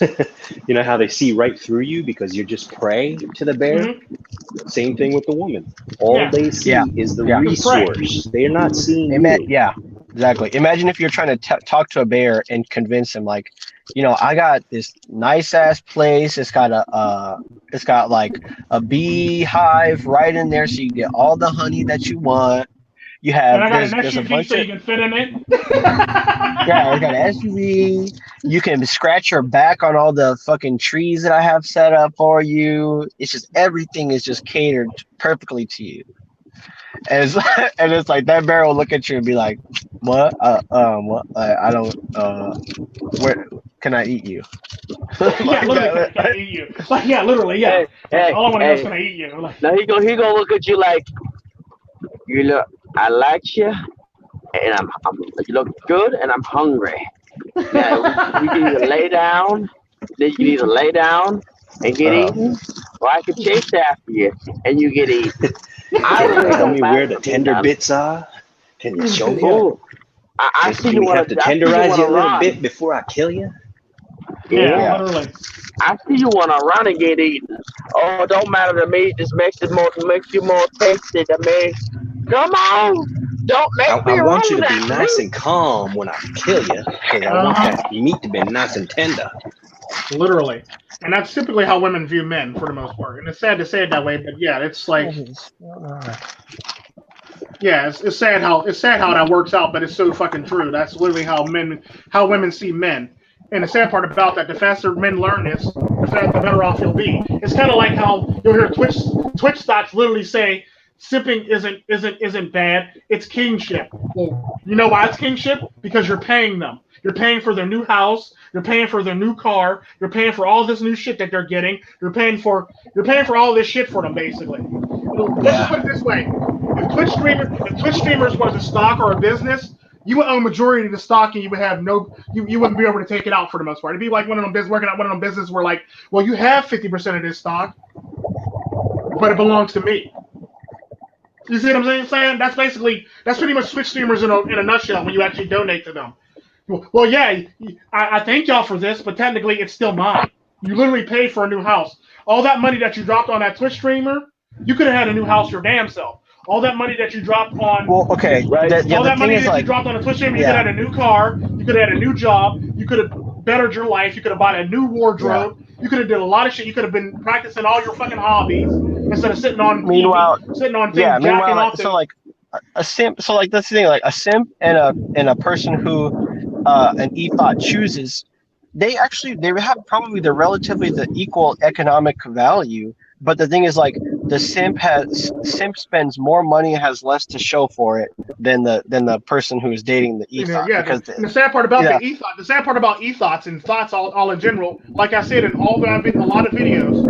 you know how they see right through you because you're just prey to the bear? Mm-hmm. Same thing with the woman. All they see is the resource. They're not seeing you. Yeah, exactly. Imagine if you're trying to talk to a bear and convince him, like, you know, I got this nice ass place. It's got like a beehive right in there, so you get all the honey that you want. You have there's a bunch so you can fit in it. Yeah, I got an SUV. You can scratch your back on all the fucking trees that I have set up for you. It's just everything is just catered perfectly to you. And it's like that bear will look at you and be like, "What? What? I don't. Where can I eat you?" Literally, can I eat you? Like, yeah, literally, yeah. Hey, all I want to know is can I eat you? Like, now he gonna look at you like, you look. I like you, and you look good, and I'm hungry. Now, you can either lay down, and get eaten, or I can chase after you, and you get eaten. Tell me where the tender bits are. Can you show me? I see you want to tenderize you a little bit before I kill you. Yeah, literally. I see you want to run and get eaten. Oh, it don't matter to me. It just makes you more tasty to me. Come on, don't make me I want you to run be nice and calm when I kill you, because I want that meat to be nice and tender. Literally, and that's typically how women view men for the most part. And it's sad to say it that way, but yeah, it's like, yeah, it's sad how that works out, but it's so fucking true. That's literally how women see men. And the sad part about that, the faster men learn this, the better off you'll be. It's kind of like how you'll hear Twitch stocks literally say, "Sipping isn't bad. It's kingship." Well, you know why it's kingship? Because you're paying them. You're paying for their new house. You're paying for their new car. You're paying for all this new shit that they're getting. You're paying for all this shit for them, basically. Let's just put it this way: if Twitch streamers was a stock or a business, you would own majority of the stock, and you would have you wouldn't be able to take it out for the most part. It'd be like one of them working at one of them businesses where, like, well, you have 50% of this stock, but it belongs to me. You see what I'm saying? That's pretty much Twitch streamers in a nutshell when you actually donate to them. Well, yeah, I thank y'all for this, but technically it's still mine. You literally paid for a new house. All that money that you dropped on that Twitch streamer, you could have had a new house your damn self. All that money that you dropped on, Well, okay. Right. all that money that like, you dropped on a Twitch streamer, you Yeah. could have had a new car, you could have had a new job, you could have bettered your life, you could have bought a new wardrobe, you could have did a lot of shit. You could have been practicing all your fucking hobbies instead of sitting on Meanwhile- TV, sitting on things, yeah. jacking Meanwhile, off. so like a simp. So like that's the thing. Like a simp and a person who an ethot chooses, they have probably the equal economic value. But the thing is, like, the simp spends more money, has less to show for it than the person who is dating the ethot. Yeah, because and the sad part about the sad part about ethos and thoughts all in general, like I said in a lot of videos,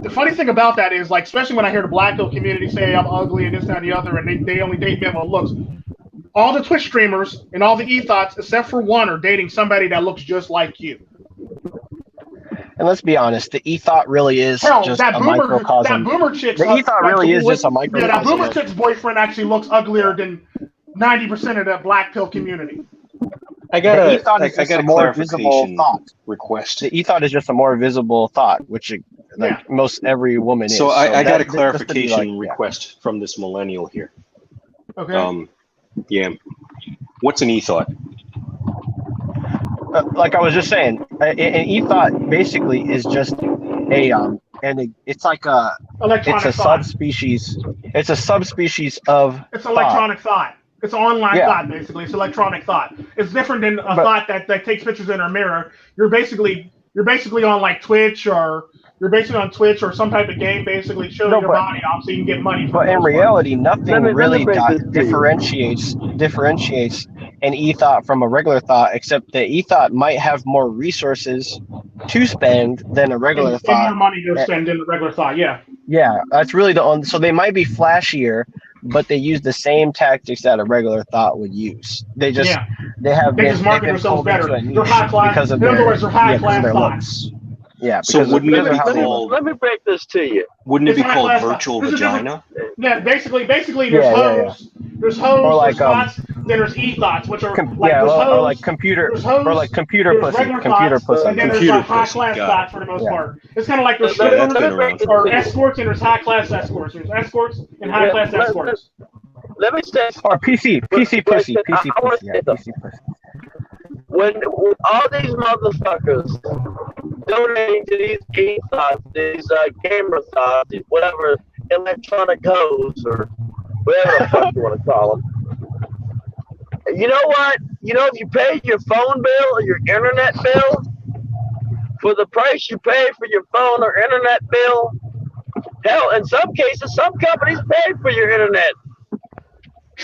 the funny thing about that is, like, especially when I hear the black pill community say I'm ugly and this, that, and the other, and they only date men with looks. All the Twitch streamers and all the ethos, except for one, are dating somebody that looks just like you. And let's be honest, the ethot really is just a microcosm. That boomer chick. The ethot really is just a microcosm. Yeah, that boomer chick's boyfriend actually looks uglier than 90% of that black pill community. I got a more visible thought request. The ethot is just a more visible thought, which most every woman is. So I got a that clarification request from this millennial here. Okay. Yeah. What's an ethot? Like I was just saying, an ethot basically is just it's like it's a subspecies. It's a subspecies of. It's electronic thought. It's online thought, basically. It's electronic thought. It's different than a thought that takes pictures in a mirror. You're basically on like Twitch or some type of game, basically showing your body off so you can get money. But in reality, nothing really differentiates an ethot from a regular thought, except the ethot might have more resources to spend than a regular thought. More money to spend than a regular thought, yeah. Yeah, that's really the only. So they might be flashier, but they use the same tactics that a regular thought would use. They just market themselves better. They're high class. In other words, they're high class thoughts. Yeah. So let me break this to you. Wouldn't it be called virtual vagina? Yeah, basically there's hoes. There's hoes, there's thoughts, then there's ethoughts, which are computer pussy. And then there's like high class thoughts for the most part. It's kind of like there's strippers or escorts, and there's high class escorts. There's escorts and high class escorts. Let me say. Or PC pussy. Yeah, PC pussy. When all these motherfuckers donating to these ethos, these camera thoughts, these whatever electronic hoes or whatever the fuck you want to call them. You know what? If you pay your phone bill or your internet bill, for the price you pay for your phone or internet bill, hell, in some cases, some companies pay for your internet.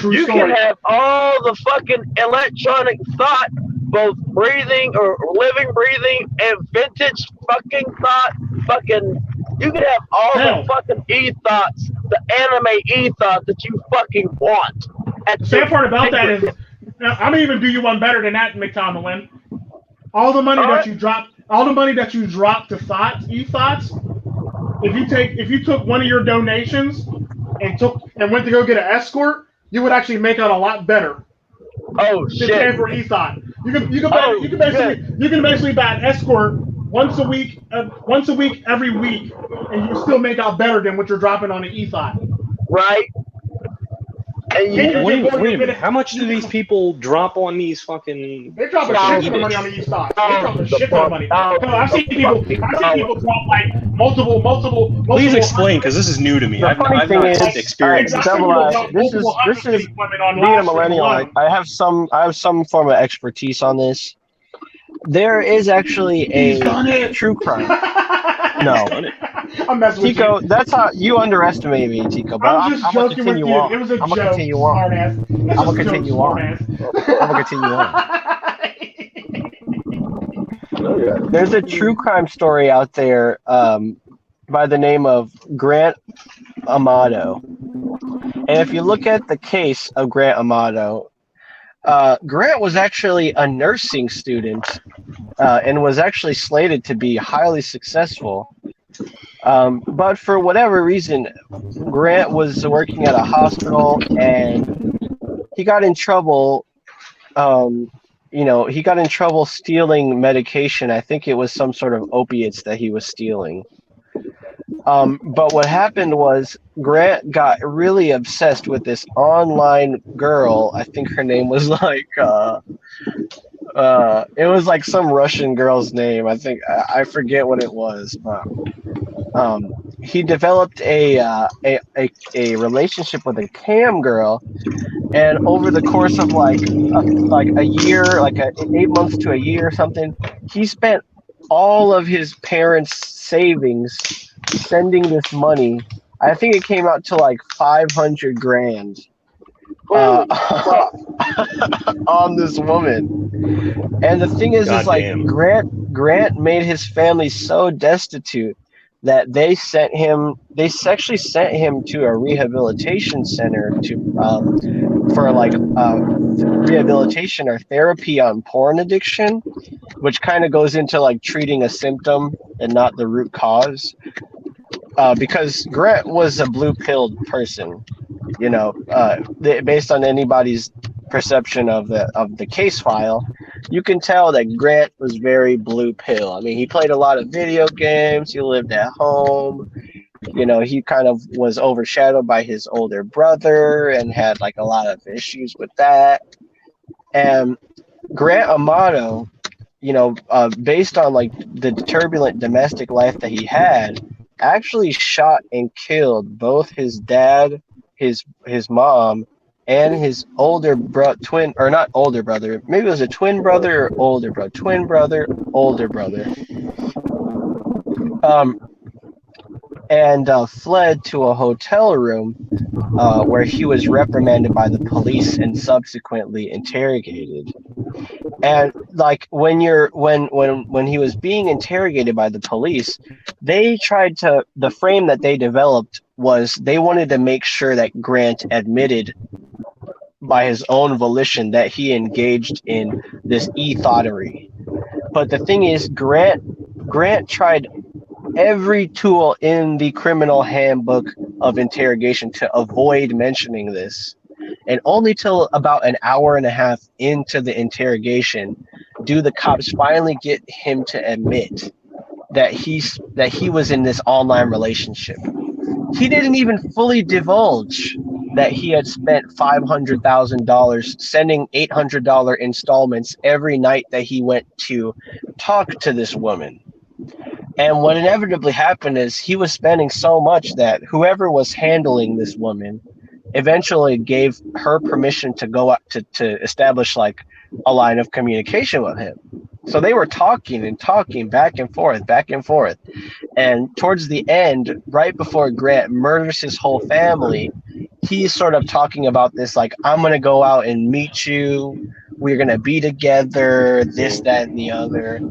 You can have all the fucking electronic thought, both breathing or living, breathing, and vintage fucking thought. You can have all the fucking ethos, the anime ethos that you fucking want. The sad part about that is, I'm gonna even do you one better than that, MiGTOW. All the money that you dropped to ethos. If you took one of your donations and went to go get an escort, you would actually make out a lot better. Oh shit! For ethot, you can basically buy an escort once a week, every week, and you still make out better than what you're dropping on an ethot. Right. And wait a minute. How much do these people drop on these fucking? They're dropping a shit ton of money on the ethot. They're dropping a shit ton of money. I've seen people drop like multiple. Please explain, because this is new to me. I've not experienced this. This is being a millennial. I have some form of expertise on this. There is actually a true crime. No. I'm messing with Tico, you. that's how you underestimate me, Tico. But I'm just joking with you. It was a joke. I'm gonna continue on. There's a true crime story out there by the name of Grant Amato. And if you look at the case of Grant Amato, Grant was actually a nursing student and was actually slated to be highly successful. But for whatever reason, Grant was working at a hospital and he got in trouble he got in trouble stealing medication. I think it was some sort of opiates that he was stealing. But what happened was Grant got really obsessed with this online girl. I think her name was like it was like some Russian girl's name. I think I forget what it was, but he developed a relationship with a cam girl, and over the course of like a year, 8 months to a year or something, he spent all of his parents' savings sending this money. I think it came out to like 500 grand on this woman. And the thing is like Goddamn. Grant made his family so destitute that they actually sent him to a rehabilitation center for like rehabilitation or therapy on porn addiction, which kind of goes into like treating a symptom and not the root cause. Because Grant was a blue-pilled person, based on anybody's perception of the case file, you can tell that Grant was very blue pill. I mean, he played a lot of video games. He lived at home. He kind of was overshadowed by his older brother and had like a lot of issues with that. And Grant Amato, based on like the turbulent domestic life that he had, actually shot and killed both his dad, his mom, and his older maybe it was a twin brother or older brother, and fled to a hotel room where he was reprimanded by the police and subsequently interrogated. And like when he was being interrogated by the police, they tried to, the frame that they developed was they wanted to make sure that Grant admitted by his own volition that he engaged in this e-thoughtery. But the thing is, Grant tried every tool in the criminal handbook of interrogation to avoid mentioning this. And only till about an hour and a half into the interrogation do the cops finally get him to admit that he was in this online relationship. He didn't even fully divulge that he had spent $500,000 sending $800 installments every night that he went to talk to this woman. And what inevitably happened is he was spending so much that whoever was handling this woman eventually gave her permission to go up to establish like a line of communication with him. So they were talking back and forth. And towards the end, right before Grant murders his whole family, he's sort of talking about this, like, I'm going to go out and meet you. We're going to be together, this, that, and the other.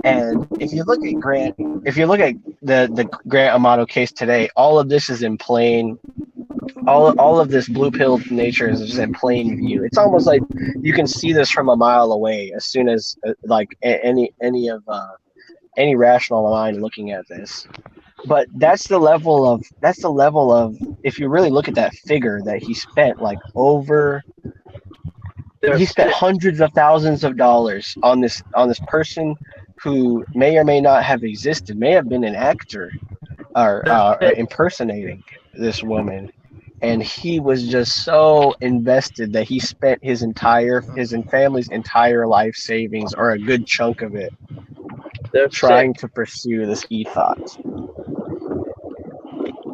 And if you look at the Grant Amato case today, all of this is in plain, all of this blue pill nature is just in plain view. It's almost like you can see this from a mile away as soon as like any rational mind looking at this. But that's the level of if you really look at that figure that he spent he spent hundreds of thousands of dollars on this person who may or may not have existed, may have been an actor or impersonating this woman. And he was just so invested that he spent his family's entire life savings, or a good chunk of it, trying to pursue this e-thought.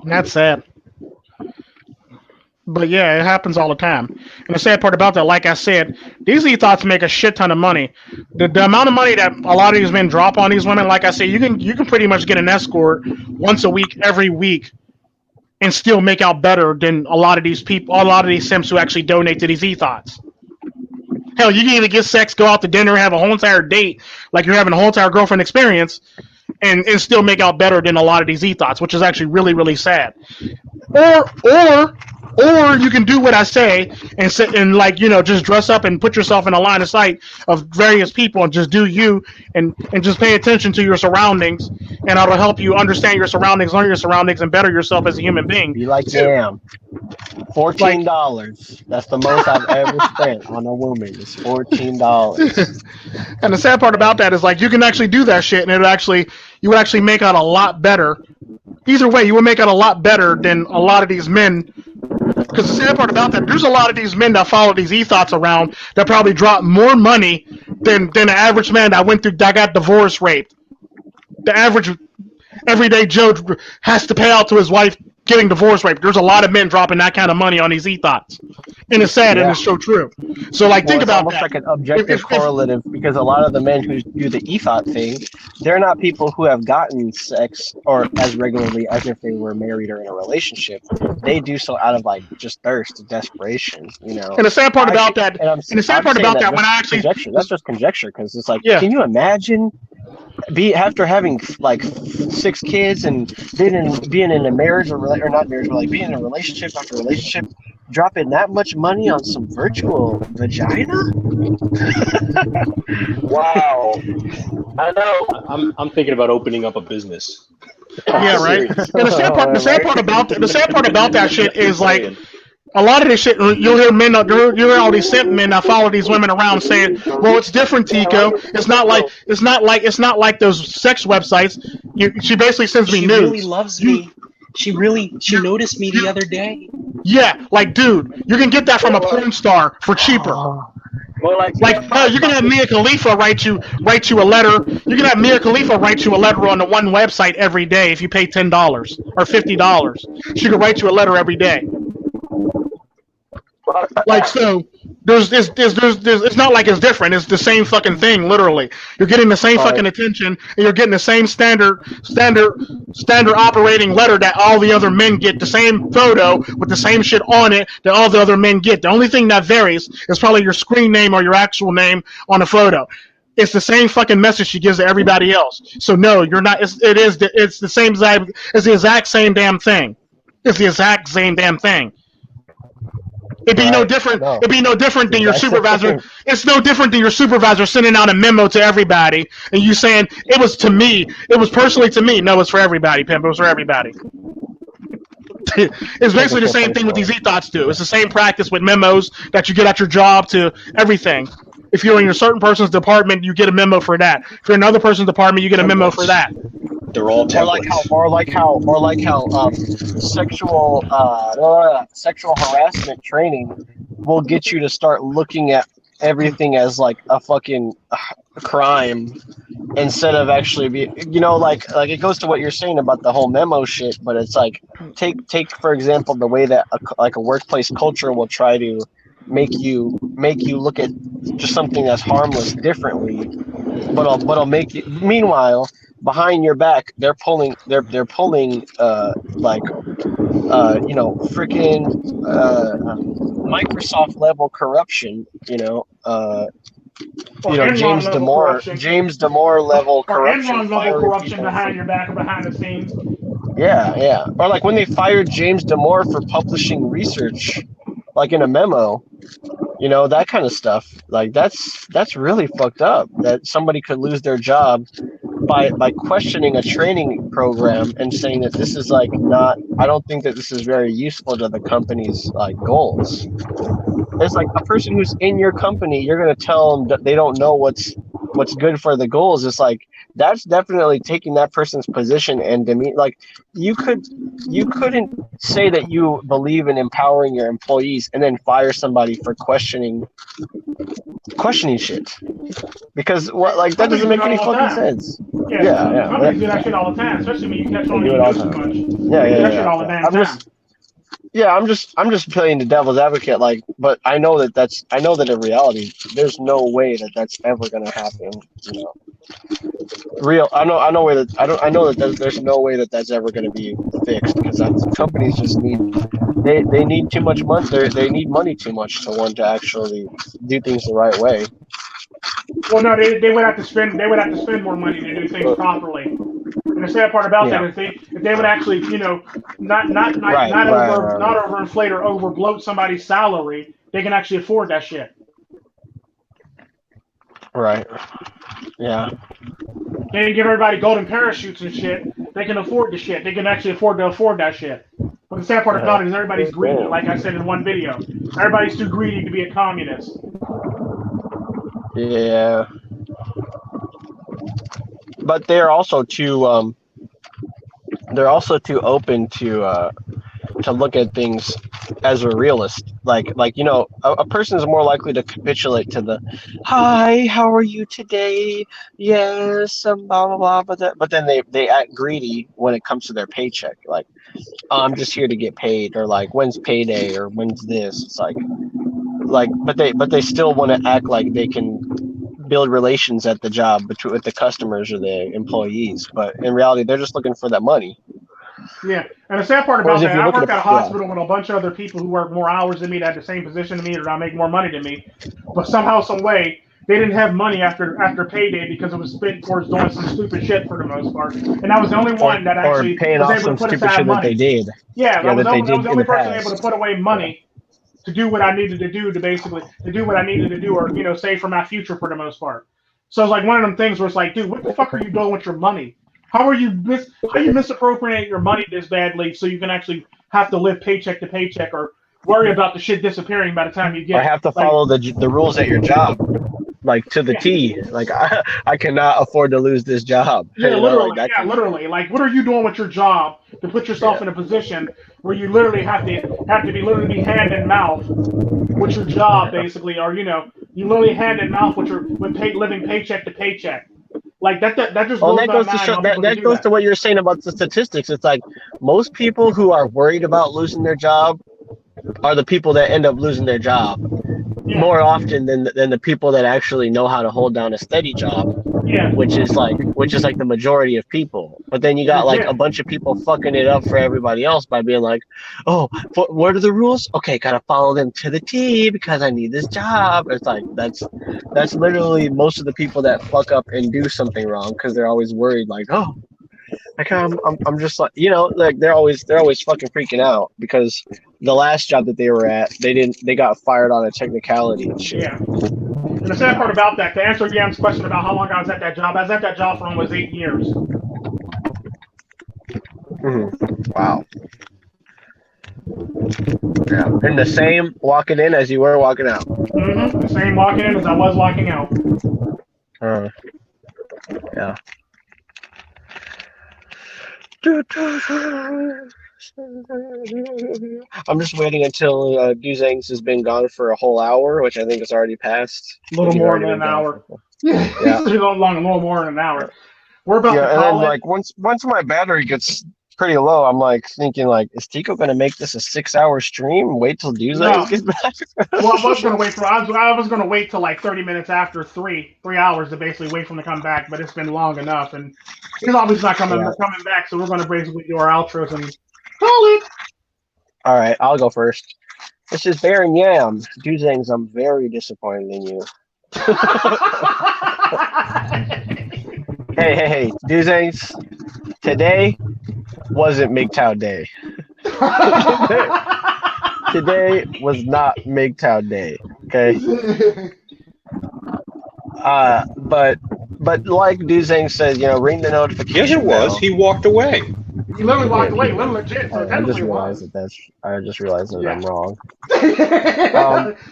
That's sad. But yeah, it happens all the time. And the sad part about that, like I said, these e-thoughts make a shit ton of money. The amount of money that a lot of these men drop on these women, like I said, you can pretty much get an escort once a week, every week, and still make out better than a lot of these simps who actually donate to these e-thoughts. Hell, you can even get sex, go out to dinner, have a whole entire date, like you're having a whole entire girlfriend experience, and still make out better than a lot of these e-thoughts, which is actually really, really sad. Or Or you can do what I say and sit and like, you know, just dress up and put yourself in a line of sight of various people and just do you and just pay attention to your surroundings, and it'll help you understand your surroundings, learn your surroundings, and better yourself as a human being. Be like, damn. $14. That's the most I've ever spent on a woman. It's $14. And the sad part about that is like you can actually do that shit, and you would actually make out a lot better. Either way, you would make out a lot better than a lot of these men. Because the sad part about that, there's a lot of these men that follow these ethos around that probably drop more money than the average man that got divorced, raped. The average everyday Joe has to pay out to his wife getting divorced, raped. There's a lot of men dropping that kind of money on these ethos, and it's sad and it's so true. So like, think about almost that. like an objective correlative, because a lot of the men who do the ethos thing, they're not people who have gotten sex or as regularly as if they were married or in a relationship. They do so out of like just thirst and desperation, you know. And the sad part about that, when I actually conjecture, that's just conjecture, because it's like, Yeah. can you imagine after having like 6 kids and being in a marriage or not marriage, but like being in a relationship after relationship, dropping that much money on some virtual vagina? Wow. I know. I'm thinking about opening up a business. Yeah, right. And the sad part about that shit is like, a lot of this shit, you'll hear all these simp men that follow these women around saying, "Well, it's different, Tico. It's not like those sex websites." She basically sends me nudes. She really loves me. She noticed me the other day. Yeah, like, dude, you can get that from a porn star for cheaper. Well, You can have Mia Khalifa write you a letter. You can have Mia Khalifa write you a letter on the one website every day if you pay $10 or $50. She can write you a letter every day. Like, so it's not like it's different. It's the same fucking thing, literally. You're getting the same fucking attention, and you're getting the same standard operating letter that all the other men get, the same photo with the same shit on it that all the other men get. The only thing that varies is probably your screen name or your actual name on the photo. It's the same fucking message she gives to everybody else. So no, you're not. It's the same. It's the exact same damn thing. It's the exact same damn thing. It'd be no different. No. It'd be no different than your supervisor. It's no different than your supervisor sending out a memo to everybody and you saying it was to me. It was personally to me. No, it's for everybody, pimp. It was for everybody. It's basically the same thing with these ethos do. It's the same practice with memos that you get at your job to everything. If you're in a certain person's department, you get a memo for that. If you're in another person's department, you get a memo for that. They're all templates. Or like how sexual harassment training will get you to start looking at everything as like a fucking crime instead of actually like it goes to what you're saying about the whole memo shit. But it's like take for example the way that a workplace culture will try to make you look at just something that's harmless differently, but I'll make you. Meanwhile, behind your back, they're pulling freaking Microsoft level corruption. James Damore level corruption. Enron level corruption behind your back or behind the scenes. Yeah. Or like when they fired James Damore for publishing research, like in a memo. That kind of stuff. Like that's really fucked up. That somebody could lose their job by questioning a training program and saying that this is like not. I don't think that this is very useful to the company's like goals. It's like a person who's in your company. You're gonna tell them that they don't know what's good for the goals. It's like that's definitely taking that person's position and demean. Like you couldn't say that you believe in empowering your employees and then fire somebody for questioning shit, because that doesn't make any fucking sense. Yeah. Companies do that shit all the time, especially when you catch on to do too much. Yeah. All the damn time. I'm just playing the devil's advocate, but I know that in reality, there's no way that that's ever gonna happen. I know that there's no way that that's ever gonna be fixed, because companies just they need too much money. They need money too much to want to actually do things the right way. Well, no, they would have to spend more money to do things properly. And the sad part about Yeah. that is if they would actually, you know, not overinflate or overbloat somebody's salary, they can actually afford that shit. Right. Yeah. They didn't give everybody golden parachutes and shit. They can afford the shit. They can actually afford that shit. But the sad part about it is everybody's greedy, like I said in one video. Everybody's too greedy to be a communist. Yeah. But they're also too open to look at things as a realist. Like you know, a person is more likely to capitulate to the, "Hi, how are you today? Yes, blah blah blah." But then they act greedy when it comes to their paycheck. Like, oh, I'm just here to get paid, or like, when's payday, or when's this? It's like, but they still want to act like they can build relations at the job with the customers or the employees. But in reality, they're just looking for that money. Yeah, and the sad part about Whereas if that, you I look work at at a the- hospital with a bunch of other people who work more hours than me, that have the same position to me, or that make more money than me. But somehow, some way, they didn't have money after payday because it was spent towards doing some stupid shit for the most part. And I was the only one that actually or paying was off able some to put stupid aside shit money. that they did. Yeah, I was that they the did only in the person past. able to put away money to do what I needed to do to do what I needed to do, or you know, save for my future for the most part. So it's like one of them things where it's like, dude, what the fuck are you doing with your money? How you misappropriating your money this badly so you can actually have to live paycheck to paycheck or worry about the shit disappearing by the time you get I have to follow the rules at your job, like to the T. Like I cannot afford to lose this job. Yeah, You know, literally. like that Yeah, literally. Like, what are you doing with your job to put yourself in a position where you literally have to be hand and mouth with your job, basically, or you know, you literally hand and mouth with living paycheck to paycheck. Like that just Well, blows that my goes to mind show how that, people can that do goes that. to what you're saying about the statistics. It's like most people who are worried about losing their job are the people that end up losing their job more often than the people that actually know how to hold down a steady job. Yeah. Which is like the majority of people. But then you got like a bunch of people fucking it up for everybody else by being like, oh, what are the rules? Okay, gotta follow them to the T because I need this job. It's like that's literally most of the people that fuck up and do something wrong because they're always worried like, oh, like I'm just like, you know, like they're always fucking freaking out because the last job that they were at, they got fired on a technicality and shit. Yeah. And the sad part about that, to answer Yam's question about how long I was at that job, I was at that job for almost 8 years. Mm-hmm. Wow. Yeah. And the same walking in as you were walking out. Mm-hmm. The same walking in as I was walking out. Yeah. I'm just waiting until Dozangsand has been gone for a whole hour, which I think is already passed. A little more than an hour. Yeah. A little more than an hour. We're about to call and then it. like once my battery gets pretty low, I'm like thinking like, is Tico gonna make this a 6-hour stream? Wait till Dozangsand gets back. Well, I was gonna wait till like 30 minutes after 3 hours to basically wait for him to come back, but it's been long enough, and he's obviously not coming back, so we're gonna basically do our outros and call it. All right, I'll go first. This is Baron Yam. Dozangsand, I'm very disappointed in you. Hey, Dozangsand, today wasn't MiGTOW Day. Today was not MiGTOW Day, okay? But like Dozangsand says, you know, ring the notification. Yes, it was. bell. He walked away. He literally walked away, legit. So I just realized that I'm wrong.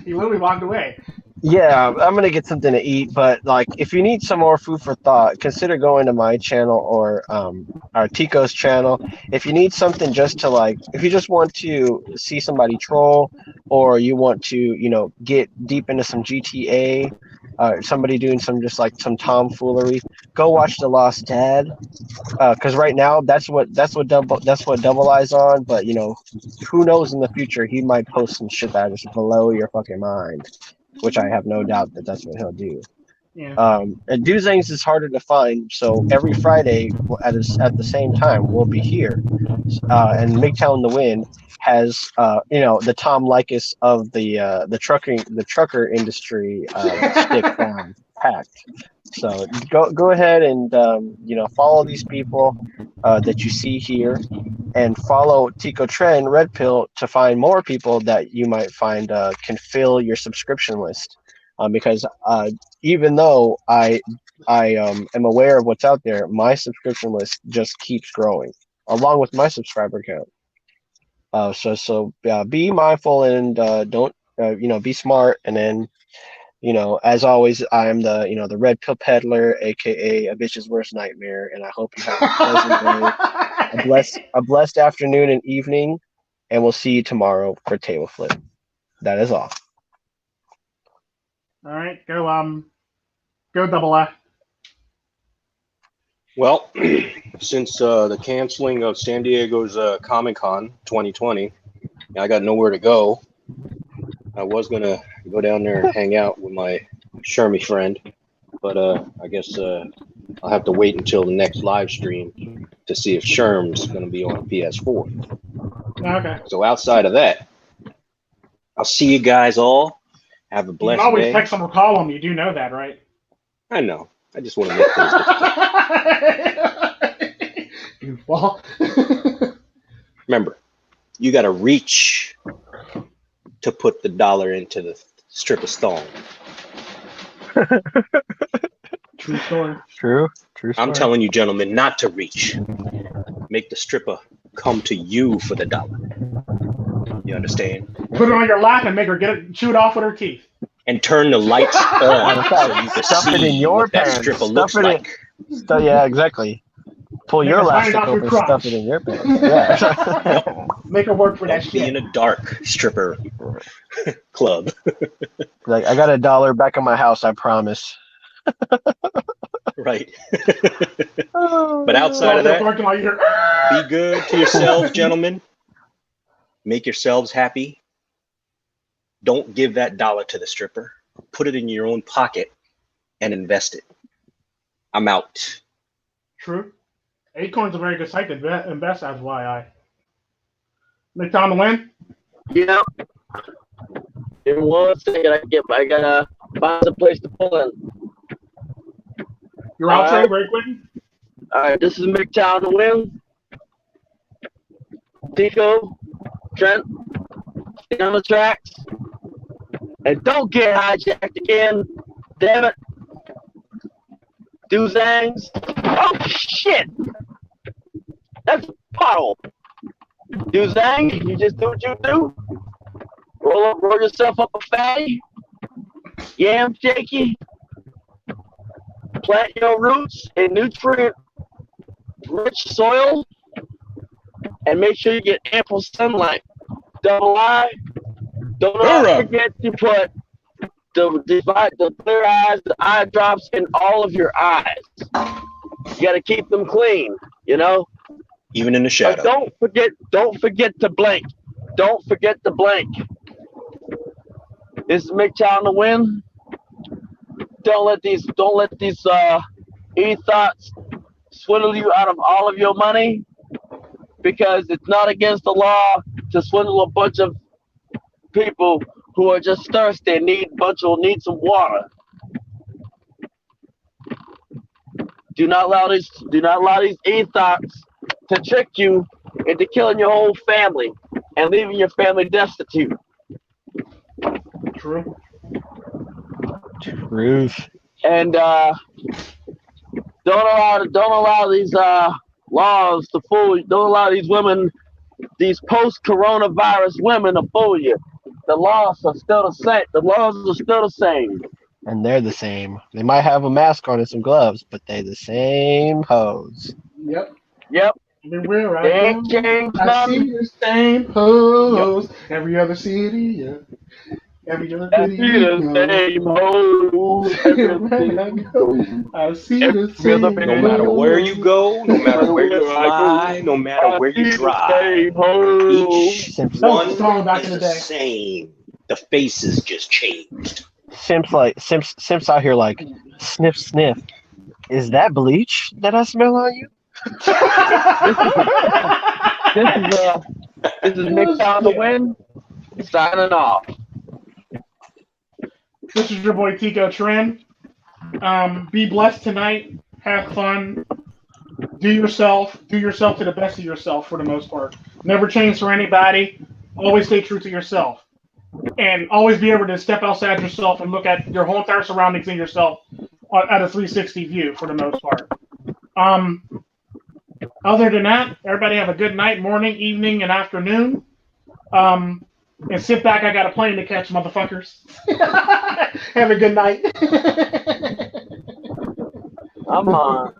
He literally walked away. Yeah, I'm gonna get something to eat, but like, if you need some more food for thought, consider going to my channel or our Tico's channel. If you need something just to like, if you just want to see somebody troll, or you want to, you know, get deep into some GTA, somebody doing some tomfoolery, go watch The Lost Dad, because right now that's what Double Eye's on. But you know, who knows in the future he might post some shit that just blow your fucking mind. Which I have no doubt that that's what he'll do. Yeah. And Dozangsand is harder to find, so every Friday at the same time we'll be here. And MiGTOW in the Wind has you know, the Tom Likas of the trucker industry stick down. packed. So go ahead and follow these people that you see here, and follow Tico Tren Red Pill to find more people that you might find can fill your subscription list. Because even though I am aware of what's out there, my subscription list just keeps growing along with my subscriber count. So be mindful and don't be smart. And then as always, I'm the Red Pill Peddler, aka a bitch's worst nightmare. And I hope you have a pleasant day, a blessed afternoon and evening, and we'll see you tomorrow for Table Flip. That is all. All right, go Double A. Well, since the canceling of San Diego's Comic-Con 2020, I got nowhere to go. I was going to go down there and hang out with my Shermie friend, but I guess I'll have to wait until the next live stream to see if Sherm's going to be on PS4. Okay. So outside of that, I'll see you guys all. Have a blessed You can always day. text them or call them. You do know that, right? I know. I just want to make things difficult. Goofball. Remember, you got to reach to put the dollar into the stripper's thong. True story. True story. I'm telling you, gentlemen, not to reach. Make the stripper come to you for the dollar. You understand? Put it on your lap and make her chew it off with her teeth. And turn the lights on so you can Stuff it in see your what that pants. stripper Stuff looks it in- like. Yeah, exactly. Pull Make your her find elastic out your over and crotch. stuff it in your pants. Yeah. Make her work for that Don't be in shit. a dark stripper club. Like, I got $1 back in my house, I promise. Right. But outside of that, Parking lot, you hear, be good to yourselves, gentlemen. Make yourselves happy. Don't give that dollar to the stripper. Put it in your own pocket and invest it. I'm out. True. Acorn's a very good site to invest, as YI. MiGTOW to win? Yep. In 1 second, I gotta find a place to pull in. Your outro, Alright. very quick. All right, this is MiGTOW to win. Tico, Trent, stay on the tracks, and don't get hijacked again. Damn it. Dozangsands. Oh shit! That's a puddle. Dozang, you just do what you do. Roll yourself up a fatty. Yam shaky. Plant your roots in nutrient-rich soil, and make sure you get ample sunlight. Double I. Don't forget to put the clear eyes, the eye drops in all of your eyes. You got to keep them clean, Even in the shadow. Don't forget to blink. Don't forget to blink. This is MiGTOW to win. Don't let these e-thoughts swindle you out of all of your money, because it's not against the law to swindle a bunch of people who are just thirsty and need some water. Do not allow these e-thoughts to trick you into killing your whole family and leaving your family destitute. True. Truth. And don't allow these laws to fool you. Don't allow these women, these post-coronavirus women, to fool you. The laws are still the same. The laws are still the same. And they're the same. They might have a mask on and some gloves, but they the same hoes. Yep. Everywhere I go, change I see the same pose. Every other city, yeah. Every other city, same hoes. I see the same. No matter where you go, no matter where you fly, no matter where you drive, each one back in the is day. the same. The faces just changed. Simps out here like, sniff, sniff. Is that bleach that I smell on you? This is MiGTOW to win. Signing off. This is your boy Tico Tren. Be blessed tonight. Have fun. Do yourself to the best of yourself for the most part. Never change for anybody. Always stay true to yourself. And always be able to step outside yourself and look at your whole entire surroundings and yourself at a 360 view for the most part. Other than that, everybody have a good night, morning, evening, and afternoon. And sit back. I got a plane to catch, motherfuckers. Have a good night. I'm on.